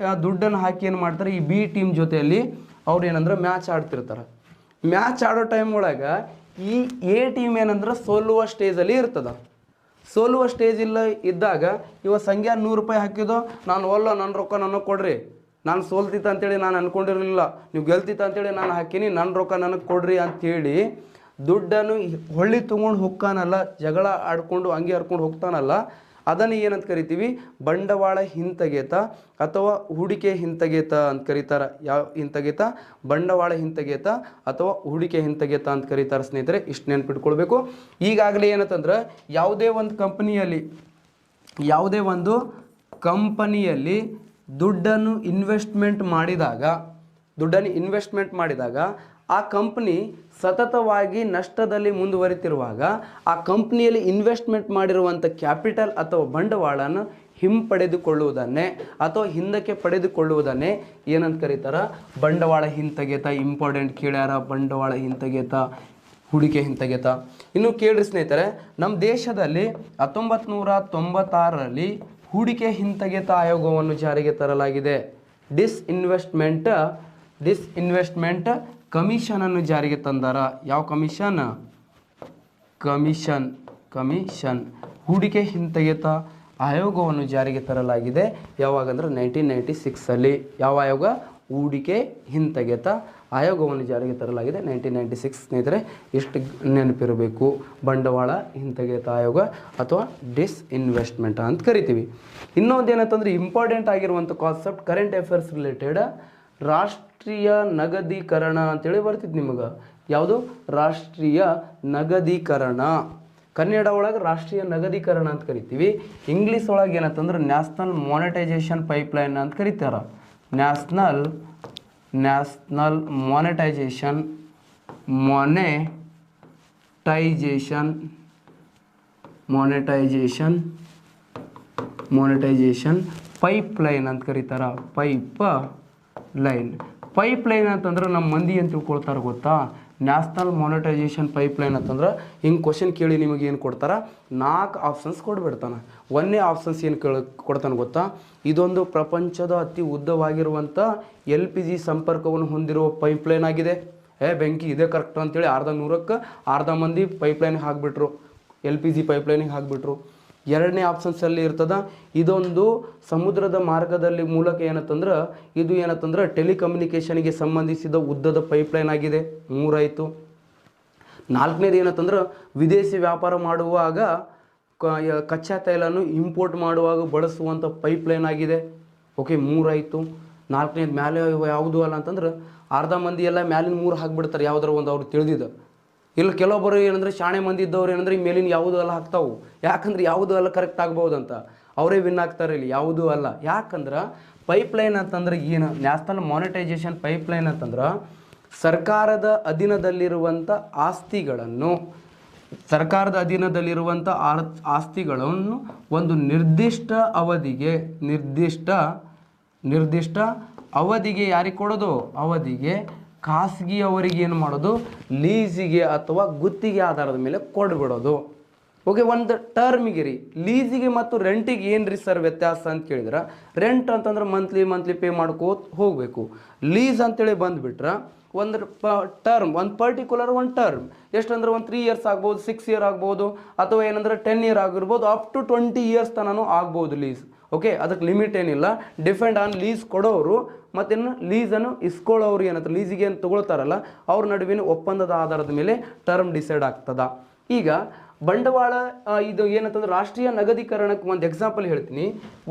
ದುಡ್ಡನ್ನು ಹಾಕಿ ಏನು ಮಾಡ್ತಾರೆ, ಈ ಬಿ ಟೀಮ್ ಜೊತೆಯಲ್ಲಿ ಅವ್ರು ಏನಂದ್ರೆ ಮ್ಯಾಚ್ ಆಡ್ತಿರ್ತಾರೆ. ಮ್ಯಾಚ್ ಆಡೋ ಟೈಮ್ ಒಳಗೆ ಈ ಎ ಟೀಮ್ ಏನಂದ್ರೆ ಸೋಲುವ ಸ್ಟೇಜಲ್ಲಿ ಇರ್ತದೆ. ಸೋಲುವ ಸ್ಟೇಜ್ ಇದ್ದಾಗ ಸಂಖ್ಯಾ 100 ರೂಪಾಯಿ ಹಾಕಿದೋ, ನಾನು ಒಲ್ಲ, ನನ್ನ ರೊಕ್ಕ ನನಗೆ ಕೊಡ್ರಿ, ನಾನು ಸೋಲ್ತಿತ್ತು ಅಂತೇಳಿ ನಾನು ಅಂದ್ಕೊಂಡಿರಲಿಲ್ಲ, ನೀವು ಗೆಲ್ತಿತ್ತು ಅಂತೇಳಿ ನಾನು ಹಾಕೀನಿ, ನನ್ನ ರೊಕ್ಕ ನನಗೆ ಕೊಡ್ರಿ ಅಂಥೇಳಿ ದುಡ್ಡನ್ನು ಹೊಳ್ಳಿ ತೊಗೊಂಡು ಹೋಗ್ತಾನಲ್ಲ, ಜಗಳ ಆಡ್ಕೊಂಡು ಹಂಗೆ ಹರ್ಕೊಂಡು ಹೋಗ್ತಾನಲ್ಲ, ಅದನ್ನು ಏನಂತ ಕರಿತೀವಿ, ಬಂಡವಾಳ ಹಿಂತೆಗೆತ ಅಥವಾ ಹೂಡಿಕೆ ಹಿಂತೆಗೆತ ಅಂತ ಕರೀತಾರೆ. ಯಾವ ಹಿಂತೆಗೆತ? ಬಂಡವಾಳ ಹಿಂತೆಗೆತ ಅಥವಾ ಹೂಡಿಕೆ ಹಿಂತೆಗೆತ ಅಂತ ಕರೀತಾರೆ ಸ್ನೇಹಿತರೆ. ಇಷ್ಟು ನೆನ್ಪಿಟ್ಕೊಳ್ಬೇಕು. ಈಗಾಗಲೇ ಏನಂತಂದ್ರೆ, ಯಾವುದೇ ಒಂದು ಕಂಪನಿಯಲ್ಲಿ ದುಡ್ಡನ್ನು ಇನ್ವೆಸ್ಟ್ಮೆಂಟ್ ಮಾಡಿದಾಗ ಆ ಕಂಪ್ನಿ ಸತತವಾಗಿ ನಷ್ಟದಲ್ಲಿ ಮುಂದುವರಿತಿರುವಾಗ ಆ ಕಂಪ್ನಿಯಲ್ಲಿ ಇನ್ವೆಸ್ಟ್ಮೆಂಟ್ ಮಾಡಿರುವಂಥ ಕ್ಯಾಪಿಟಲ್ ಅಥವಾ ಬಂಡವಾಳನ ಹಿಂಪಡೆದುಕೊಳ್ಳುವುದನ್ನೇ ಅಥವಾ ಹಿಂದಕ್ಕೆ ಪಡೆದುಕೊಳ್ಳುವುದನ್ನೇ ಏನಂತ ಕರೀತಾರೆ? ಬಂಡವಾಳ ಹಿಂತೆಗೆತ. ಇಂಪಾರ್ಟೆಂಟ್ ಕೇಳ್ಯಾರ, ಬಂಡವಾಳ ಹಿಂತೆಗೆತ, ಹೂಡಿಕೆ ಹಿಂತೆಗೆತ. ಇನ್ನು ಕೇಳ್ರಿ ಸ್ನೇಹಿತರೆ, ನಮ್ಮ ದೇಶದಲ್ಲಿ 1996ರಲ್ಲಿ ಹೂಡಿಕೆ ಹಿಂತೆಗೆತ ಆಯೋಗವನ್ನು ಜಾರಿಗೆ ತರಲಾಗಿದೆ. ಡಿಸ್ಇನ್ವೆಸ್ಟ್ಮೆಂಟ್ ಕಮಿಷನನ್ನು ಜಾರಿಗೆ ತಂದಾರ. ಯಾವ ಕಮಿಷನ್? ಕಮಿಷನ್ ಹೂಡಿಕೆ ಹಿಂತೆಗೆತ ಆಯೋಗವನ್ನು ಜಾರಿಗೆ ತರಲಾಗಿದೆ. ಯಾವಾಗಂದ್ರೆ 1996ಅಲ್ಲಿ. ಯಾವ ಆಯೋಗ? ಹೂಡಿಕೆ ಹಿಂತೆಗೆತ ಆಯೋಗವನ್ನು ಜಾರಿಗೆ ತರಲಾಗಿದೆ 1996. ಸ್ನೇಹಿತರೆ, ಎಷ್ಟು ನೆನಪಿರಬೇಕು, ಬಂಡವಾಳ ಹಿಂತೆಗೆತ ಆಯೋಗ ಅಥವಾ ಡಿಸ್ಇನ್ವೆಸ್ಟ್ಮೆಂಟ್ ಅಂತ ಕರಿತೀವಿ. ಇನ್ನೊಂದು ಏನಂತಂದ್ರೆ ಇಂಪಾರ್ಟೆಂಟ್ ಆಗಿರುವಂಥ ಕಾನ್ಸೆಪ್ಟ್, ಕರೆಂಟ್ ಅಫೇರ್ಸ್ ರಿಲೇಟೆಡ್, ರಾಷ್ಟ್ರೀಯ ನಗದೀಕರಣ ಅಂತೇಳಿ ಬರ್ತಿತ್ತು ನಿಮಗೆ. ಯಾವುದು? ರಾಷ್ಟ್ರೀಯ ನಗದೀಕರಣ. ಕನ್ನಡ ಒಳಗೆ ರಾಷ್ಟ್ರೀಯ ನಗದೀಕರಣ ಅಂತ ಕರಿತೀವಿ. ಇಂಗ್ಲೀಷ್ ಒಳಗೆ ಏನಂತಂದ್ರೆ ನ್ಯಾಷನಲ್ ಮಾನಿಟೈಸೇಷನ್ ಪೈಪ್ಲೈನ್ ಅಂತ ಕರೀತಾರೆ. ನ್ಯಾಷನಲ್ ಮಾನಿಟೈಸೇಷನ್ ಪೈಪ್ಲೈನ್ ಅಂತ ಕರೀತಾರೆ. ಪೈಪ್ಲೈನ್ ಅಂತಂದ್ರೆ ನಮ್ಮ ಮಂದಿ ಅಂತ ತಿಳ್ಕೊಳ್ತಾರೆ ಗೊತ್ತಾ? ನ್ಯಾಷನಲ್ ಮಾನಿಟೈಸೇಷನ್ ಪೈಪ್ಲೈನ್ ಅಂತಂದ್ರೆ ಹಿಂಗೆ ಕ್ವಶನ್ ಕೇಳಿ ನಿಮಗೆ ಏನು ಕೊಡ್ತಾರೆ, 4 ಆಪ್ಷನ್ಸ್ ಕೊಡ್ಬಿಡ್ತಾನೆ. 1ನೇ ಆಪ್ಷನ್ಸ್ ಏನು ಕೊಡ್ತಾನೆ ಗೊತ್ತಾ? ಇದೊಂದು ಪ್ರಪಂಚದ ಅತಿ ಉದ್ದವಾಗಿರುವಂಥ LPG ಸಂಪರ್ಕವನ್ನು ಹೊಂದಿರುವ ಪೈಪ್ಲೈನ್ ಆಗಿದೆ. ಬೆಂಕಿ ಇದೆ ಕರೆಕ್ಟ್ ಅಂತೇಳಿ ಅರ್ಧ ಮಂದಿ ಪೈಪ್ಲೈನಿಗೆ ಹಾಕಿಬಿಟ್ರು, LPG ಪೈಪ್ಲೈನಿಗೆ ಹಾಕಿಬಿಟ್ರು. 2ನೇ ಆಪ್ಷನ್ಸಲ್ಲಿ ಇರ್ತದ, ಇದೊಂದು ಸಮುದ್ರದ ಮಾರ್ಗದಲ್ಲಿ ಮೂಲಕ ಇದು ಟೆಲಿಕಮ್ಯುನಿಕೇಷನ್ಗೆ ಸಂಬಂಧಿಸಿದ ಉದ್ದದ ಪೈಪ್ಲೈನ್ ಆಗಿದೆ. 3 ಆಯಿತು. 4ನೇದು ವಿದೇಶಿ ವ್ಯಾಪಾರ ಮಾಡುವಾಗ ಕಚ್ಚಾ ತೈಲನ್ನು ಇಂಪೋರ್ಟ್ ಮಾಡುವಾಗ ಬಳಸುವಂಥ ಪೈಪ್ಲೈನ್ ಆಗಿದೆ. ಓಕೆ, 3 ಆಯಿತು. 4ನೇದು ಮ್ಯಾಲೆ ಯಾವುದು ಅಲ್ಲ ಅಂತಂದ್ರೆ ಅರ್ಧ ಮಂದಿ ಎಲ್ಲ ಮ್ಯಾಲಿನ 3 ಹಾಕಿಬಿಡ್ತಾರೆ, ಯಾವುದರ ಒಂದು ಅವ್ರು ತಿಳಿದಿದ್ದು. ಇಲ್ಲ ಕೆಲವೊಬ್ಬರು ಶಾಣೆ ಮಂದಿ ಇದ್ದವ್ರು ಈ ಮೇಲಿನ ಯಾವುದು ಅಲ್ಲ ಹಾಕ್ತಾವು. ಯಾಕಂದ್ರೆ ಯಾವುದು ಅಲ್ಲ ಕರೆಕ್ಟ್ ಆಗ್ಬೋದಂತ ಅವರೇ ವಿನ್ ಆಗ್ತಾರೆ. ಇಲ್ಲಿ ಯಾವುದು ಅಲ್ಲ. ಯಾಕಂದ್ರೆ ಪೈಪ್ಲೈನ್ ಅಂತಂದ್ರೆ ಏನು? ನ್ಯಾಷನಲ್ ಮಾನಿಟೈಸೇಷನ್ ಪೈಪ್ಲೈನ್ ಅಂತಂದ್ರೆ ಸರ್ಕಾರದ ಅಧೀನದಲ್ಲಿರುವಂಥ ಆಸ್ತಿಗಳನ್ನು ಒಂದು ನಿರ್ದಿಷ್ಟ ಅವಧಿಗೆ ಯಾರಿಗೆ ಕೊಡೋದು? ಅವಧಿಗೆ ಖಾಸಗಿಯವರಿಗೆ ಏನು ಮಾಡೋದು? ಲೀಸಿಗೆ ಅಥವಾ ಗುತ್ತಿಗೆ ಆಧಾರದ ಮೇಲೆ ಕೊಡ್ಬಿಡೋದು. ಓಕೆ, ಒಂದು ಟರ್ಮಿಗೆ ರೀ. ಲೀಸಿಗೆ ಮತ್ತು ರೆಂಟಿಗೆ ಏನು ರೀ ಸರ್ ವ್ಯತ್ಯಾಸ ಅಂತ ಕೇಳಿದ್ರೆ, ರೆಂಟ್ ಅಂತಂದ್ರೆ ಮಂತ್ಲಿ ಪೇ ಮಾಡ್ಕೋತ ಹೋಗಬೇಕು. ಲೀಸ್ ಅಂತೇಳಿ ಬಂದುಬಿಟ್ರೆ ಒಂದು ಪರ್ಟಿಕ್ಯುಲರ್ ಟರ್ಮ್ ಎಷ್ಟಂದ್ರೆ 3 ಇಯರ್ಸ್ ಆಗ್ಬೋದು, 6 ಇಯರ್ ಆಗ್ಬೋದು, ಅಥವಾ 10 ಇಯರ್ ಆಗಿರ್ಬೋದು, ಅಪ್ ಟು 20 ಇಯರ್ಸ್ ತನೂ ಆಗ್ಬೋದು ಲೀಸ್. ಓಕೆ, ಅದಕ್ಕೆ ಲಿಮಿಟ್ ಏನಿಲ್ಲ. ಡಿಪೆಂಡ್ ಆನ್ ಲೀಸ್ ಕೊಡೋರು ಮತ್ತೇನು ಲೀಸನ್ನು ಇಸ್ಕೊಳ್ಳೋರು ಏನಂತ ಲೀಸಿಗೆ ಏನು ತಗೊಳ್ತಾರಲ್ಲ ಅವ್ರ ನಡುವಿನ ಒಪ್ಪಂದದ ಆಧಾರದ ಮೇಲೆ ಟರ್ಮ್ ಡಿಸೈಡ್ ಆಗ್ತದ. ಈಗ ಬಂಡವಾಳ ಇದು ಏನಂತಂದ್ರೆ ರಾಷ್ಟ್ರೀಯ ನಗದೀಕರಣಕ್ಕೆ ಒಂದು ಎಕ್ಸಾಂಪಲ್ ಹೇಳ್ತೀನಿ.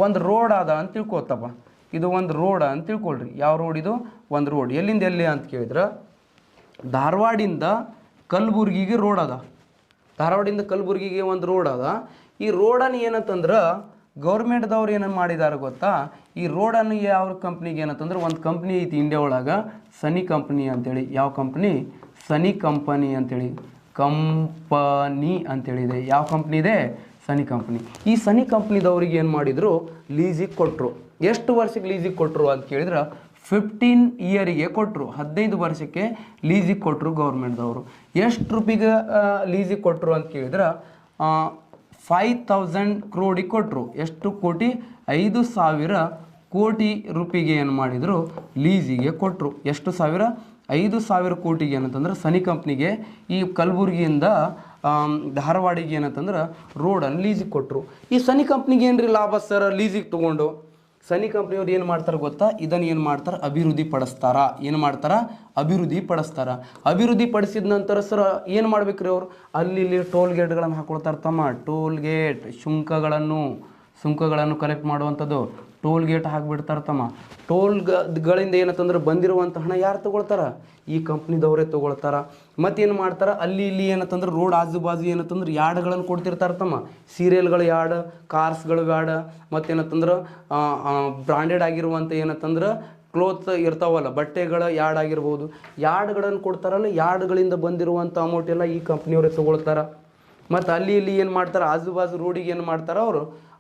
ಒಂದು ರೋಡ್ ಅದ ಅಂತ ತಿಳ್ಕೊತಪ್ಪ, ಇದು ಒಂದು ರೋಡ್ ಅಂತ ತಿಳ್ಕೊಳ್ರಿ. ಯಾವ ರೋಡ್ ಇದು? ಒಂದು ರೋಡ್. ಎಲ್ಲಿಂದ ಎಲ್ಲಿ ಅಂತ ಕೇಳಿದ್ರೆ ಧಾರವಾಡಿಂದ ಕಲಬುರ್ಗಿಗೆ ರೋಡ್ ಅದ. ಧಾರವಾಡಿಂದ ಕಲಬುರ್ಗಿಗೆ ಒಂದು ರೋಡ್ ಅದ. ಈ ರೋಡನ್ನು ಏನಂತಂದ್ರೆ ಗೌರ್ಮೆಂಟ್ದವ್ರು ಏನನ್ನು ಮಾಡಿದ್ದಾರೆ ಗೊತ್ತಾ? ಈ ರೋಡನ್ನು ಯಾವ ಕಂಪ್ನಿಗೆ ಏನಂತಂದ್ರೆ ಒಂದು ಕಂಪ್ನಿ ಐತಿ ಇಂಡಿಯಾ ಒಳಗೆ, ಸನಿ ಕಂಪ್ನಿ ಅಂತೇಳಿ. ಯಾವ ಕಂಪ್ನಿ? ಸನಿ ಕಂಪನಿ ಅಂತೇಳಿ, ಕಂಪನಿ ಅಂತೇಳಿದೆ. ಯಾವ ಕಂಪ್ನಿ ಇದೆ? ಸನಿ ಕಂಪ್ನಿ. ಈ ಸನಿ ಕಂಪ್ನಿದವ್ರಿಗೆ ಏನು ಮಾಡಿದರು? ಲೀಸಿಗೆ ಕೊಟ್ಟರು. ಎಷ್ಟು ವರ್ಷಕ್ಕೆ ಲೀಸಿಗೆ ಕೊಟ್ಟರು ಅಂತ ಕೇಳಿದ್ರೆ 15 ಇಯರಿಗೆ ಕೊಟ್ಟರು. 15 ವರ್ಷಕ್ಕೆ ಲೀಸಿಗೆ ಕೊಟ್ಟರು ಗೌರ್ಮೆಂಟ್ದವರು. ಎಷ್ಟು ರೂಪಿಗೆ ಲೀಸಿಗೆ ಕೊಟ್ಟರು ಅಂತ ಕೇಳಿದ್ರೆ 5000 ಕ್ರೋಡಿಗೆ ಕೊಟ್ಟರು. ಎಷ್ಟು ಕೋಟಿ? 5000 ಕೋಟಿ ರೂಪಿಗೆ ಏನು ಮಾಡಿದರು? ಲೀಸಿಗೆ ಕೊಟ್ಟರು. ಎಷ್ಟು ಸಾವಿರ? 5000 ಕೋಟಿಗೆ ಏನಂತಂದ್ರೆ ಸನಿ ಕಂಪ್ನಿಗೆ ಈ ಕಲಬುರ್ಗಿಯಿಂದ ಧಾರವಾಡಿಗೆ ಏನಂತಂದ್ರೆ ರೋಡನ್ನು ಲೀಸಿಗೆ ಕೊಟ್ಟರು. ಈ ಸನಿ ಕಂಪ್ನಿಗೆ ಏನ್ರಿ ಲಾಭ ಸರ್ ಲೀಸಿಗೆ ತೊಗೊಂಡು? ಸನಿ ಕಂಪ್ನಿಯವ್ರು ಏನು ಮಾಡ್ತಾರೆ ಗೊತ್ತಾ? ಇದನ್ನು ಏನು ಮಾಡ್ತಾರೆ? ಅಭಿವೃದ್ಧಿ ಪಡಿಸ್ತಾರ. ಏನು ಮಾಡ್ತಾರೆ? ಅಭಿವೃದ್ಧಿ ಪಡಿಸ್ತಾರೆ. ಅಭಿವೃದ್ಧಿ ಪಡಿಸಿದ ನಂತರ ಸರ್ ಏನು ಮಾಡ್ಬೇಕ್ರಿ ಅವರು? ಅಲ್ಲಿ ಇಲ್ಲಿ ಟೋಲ್ ಗೇಟ್ಗಳನ್ನು ಹಾಕೊಳ್ತಾರೆ ತಮ್ಮ. ಟೋಲ್ ಗೇಟ್ ಸುಂಕಗಳನ್ನು ಕಲೆಕ್ಟ್ ಮಾಡುವಂಥದ್ದು ಟೋಲ್ ಗೇಟ್ ಹಾಕಿಬಿಡ್ತಾರೆ ತಮ್ಮ. ಟೋಲ್ಗಳಿಂದ ಏನಂತಂದ್ರೆ ಬಂದಿರುವಂಥ ಹಣ ಯಾರು ತೊಗೊಳ್ತಾರೆ? ಈ ಕಂಪ್ನಿದವರೇ ತೊಗೊಳ್ತಾರೆ. ಮತ್ತೇನು ಮಾಡ್ತಾರೆ? ಅಲ್ಲಿ ಇಲ್ಲಿ ಏನಂತಂದ್ರೆ ರೋಡ್ ಆಜು ಬಾಜು ಏನಂತಂದ್ರೆ ಯಾರ್ಡ್ಗಳನ್ನು ಕೊಡ್ತಿರ್ತಾರೆ ತಮ್ಮ. ಸೀರಿಯಲ್ಗಳು ಯಾರ್ಡ್, ಕಾರ್ಸ್ಗಳು ಯಾರ್ಡ್, ಮತ್ತೇನಂತಂದ್ರೆ ಬ್ರಾಂಡೆಡ್ ಆಗಿರುವಂಥ ಏನಂತಂದ್ರೆ ಕ್ಲೋತ್ ಇರ್ತಾವಲ್ಲ, ಬಟ್ಟೆಗಳ ಯಾರ್ಡ್ ಆಗಿರ್ಬೋದು. ಯಾರ್ಡ್ಗಳನ್ನು ಕೊಡ್ತಾರಲ್ಲ, ಯಾರ್ಡ್ಗಳಿಂದ ಬಂದಿರುವಂಥ ಅಮೌಂಟ್ ಎಲ್ಲ ಈ ಕಂಪ್ನಿಯವರೇ ತೊಗೊಳ್ತಾರೆ. ಮತ್ತು ಅಲ್ಲಿ ಇಲ್ಲಿ ಏನು ಮಾಡ್ತಾರೆ? ಆಜು ಬಾಜು ರೋಡಿಗೆ ಏನು ಮಾಡ್ತಾರೆ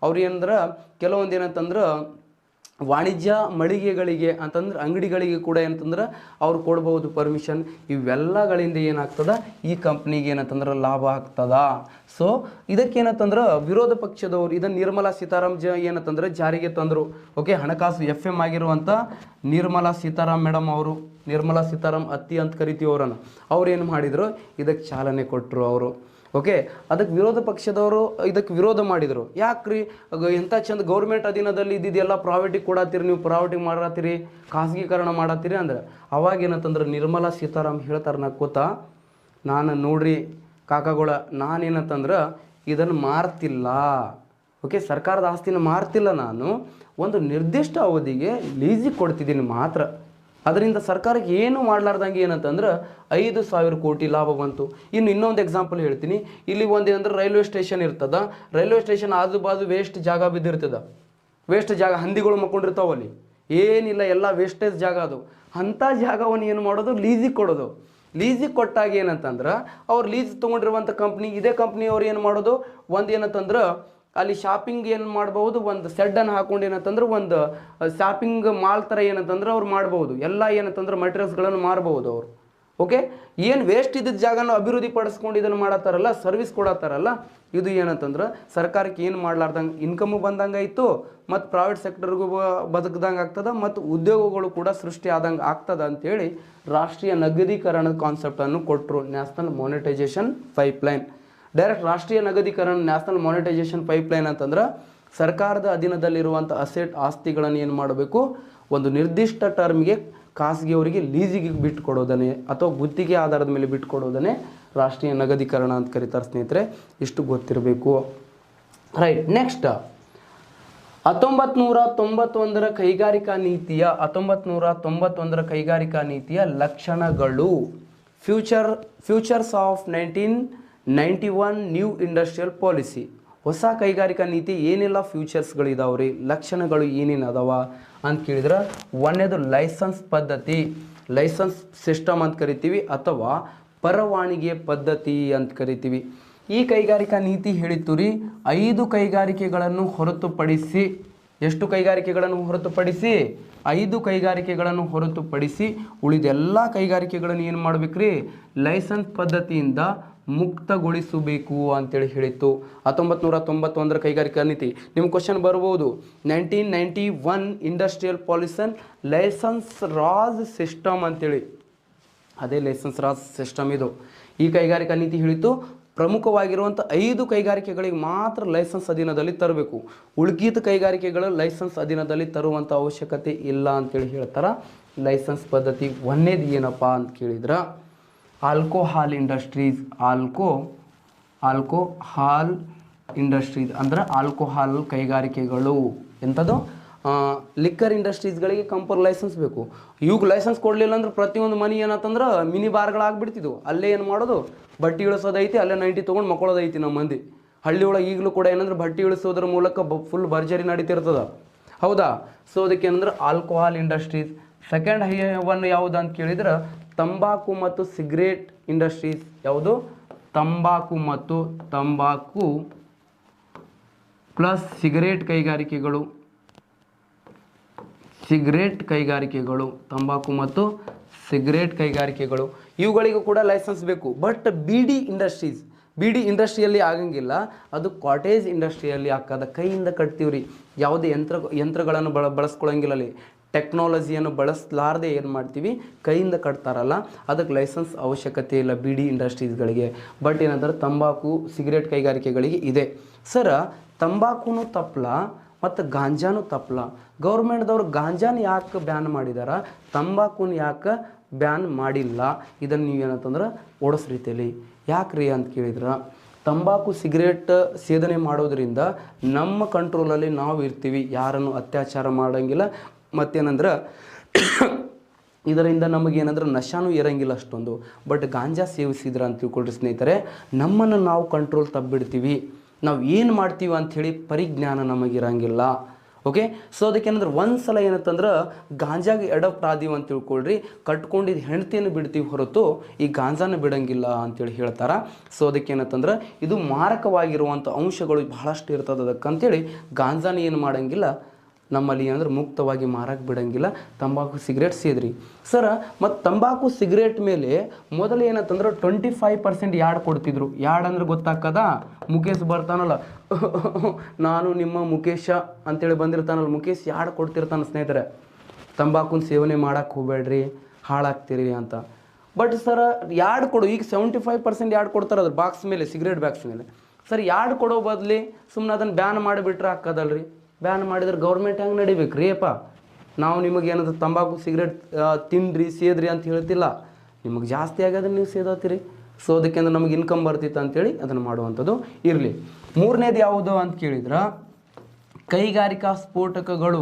ಅವ್ರು ಏನಂದ್ರೆ ಕೆಲವೊಂದು ಏನಂತಂದ್ರೆ ವಾಣಿಜ್ಯ ಮಳಿಗೆಗಳಿಗೆ ಅಂತಂದ್ರೆ ಅಂಗಡಿಗಳಿಗೆ ಕೂಡ ಏನಂತಂದ್ರೆ ಅವ್ರು ಕೊಡ್ಬೋದು ಪರ್ಮಿಷನ್. ಇವೆಲ್ಲಗಳಿಂದ ಏನಾಗ್ತದ? ಈ ಕಂಪ್ನಿಗೆ ಏನಂತಂದ್ರೆ ಲಾಭ ಆಗ್ತದ. ಸೊ ಇದಕ್ಕೇನಂತಂದ್ರೆ ವಿರೋಧ ಪಕ್ಷದವರು ಇದನ್ನು ನಿರ್ಮಲಾ ಸೀತಾರಾಮ್ ಏನಂತಂದ್ರೆ ಜಾರಿಗೆ ತಂದರು. ಓಕೆ, ಹಣಕಾಸು FM ಆಗಿರುವಂಥ ನಿರ್ಮಲಾ ಸೀತಾರಾಮ್ ಮೇಡಮ್ ಅವರು, ನಿರ್ಮಲಾ ಸೀತಾರಾಮ್ ಅತ್ತಿ ಅಂತ ಕರಿತೀವಿ ಅವರನ್ನು. ಅವ್ರು ಏನು ಮಾಡಿದರು? ಇದಕ್ಕೆ ಚಾಲನೆ ಕೊಟ್ಟರು ಅವರು. ಓಕೆ, ಅದಕ್ಕೆ ವಿರೋಧ ಪಕ್ಷದವರು ಇದಕ್ಕೆ ವಿರೋಧ ಮಾಡಿದರು. ಯಾಕ್ರಿ ಎಂಥ ಚಂದ ಗೌರ್ಮೆಂಟ್ ಅಧೀನದಲ್ಲಿ ಇದ್ದಿದ್ದೆಲ್ಲ ಪ್ರೈವೇಟಿಗೆ ಕೊಡತ್ತೀರಿ, ನೀವು ಪ್ರೈವೇಟಿಗೆ ಮಾಡತ್ತೀರಿ, ಖಾಸಗೀಕರಣ ಮಾಡತ್ತೀರಿ ಅಂದ್ರೆ ಅವಾಗೇನಂತಂದ್ರೆ ನಿರ್ಮಲಾ ಸೀತಾರಾಮ್ ಹೇಳ್ತಾರೆ ನಕ್ಕೋತ, ನಾನು ನೋಡ್ರಿ ಕಾಕಾಗಳ ನಾನೇನಂತಂದ್ರೆ ಇದನ್ನು ಮಾರ್ತಿಲ್ಲ. ಓಕೆ, ಸರ್ಕಾರದ ಆಸ್ತಿನ ಮಾರ್ತಿಲ್ಲ, ನಾನು ಒಂದು ನಿರ್ದಿಷ್ಟ ಅವಧಿಗೆ ಲೀಸಿಗೆ ಕೊಡ್ತಿದ್ದೀನಿ ಮಾತ್ರ. ಅದರಿಂದ ಸರ್ಕಾರಕ್ಕೆ ಏನು ಮಾಡಲಾರ್ದಂಗೆ ಏನಂತಂದ್ರೆ 5000 ಕೋಟಿ ಲಾಭ ಬಂತು. ಇನ್ನು ಇನ್ನೊಂದು ಎಕ್ಸಾಂಪಲ್ ಹೇಳ್ತೀನಿ. ಇಲ್ಲಿ ಒಂದೇನಂದ್ರೆ ರೈಲ್ವೆ ಸ್ಟೇಷನ್ ಇರ್ತದ. ರೈಲ್ವೆ ಸ್ಟೇಷನ್ ಆಜು ಬಾಜು ವೇಸ್ಟ್ ಜಾಗ ಬಿದ್ದಿರ್ತದ. ವೇಸ್ಟ್ ಜಾಗ, ಹಂದಿಗಳು ಮಕ್ಕೊಂಡಿರ್ತಾವಲ್ಲಿ, ಏನಿಲ್ಲ, ಎಲ್ಲ ವೇಸ್ಟೇಜ್ ಜಾಗ ಅದು. ಅಂಥ ಜಾಗವನ್ನು ಏನು ಮಾಡೋದು? ಲೀಸಿಗೆ ಕೊಡೋದು. ಲೀಸಿಗೆ ಕೊಟ್ಟಾಗ ಏನಂತಂದ್ರೆ ಅವ್ರು ಲೀಸ್ ತೊಗೊಂಡಿರುವಂಥ ಕಂಪ್ನಿ, ಇದೇ ಕಂಪ್ನಿಯವ್ರು ಏನು ಮಾಡೋದು? ಒಂದು ಏನಂತಂದ್ರೆ ಅಲ್ಲಿ ಶಾಪಿಂಗ್ ಏನು ಮಾಡ್ಬೋದು? ಒಂದು ಸೆಡ್ಡನ್ನು ಹಾಕೊಂಡು ಏನಂತಂದ್ರೆ ಒಂದು ಶಾಪಿಂಗ್ ಮಾಲ್ ಥರ ಏನಂತಂದ್ರೆ ಅವ್ರು ಮಾಡ್ಬೋದು. ಎಲ್ಲ ಏನಂತಂದ್ರೆ ಮಟೀರಿಯಲ್ಸ್ಗಳನ್ನು ಮಾರ್ಬೋದು ಅವರು. ಓಕೆ, ಏನು ವೇಸ್ಟ್ ಇದ್ದಿದ್ದ ಜಾಗನ ಅಭಿವೃದ್ಧಿ ಪಡಿಸ್ಕೊಂಡು ಇದನ್ನು ಮಾಡತ್ತಾರಲ್ಲ, ಸರ್ವಿಸ್ ಕೊಡತ್ತಾರಲ್ಲ, ಇದು ಏನಂತಂದ್ರೆ ಸರ್ಕಾರಕ್ಕೆ ಏನು ಮಾಡ್ಲಾರ್ದಂಗೆ ಇನ್ಕಮು ಬಂದಂಗೆ ಆಯಿತು, ಮತ್ತು ಪ್ರೈವೇಟ್ ಸೆಕ್ಟರ್ಗೂ ಬದುಕ್ದಂಗೆ ಆಗ್ತದೆ, ಮತ್ತು ಉದ್ಯೋಗಗಳು ಕೂಡ ಸೃಷ್ಟಿ ಆದಂಗೆ ಆಗ್ತದೆ ಅಂಥೇಳಿ ರಾಷ್ಟ್ರೀಯ ನಗದೀಕರಣದ ಕಾನ್ಸೆಪ್ಟನ್ನು ಕೊಟ್ಟರು. National monetisation pipeline. ಡೈರೆಕ್ಟ್ ರಾಷ್ಟ್ರೀಯ ನಗದೀಕರಣ, ನ್ಯಾಷನಲ್ ಮಾನಿಟೈಸೇಷನ್ ಪೈಪ್ಲೈನ್ ಅಂತಂದ್ರೆ ಸರ್ಕಾರದ ಅಧೀನದಲ್ಲಿರುವಂಥ ಆಸ್ತಿಗಳನ್ನು ಏನು ಮಾಡಬೇಕು? ಒಂದು ನಿರ್ದಿಷ್ಟ ಟರ್ಮ್ಗೆ ಖಾಸಗಿಯವರಿಗೆ ಲೀಸಿಗೆ ಬಿಟ್ಟುಕೊಡೋದನ್ನೇ ಅಥವಾ ಗುತ್ತಿಗೆ ಆಧಾರದ ಮೇಲೆ ಬಿಟ್ಟುಕೊಡೋದನ್ನೇ ರಾಷ್ಟ್ರೀಯ ನಗದೀಕರಣ ಅಂತ ಕರೀತಾರೆ ಸ್ನೇಹಿತರೆ. ಇಷ್ಟು ಗೊತ್ತಿರಬೇಕು. ರೈಟ್, ನೆಕ್ಸ್ಟ್ 1991 ಕೈಗಾರಿಕಾ ನೀತಿಯ ಲಕ್ಷಣಗಳು. Futures of 1991 new industrial policy. ಹೊಸ ಕೈಗಾರಿಕಾ ನೀತಿ ಏನೆಲ್ಲ ಫ್ಯೂಚರ್ಸ್ಗಳಿದಾವ್ರಿ, ಲಕ್ಷಣಗಳು ಏನೇನು ಅದಾವ ಅಂತ ಕೇಳಿದ್ರೆ, ಒಂದೇದು ಲೈಸೆನ್ಸ್ ಪದ್ಧತಿ, ಲೈಸೆನ್ಸ್ ಸಿಸ್ಟಮ್ ಅಂತ ಕರಿತೀವಿ, ಅಥವಾ ಪರವಾನಗಿ ಪದ್ಧತಿ ಅಂತ ಕರಿತೀವಿ. ಈ ಕೈಗಾರಿಕಾ ನೀತಿ ಹೇಳಿತ್ತು ರೀ 5 ಕೈಗಾರಿಕೆಗಳನ್ನು ಹೊರತುಪಡಿಸಿ, ಎಷ್ಟು ಕೈಗಾರಿಕೆಗಳನ್ನು ಹೊರತುಪಡಿಸಿ? 5 ಕೈಗಾರಿಕೆಗಳನ್ನು ಹೊರತುಪಡಿಸಿ ಉಳಿದೆಲ್ಲ ಕೈಗಾರಿಕೆಗಳನ್ನು ಏನು ಮಾಡ್ಬೇಕ್ರಿ? ಲೈಸೆನ್ಸ್ ಪದ್ಧತಿಯಿಂದ ಮುಕ್ತಗೊಳಿಸಬೇಕು ಅಂತೇಳಿ ಹೇಳಿತ್ತು. 1991 ಕೈಗಾರಿಕಾ ನೀತಿ. ನಿಮ್ಮ ಕ್ವಶನ್ ಬರ್ಬೋದು, 1991 ಇಂಡಸ್ಟ್ರಿಯಲ್ ಪಾಲಿಸನ್ ಲೈಸೆನ್ಸ್ ರಾಜ್ ಸಿಸ್ಟಮ್ ಅಂತೇಳಿ. ಅದೇ ಲೈಸೆನ್ಸ್ ರಾಜ್ ಸಿಸ್ಟಮ್ ಇದು. ಈ ಕೈಗಾರಿಕಾ ನೀತಿ ಹೇಳಿತ್ತು ಪ್ರಮುಖವಾಗಿರುವಂಥ 5 ಕೈಗಾರಿಕೆಗಳಿಗೆ ಮಾತ್ರ ಲೈಸೆನ್ಸ್ ಅಧೀನದಲ್ಲಿ ತರಬೇಕು. ಉಳ್ಕಿದ ಕೈಗಾರಿಕೆಗಳು ಲೈಸೆನ್ಸ್ ಅಧೀನದಲ್ಲಿ ತರುವಂಥ ಅವಶ್ಯಕತೆ ಇಲ್ಲ ಅಂತೇಳಿ ಹೇಳ್ತಾರೆ. ಲೈಸೆನ್ಸ್ ಪದ್ಧತಿ ಒಂದೇದು ಏನಪ್ಪ ಅಂತ ಕೇಳಿದ್ರೆ ಆಲ್ಕೋಹಾಲ್ ಇಂಡಸ್ಟ್ರೀಸ್. ಆಲ್ಕೋಹಾಲ್ ಇಂಡಸ್ಟ್ರೀಸ್ ಅಂದ್ರೆ ಆಲ್ಕೋಹಾಲ್ ಕೈಗಾರಿಕೆಗಳು. ಎಂಥದ್ದು? ಲಿಕ್ಕರ್ ಇಂಡಸ್ಟ್ರೀಸ್ಗಳಿಗೆ ಕಂಪಲ್ ಲೈಸೆನ್ಸ್ ಬೇಕು. ಇವ್ಗೆ ಲೈಸೆನ್ಸ್ ಕೊಡಲಿಲ್ಲ ಅಂದ್ರೆ ಪ್ರತಿಯೊಂದು ಮನೆ ಏನಂತಂದ್ರೆ ಮಿನಿ ಬಾರ್ಗಳಾಗ್ಬಿಡ್ತಿದ್ವು. ಅಲ್ಲೇ ಏನು ಮಾಡೋದು, ಬಟ್ಟೆ ಇಳಿಸೋದೈತಿ, ಅಲ್ಲೇ 90 ತೊಗೊಂಡು ಮಕ್ಕಳೋದೈತಿ ನಮ್ಮ ಮಂದಿ. ಹಳ್ಳಿ ಒಳಗೆ ಈಗಲೂ ಕೂಡ ಏನಂದ್ರೆ ಬಟ್ಟೆ ಇಳಿಸೋದ್ರ ಮೂಲಕ ಫುಲ್ ಭರ್ಜರಿ ನಡೀತಿರ್ತದ, ಹೌದಾ? ಸೊ ಅದಕ್ಕೆ ಏನಂದ್ರೆ ಆಲ್ಕೋಹಾಲ್ ಇಂಡಸ್ಟ್ರೀಸ್. ಸೆಕೆಂಡ್ ಒನ್ ಯಾವುದು ಅಂತ ಕೇಳಿದ್ರೆ ತಂಬಾಕು ಮತ್ತು ಸಿಗರೇಟ್ ಇಂಡಸ್ಟ್ರೀಸ್. ಯಾವುದು? ತಂಬಾಕು ಮತ್ತು ತಂಬಾಕು ಪ್ಲಸ್ ಸಿಗರೇಟ್ ಕೈಗಾರಿಕೆಗಳು. ತಂಬಾಕು ಮತ್ತು ಸಿಗರೇಟ್ ಕೈಗಾರಿಕೆಗಳು ಇವುಗಳಿಗೂ ಕೂಡ ಲೈಸೆನ್ಸ್ ಬೇಕು. ಬಟ್ ಬಿಡಿ ಇಂಡಸ್ಟ್ರಿಯಲ್ಲಿ ಆಗಂಗಿಲ್ಲ, ಅದು ಕಾಟೇಜ್ ಇಂಡಸ್ಟ್ರಿಯಲ್ಲಿ ಹಾಕದ. ಕೈಯಿಂದ ಕಟ್ತೀವ್ರಿ, ಯಾವುದೇ ಯಂತ್ರಗಳನ್ನು ಬಳಸ್ಕೊಳ್ಳಂಗಿಲ್ಲ. ಅಲ್ಲಿ ಟೆಕ್ನಾಲಜಿಯನ್ನು ಬಳಸಲಾರದೆ ಏನು ಮಾಡ್ತೀವಿ, ಕೈಯಿಂದ ಕಟ್ತಾರಲ್ಲ, ಅದಕ್ಕೆ ಲೈಸೆನ್ಸ್ ಅವಶ್ಯಕತೆ ಇಲ್ಲ ಬಿಡಿ ಇಂಡಸ್ಟ್ರೀಸ್ಗಳಿಗೆ. ಬಟ್ ಏನಂದ್ರೆ ತಂಬಾಕು ಸಿಗರೇಟ್ ಕೈಗಾರಿಕೆಗಳಿಗೆ ಇದೆ. ಸರ, ತಂಬಾಕುನು ತಪ್ಪಲ ಮತ್ತು ಗಾಂಜಾನು ತಪ್ಪಲ. ಗೌರ್ಮೆಂಟ್ದವ್ರು ಗಾಂಜಾನ ಯಾಕೆ ಬ್ಯಾನ್ ಮಾಡಿದಾರ, ತಂಬಾಕುನ ಯಾಕೆ ಬ್ಯಾನ್ ಮಾಡಿಲ್ಲ? ಇದನ್ನು ನೀವೇನಂತಂದ್ರೆ ಓಡಿಸ್ ರೀತಿಯಲ್ಲಿ ಯಾಕ್ರಿ ಅಂತ ಕೇಳಿದ್ರೆ, ತಂಬಾಕು ಸಿಗರೇಟ್ ಸೇವನೆ ಮಾಡೋದ್ರಿಂದ ನಮ್ಮ ಕಂಟ್ರೋಲಲ್ಲಿ ನಾವು ಇರ್ತೀವಿ, ಯಾರನ್ನು ಅತ್ಯಾಚಾರ ಮಾಡೋಂಗಿಲ್ಲ. ಮತ್ತೇನಂದ್ರೆ ಇದರಿಂದ ನಮಗೇನಂದ್ರೆ ನಶಾನೂ ಇರೋಂಗಿಲ್ಲ ಅಷ್ಟೊಂದು. ಬಟ್ ಗಾಂಜಾ ಸೇವಿಸಿದ್ರ ಅಂತ ತಿಳ್ಕೊಳ್ರಿ ಸ್ನೇಹಿತರೆ, ನಮ್ಮನ್ನು ನಾವು ಕಂಟ್ರೋಲ್ ತಬ್ಬಿಡ್ತೀವಿ. ನಾವು ಏನು ಮಾಡ್ತೀವಿ ಅಂಥೇಳಿ ಪರಿಜ್ಞಾನ ನಮಗಿರಂಗಿಲ್ಲ. ಓಕೆ, ಸೊ ಅದಕ್ಕೇನಂದ್ರೆ ಒಂದು ಸಲ ಏನಂತಂದ್ರೆ ಗಾಂಜಾಗೆ ಅಡಾಪ್ಟ್ ಆದೀವಿ ಅಂತ ತಿಳ್ಕೊಳ್ರಿ, ಕಟ್ಕೊಂಡಿದ್ದು ಹೆಂಡ್ತಿಯನ್ನು ಬಿಡ್ತೀವಿ ಹೊರತು ಈ ಗಾಂಜಾನ ಬಿಡೋಂಗಿಲ್ಲ ಅಂತೇಳಿ ಹೇಳ್ತಾರೆ. ಸೊ ಅದಕ್ಕೇನಂತಂದ್ರೆ ಇದು ಮಾರಕವಾಗಿರುವಂಥ ಅಂಶಗಳು ಬಹಳಷ್ಟು ಇರ್ತದೆ. ಅದಕ್ಕಂತೇಳಿ ಗಾಂಜಾನ ಏನು ಮಾಡೋಂಗಿಲ್ಲ, ನಮ್ಮಲ್ಲಿ ಏನಂದ್ರೆ ಮುಕ್ತವಾಗಿ ಮಾರಕ್ಕೆ ಬಿಡೋಂಗಿಲ್ಲ. ತಂಬಾಕು ಸಿಗರೇಟ್ ಸೇದ್ರಿ ಸರ. ಮತ್ತು ತಂಬಾಕು ಸಿಗರೇಟ್ ಮೇಲೆ ಮೊದಲು ಏನಂತಂದ್ರೆ 25% ಯಾಡ್ ಕೊಡ್ತಿದ್ರು. ಯಾಡ್ ಅಂದ್ರೆ ಗೊತ್ತಾಕದ, ಮುಖೇಶ್ ಬರ್ತಾನಲ್ಲ, ನಾನು ನಿಮ್ಮ ಮುಖೇಶ ಅಂತೇಳಿ ಬಂದಿರ್ತಾನಲ್ಲ, ಮುಖೇಶ್ ಯಾಡ್ ಕೊಡ್ತಿರ್ತಾನೆ ಸ್ನೇಹಿತರೆ, ತಂಬಾಕುನ ಸೇವನೆ ಮಾಡಕ್ಕೆ ಹೋಗ್ಬೇಡ್ರಿ, ಹಾಳಾಗ್ತೀರಿ ಅಂತ. ಬಟ್ ಸರ ಯಾಡ್ ಕೊಡು, ಈಗ 75% ಯಾಡ್ ಕೊಡ್ತಾರೆ ಅದ್ರ ಬಾಕ್ಸ್ ಮೇಲೆ, ಸಿಗರೇಟ್ ಬಾಕ್ಸ್ ಮೇಲೆ. ಸರ್ ಯಾಡ್ ಕೊಡೋ ಬದಲಿ ಸುಮ್ಮನೆ ಅದನ್ನು ಬ್ಯಾನ್ ಮಾಡಿಬಿಟ್ರೆ ಹಾಕೋದಲ್ರಿ. ಬ್ಯಾನ್ ಮಾಡಿದ್ರೆ ಗೌರ್ಮೆಂಟ್ ಹೆಂಗೆ ನಡಿಬೇಕು ರೀ ಅಪ್ಪ? ನಾವು ನಿಮಗೆ ಏನಾದ್ರು ತಂಬಾಕು ಸಿಗರೇಟ್ ತಿನ್ನಿರಿ ಸೇದ್ರಿ ಅಂತ ಹೇಳ್ತಿಲ್ಲ, ನಿಮಗೆ ಜಾಸ್ತಿ ಆಗೋದ್ರೆ ನೀವು ಸೇದತ್ತೀರಿ. ಸೊ ಅದಕ್ಕೆ ಅಂದ್ರೆ ನಮಗೆ ಇನ್ಕಮ್ ಬರ್ತಿತ್ತು ಅಂತೇಳಿ ಅದನ್ನು ಮಾಡುವಂಥದ್ದು ಇರಲಿ. ಮೂರನೇದು ಯಾವುದು ಅಂತ ಕೇಳಿದ್ರೆ ಕೈಗಾರಿಕಾ ಸ್ಫೋಟಕಗಳು.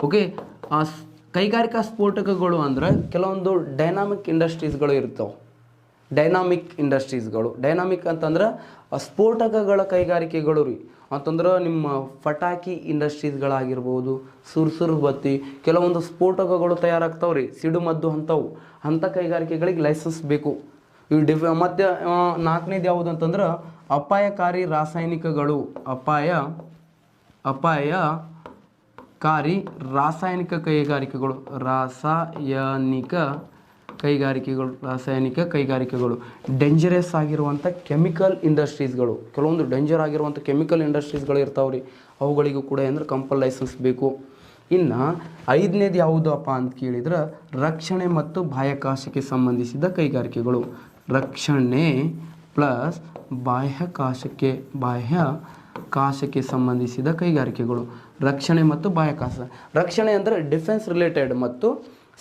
ಓಕೆ, ಕೈಗಾರಿಕಾ ಸ್ಫೋಟಕಗಳು ಅಂದ್ರೆ ಕೆಲವೊಂದು ಡೈನಾಮಿಕ್ ಇಂಡಸ್ಟ್ರೀಸ್ಗಳು ಇರ್ತವೆ. ಡೈನಾಮಿಕ್ ಅಂತಂದ್ರೆ ಸ್ಫೋಟಕಗಳ ಕೈಗಾರಿಕೆಗಳು ರೀ. ಅಂತಂದ್ರೆ ನಿಮ್ಮ ಪಟಾಕಿ ಇಂಡಸ್ಟ್ರೀಸ್ಗಳಾಗಿರ್ಬೋದು, ಸುರ್ಸುರು ಬತ್ತಿ, ಕೆಲವೊಂದು ಸ್ಫೋಟಕಗಳು ತಯಾರಾಗ್ತಾವ್ರಿ, ಸಿಡುಮದ್ದು ಅಂಥ ಕೈಗಾರಿಕೆಗಳಿಗೆ ಲೈಸೆನ್ಸ್ ಬೇಕು. ಇವು ಮತ್ತು ನಾಲ್ಕನೇದು ಯಾವುದು ಅಂತಂದ್ರೆ ಅಪಾಯಕಾರಿ ರಾಸಾಯನಿಕಗಳು. ಅಪಾಯಕಾರಿ ರಾಸಾಯನಿಕ ಕೈಗಾರಿಕೆಗಳು ಡೇಂಜರಸ್ ಆಗಿರುವಂಥ ಕೆಮಿಕಲ್ ಇಂಡಸ್ಟ್ರೀಸ್ಗಳು. ಕೆಲವೊಂದು ಡೇಂಜರ್ ಆಗಿರುವಂಥ ಕೆಮಿಕಲ್ ಇಂಡಸ್ಟ್ರೀಸ್ಗಳು ಇರ್ತಾವ್ರಿ, ಅವುಗಳಿಗೂ ಕೂಡ ಅಂದರೆ ಕಂಪಲ್ ಲೈಸೆನ್ಸ್ ಬೇಕು. ಇನ್ನು ಐದನೇದು ಯಾವುದಪ್ಪ ಅಂತ ಕೇಳಿದ್ರೆ ರಕ್ಷಣೆ ಮತ್ತು ಬಾಹ್ಯಾಕಾಶಕ್ಕೆ ಸಂಬಂಧಿಸಿದ ಕೈಗಾರಿಕೆಗಳು. ರಕ್ಷಣೆ ಪ್ಲಸ್ ಬಾಹ್ಯಾಕಾಶಕ್ಕೆ ಸಂಬಂಧಿಸಿದ ಕೈಗಾರಿಕೆಗಳು. ರಕ್ಷಣೆ ಮತ್ತು ಬಾಹ್ಯಾಕಾಶ. ರಕ್ಷಣೆ ಅಂದರೆ ಡಿಫೆನ್ಸ್ ರಿಲೇಟೆಡ್ ಮತ್ತು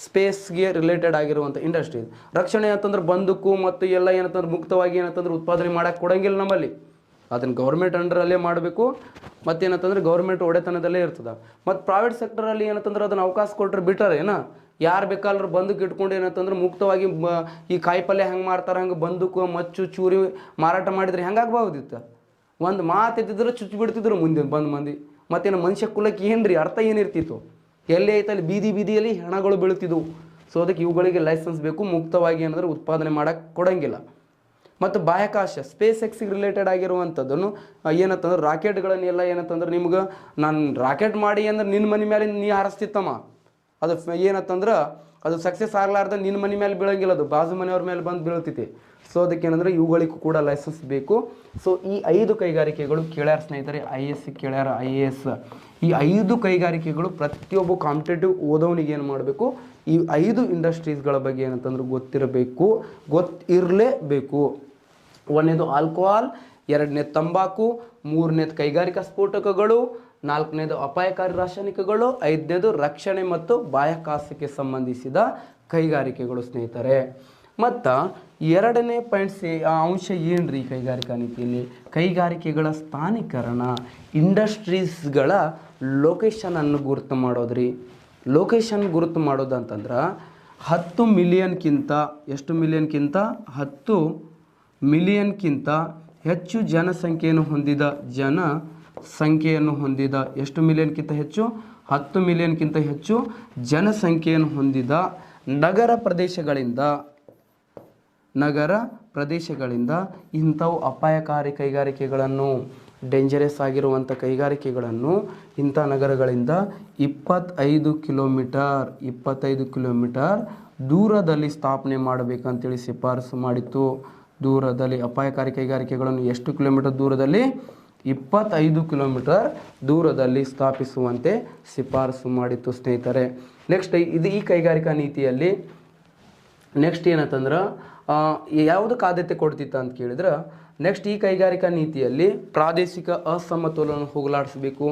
ಸ್ಪೇಸ್ಗೆ ರಿಲೇಟೆಡ್ ಆಗಿರುವಂಥ ಇಂಡಸ್ಟ್ರೀಸ್. ರಕ್ಷಣೆ ಅಂತಂದ್ರೆ ಬಂದೂಕು ಮತ್ತು ಎಲ್ಲ ಏನಂತಂದ್ರೆ ಮುಕ್ತವಾಗಿ ಏನಂತಂದ್ರೆ ಉತ್ಪಾದನೆ ಮಾಡೋಕ್ಕೆ ಕೊಡೋಂಗಿಲ್ಲ ನಮ್ಮಲ್ಲಿ. ಅದನ್ನು ಗೌರ್ಮೆಂಟ್ ಅಂಡರಲ್ಲಿ ಮಾಡಬೇಕು. ಮತ್ತೇನಂತಂದ್ರೆ ಗೌರ್ಮೆಂಟ್ ಒಡೆತನದಲ್ಲೇ ಇರ್ತದೆ. ಮತ್ತು ಪ್ರೈವೇಟ್ ಸೆಕ್ಟರಲ್ಲಿ ಏನಂತಂದ್ರೆ ಅದನ್ನು ಅವಕಾಶ ಕೊಟ್ಟರೆ ಬಿಟ್ಟಾರೆ ಯಾರು ಬೇಕಾದ್ರೂ ಬಂದೂಕು ಇಟ್ಕೊಂಡು ಏನಂತಂದ್ರೆ ಮುಕ್ತವಾಗಿ ಈ ಕಾಯಿಪಲ್ಯ ಹೆಂಗೆ ಮಾಡ್ತಾರೆ ಹಂಗೆ ಬಂದೂಕು ಮಚ್ಚು ಚೂರಿ ಮಾರಾಟ ಮಾಡಿದರೆ ಹೆಂಗಾಗ್ಬೋದಿತ್ತು? ಒಂದು ಮಾತು ಎತ್ತಿದ್ರೆ ಚುಚ್ಚಿ ಬಿಡ್ತಿದ್ರು ಮುಂದೆ ಬಂದು ಮಂದಿ. ಮತ್ತೇನು ಮನುಷ್ಯ ಕುಲಕ್ಕೆ ಏನ್ರಿ ಅರ್ಥ ಏನಿರ್ತಿತ್ತು? ಎಲ್ಲೇ ಐತಲ್ಲಿ ಬೀದಿಯಲ್ಲಿ ಹೆಣಗಳು ಬೀಳ್ತಿದ್ವು. ಸೊ ಅದಕ್ಕೆ ಇವುಗಳಿಗೆ ಲೈಸೆನ್ಸ್ ಬೇಕು. ಮುಕ್ತವಾಗಿ ಏನಂದ್ರೆ ಉತ್ಪಾದನೆ ಮಾಡೋಕ್ಕೆ ಕೊಡೋಂಗಿಲ್ಲ. ಮತ್ತು ಬಾಹ್ಯಾಕಾಶ ಸ್ಪೇಸ್ ಎಕ್ಸಿಗೆ ರಿಲೇಟೆಡ್ ಆಗಿರುವಂಥದ್ದನ್ನು ಏನಂತಂದ್ರೆ ರಾಕೆಟ್ಗಳನ್ನೆಲ್ಲ ಏನಂತಂದ್ರೆ ನಿಮ್ಗೆ ನಾನು ರಾಕೆಟ್ ಮಾಡಿ ಅಂದ್ರೆ ನಿನ್ನ ಮನೆ ಮೇಲೆ ನೀ ಹಾರಿಸ್ತಿತ್ತಮ್ಮ, ಅದು ಏನಂತಂದ್ರೆ ಅದು ಸಕ್ಸಸ್ ಆಗ್ಲಾರ್ದ ನಿನ್ನ ಮನೆ ಮೇಲೆ ಬೀಳಂಗಿಲ್ಲ, ಅದು ಬಾಜು ಮನೆಯವ್ರ ಮೇಲೆ ಬಂದು ಬೀಳ್ತೈತಿ. ಸೊ ಅದಕ್ಕೇನಂದ್ರೆ ಇವುಗಳಿಗೂ ಕೂಡ ಲೈಸೆನ್ಸ್ ಬೇಕು. ಸೊ ಈ 5 ಕೈಗಾರಿಕೆಗಳು ಕೇಳ್ಯಾರ ಸ್ನೇಹಿತರೆ, IAS ಕೇಳ್ಯಾರ, IAS. ಈ 5 ಕೈಗಾರಿಕೆಗಳು ಪ್ರತಿಯೊಬ್ಬ ಕಾಂಪಿಟೇಟಿವ್ ಓದೋನಿಗೆ ಏನು ಮಾಡಬೇಕು, ಈ 5 ಇಂಡಸ್ಟ್ರೀಸ್ಗಳ ಬಗ್ಗೆ ಏನಂತಂದ್ರೆ ಗೊತ್ತಿರಲೇಬೇಕು. 1ನೇದು ಆಲ್ಕೋಹಾಲ್, 2ನೇದು ತಂಬಾಕು, 3ನೇದು ಕೈಗಾರಿಕಾ ಸ್ಫೋಟಕಗಳು, 4ನೇದು ಅಪಾಯಕಾರಿ ರಾಸಾಯನಿಕಗಳು, 5ನೇದು ರಕ್ಷಣೆ ಮತ್ತು ಬಾಹ್ಯಾಕಾಶಕ್ಕೆ ಸಂಬಂಧಿಸಿದ ಕೈಗಾರಿಕೆಗಳು ಸ್ನೇಹಿತರೆ. ಮತ್ತು 2ನೇ ಅಂಶ ಏನ್ರಿ ಕೈಗಾರಿಕಾ ನೀತಿಯಲ್ಲಿ, ಕೈಗಾರಿಕೆಗಳ ಸ್ಥಾನೀಕರಣ, ಇಂಡಸ್ಟ್ರೀಸ್ಗಳ ಲೊಕೇಶನನ್ನು ಗುರುತು ಮಾಡೋದ್ರಿ. ಲೊಕೇಶನ್ ಗುರುತು ಮಾಡೋದು ಅಂತಂದ್ರೆ 10 ಮಿಲಿಯನ್ಗಿಂತ 10 ಮಿಲಿಯನ್ಗಿಂತ ಹೆಚ್ಚು ಜನಸಂಖ್ಯೆಯನ್ನು ಹೊಂದಿದ ಎಷ್ಟು ಮಿಲಿಯನ್ಗಿಂತ ಹೆಚ್ಚು, 10 ಮಿಲಿಯನ್ಗಿಂತ ಹೆಚ್ಚು ಜನಸಂಖ್ಯೆಯನ್ನು ಹೊಂದಿದ ನಗರ ಪ್ರದೇಶಗಳಿಂದ ಇಂಥವು ಅಪಾಯಕಾರಿ ಕೈಗಾರಿಕೆಗಳನ್ನು, ಡೇಂಜರಸ್ ಆಗಿರುವಂಥ ಕೈಗಾರಿಕೆಗಳನ್ನು ಇಂಥ ನಗರಗಳಿಂದ 25 ಕಿಲೋಮೀಟರ್ ದೂರದಲ್ಲಿ ಸ್ಥಾಪನೆ ಮಾಡಬೇಕಂತೇಳಿ ಶಿಫಾರಸು ಮಾಡಿತ್ತು. ದೂರದಲ್ಲಿ ಅಪಾಯಕಾರಿ ಕೈಗಾರಿಕೆಗಳನ್ನು ಎಷ್ಟು ಕಿಲೋಮೀಟರ್ ದೂರದಲ್ಲಿ, 25 ಕಿಲೋಮೀಟರ್ ದೂರದಲ್ಲಿ ಸ್ಥಾಪಿಸುವಂತೆ ಶಿಫಾರಸು ಮಾಡಿತ್ತು ಸ್ನೇಹಿತರೆ. ನೆಕ್ಸ್ಟ್ ಈ ಕೈಗಾರಿಕಾ ನೀತಿಯಲ್ಲಿ ನೆಕ್ಸ್ಟ್ ಏನಂತಂದ್ರೆ ಯಾವುದಕ್ಕೆ ಆದ್ಯತೆ ಕೊಡ್ತಿತ್ತು ಅಂತ ಕೇಳಿದ್ರೆ, ನೆಕ್ಸ್ಟ್ ಈ ಕೈಗಾರಿಕಾ ನೀತಿಯಲ್ಲಿ ಪ್ರಾದೇಶಿಕ ಅಸಮತೋಲನವನ್ನು ಹೋಗಲಾಡಿಸಬೇಕು.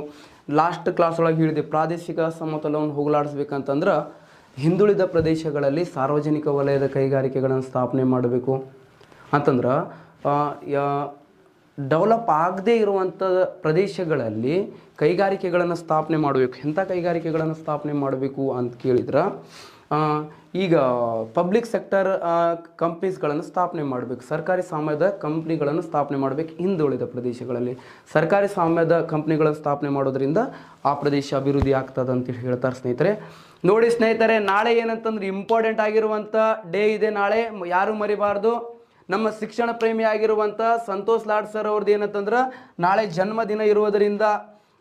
ಲಾಸ್ಟ್ ಕ್ಲಾಸ್ ಒಳಗೆ ಹೇಳಿದೆ, ಪ್ರಾದೇಶಿಕ ಅಸಮತೋಲನವನ್ನು ಹೋಗಲಾಡಿಸ್ಬೇಕಂತಂದ್ರೆ ಹಿಂದುಳಿದ ಪ್ರದೇಶಗಳಲ್ಲಿ ಸಾರ್ವಜನಿಕ ವಲಯದ ಕೈಗಾರಿಕೆಗಳನ್ನು ಸ್ಥಾಪನೆ ಮಾಡಬೇಕು ಅಂತಂದ್ರೆ, ಡೆವಲಪ್ ಆಗದೇ ಇರುವಂಥ ಪ್ರದೇಶಗಳಲ್ಲಿ ಕೈಗಾರಿಕೆಗಳನ್ನು ಸ್ಥಾಪನೆ ಮಾಡಬೇಕು. ಎಂಥ ಕೈಗಾರಿಕೆಗಳನ್ನು ಸ್ಥಾಪನೆ ಮಾಡಬೇಕು ಅಂತ ಕೇಳಿದ್ರೆ, ಈಗ ಪಬ್ಲಿಕ್ ಸೆಕ್ಟರ್ ಕಂಪ್ನೀಸ್ಗಳನ್ನು ಸ್ಥಾಪನೆ ಮಾಡಬೇಕು, ಸರ್ಕಾರಿ ಸ್ವಾಮ್ಯದ ಕಂಪ್ನಿಗಳನ್ನು ಸ್ಥಾಪನೆ ಮಾಡಬೇಕು. ಹಿಂದುಳಿದ ಪ್ರದೇಶಗಳಲ್ಲಿ ಸರ್ಕಾರಿ ಸ್ವಾಮ್ಯದ ಕಂಪ್ನಿಗಳನ್ನು ಸ್ಥಾಪನೆ ಮಾಡೋದ್ರಿಂದ ಆ ಪ್ರದೇಶ ಅಭಿವೃದ್ಧಿ ಆಗ್ತದೆ ಅಂತೇಳಿ ಹೇಳ್ತಾರೆ ಸ್ನೇಹಿತರೆ. ನೋಡಿ ಸ್ನೇಹಿತರೆ, ನಾಳೆ ಏನಂತಂದ್ರೆ ಇಂಪಾರ್ಟೆಂಟ್ ಆಗಿರುವಂಥ ಡೇ ಇದೆ. ನಾಳೆ ಯಾರು ಮರಿಬಾರ್ದು, ನಮ್ಮ ಶಿಕ್ಷಣ ಪ್ರೇಮಿ ಆಗಿರುವಂಥ ಸಂತೋಷ್ ಲಾಡ್ ಸರ್ ಅವ್ರದ್ದು ಏನಂತಂದ್ರೆ ನಾಳೆ ಜನ್ಮದಿನ ಇರುವುದರಿಂದ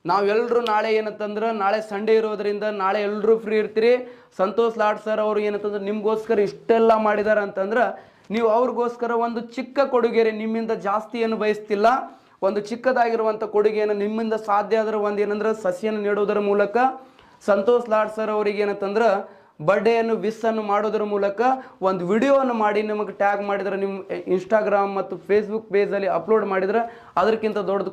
ನಾವೆಲ್ಲರೂ ನಾಳೆ ಏನಂತಂದ್ರೆ, ನಾಳೆ ಸಂಡೇ ಇರೋದರಿಂದ ನಾಳೆ ಎಲ್ಲರೂ ಫ್ರೀ ಇರ್ತೀರಿ. ಸಂತೋಷ್ ಲಾಡ್ ಸರ್ ಅವರು ಏನಂತಂದ್ರೆ ನಿಮಗೋಸ್ಕರ ಇಷ್ಟೆಲ್ಲ ಮಾಡಿದ್ದಾರೆ ಅಂತಂದ್ರೆ, ನೀವು ಅವ್ರಿಗೋಸ್ಕರ ಒಂದು ಚಿಕ್ಕ ಕೊಡುಗೆ, ನಿಮ್ಮಿಂದ ಜಾಸ್ತಿ ಏನು ಬಯಸ್ತಿಲ್ಲ, ಒಂದು ಚಿಕ್ಕದಾಗಿರುವಂಥ ಕೊಡುಗೆಯನ್ನು ನಿಮ್ಮಿಂದ ಸಾಧ್ಯ ಆದ್ರೆ ಒಂದು ಏನಂದ್ರೆ ಸಸಿಯನ್ನು ನೀಡೋದರ ಮೂಲಕ ಸಂತೋಷ್ ಲಾಡ್ ಸರ್ ಅವರಿಗೆ ಏನಂತಂದ್ರೆ ಬರ್ಡೇಯನ್ನು ವಿಶನ್ನು ಮಾಡೋದ್ರ ಮೂಲಕ ಒಂದು ವಿಡಿಯೋವನ್ನು ಮಾಡಿ ನಿಮಗೆ ಟ್ಯಾಗ್ ಮಾಡಿದ್ರೆ, ನಿಮ್ಮ ಇನ್ಸ್ಟಾಗ್ರಾಮ್ ಮತ್ತು ಫೇಸ್ಬುಕ್ ಪೇಜಲ್ಲಿ ಅಪ್ಲೋಡ್ ಮಾಡಿದ್ರೆ ಅದಕ್ಕಿಂತ ದೊಡ್ಡದು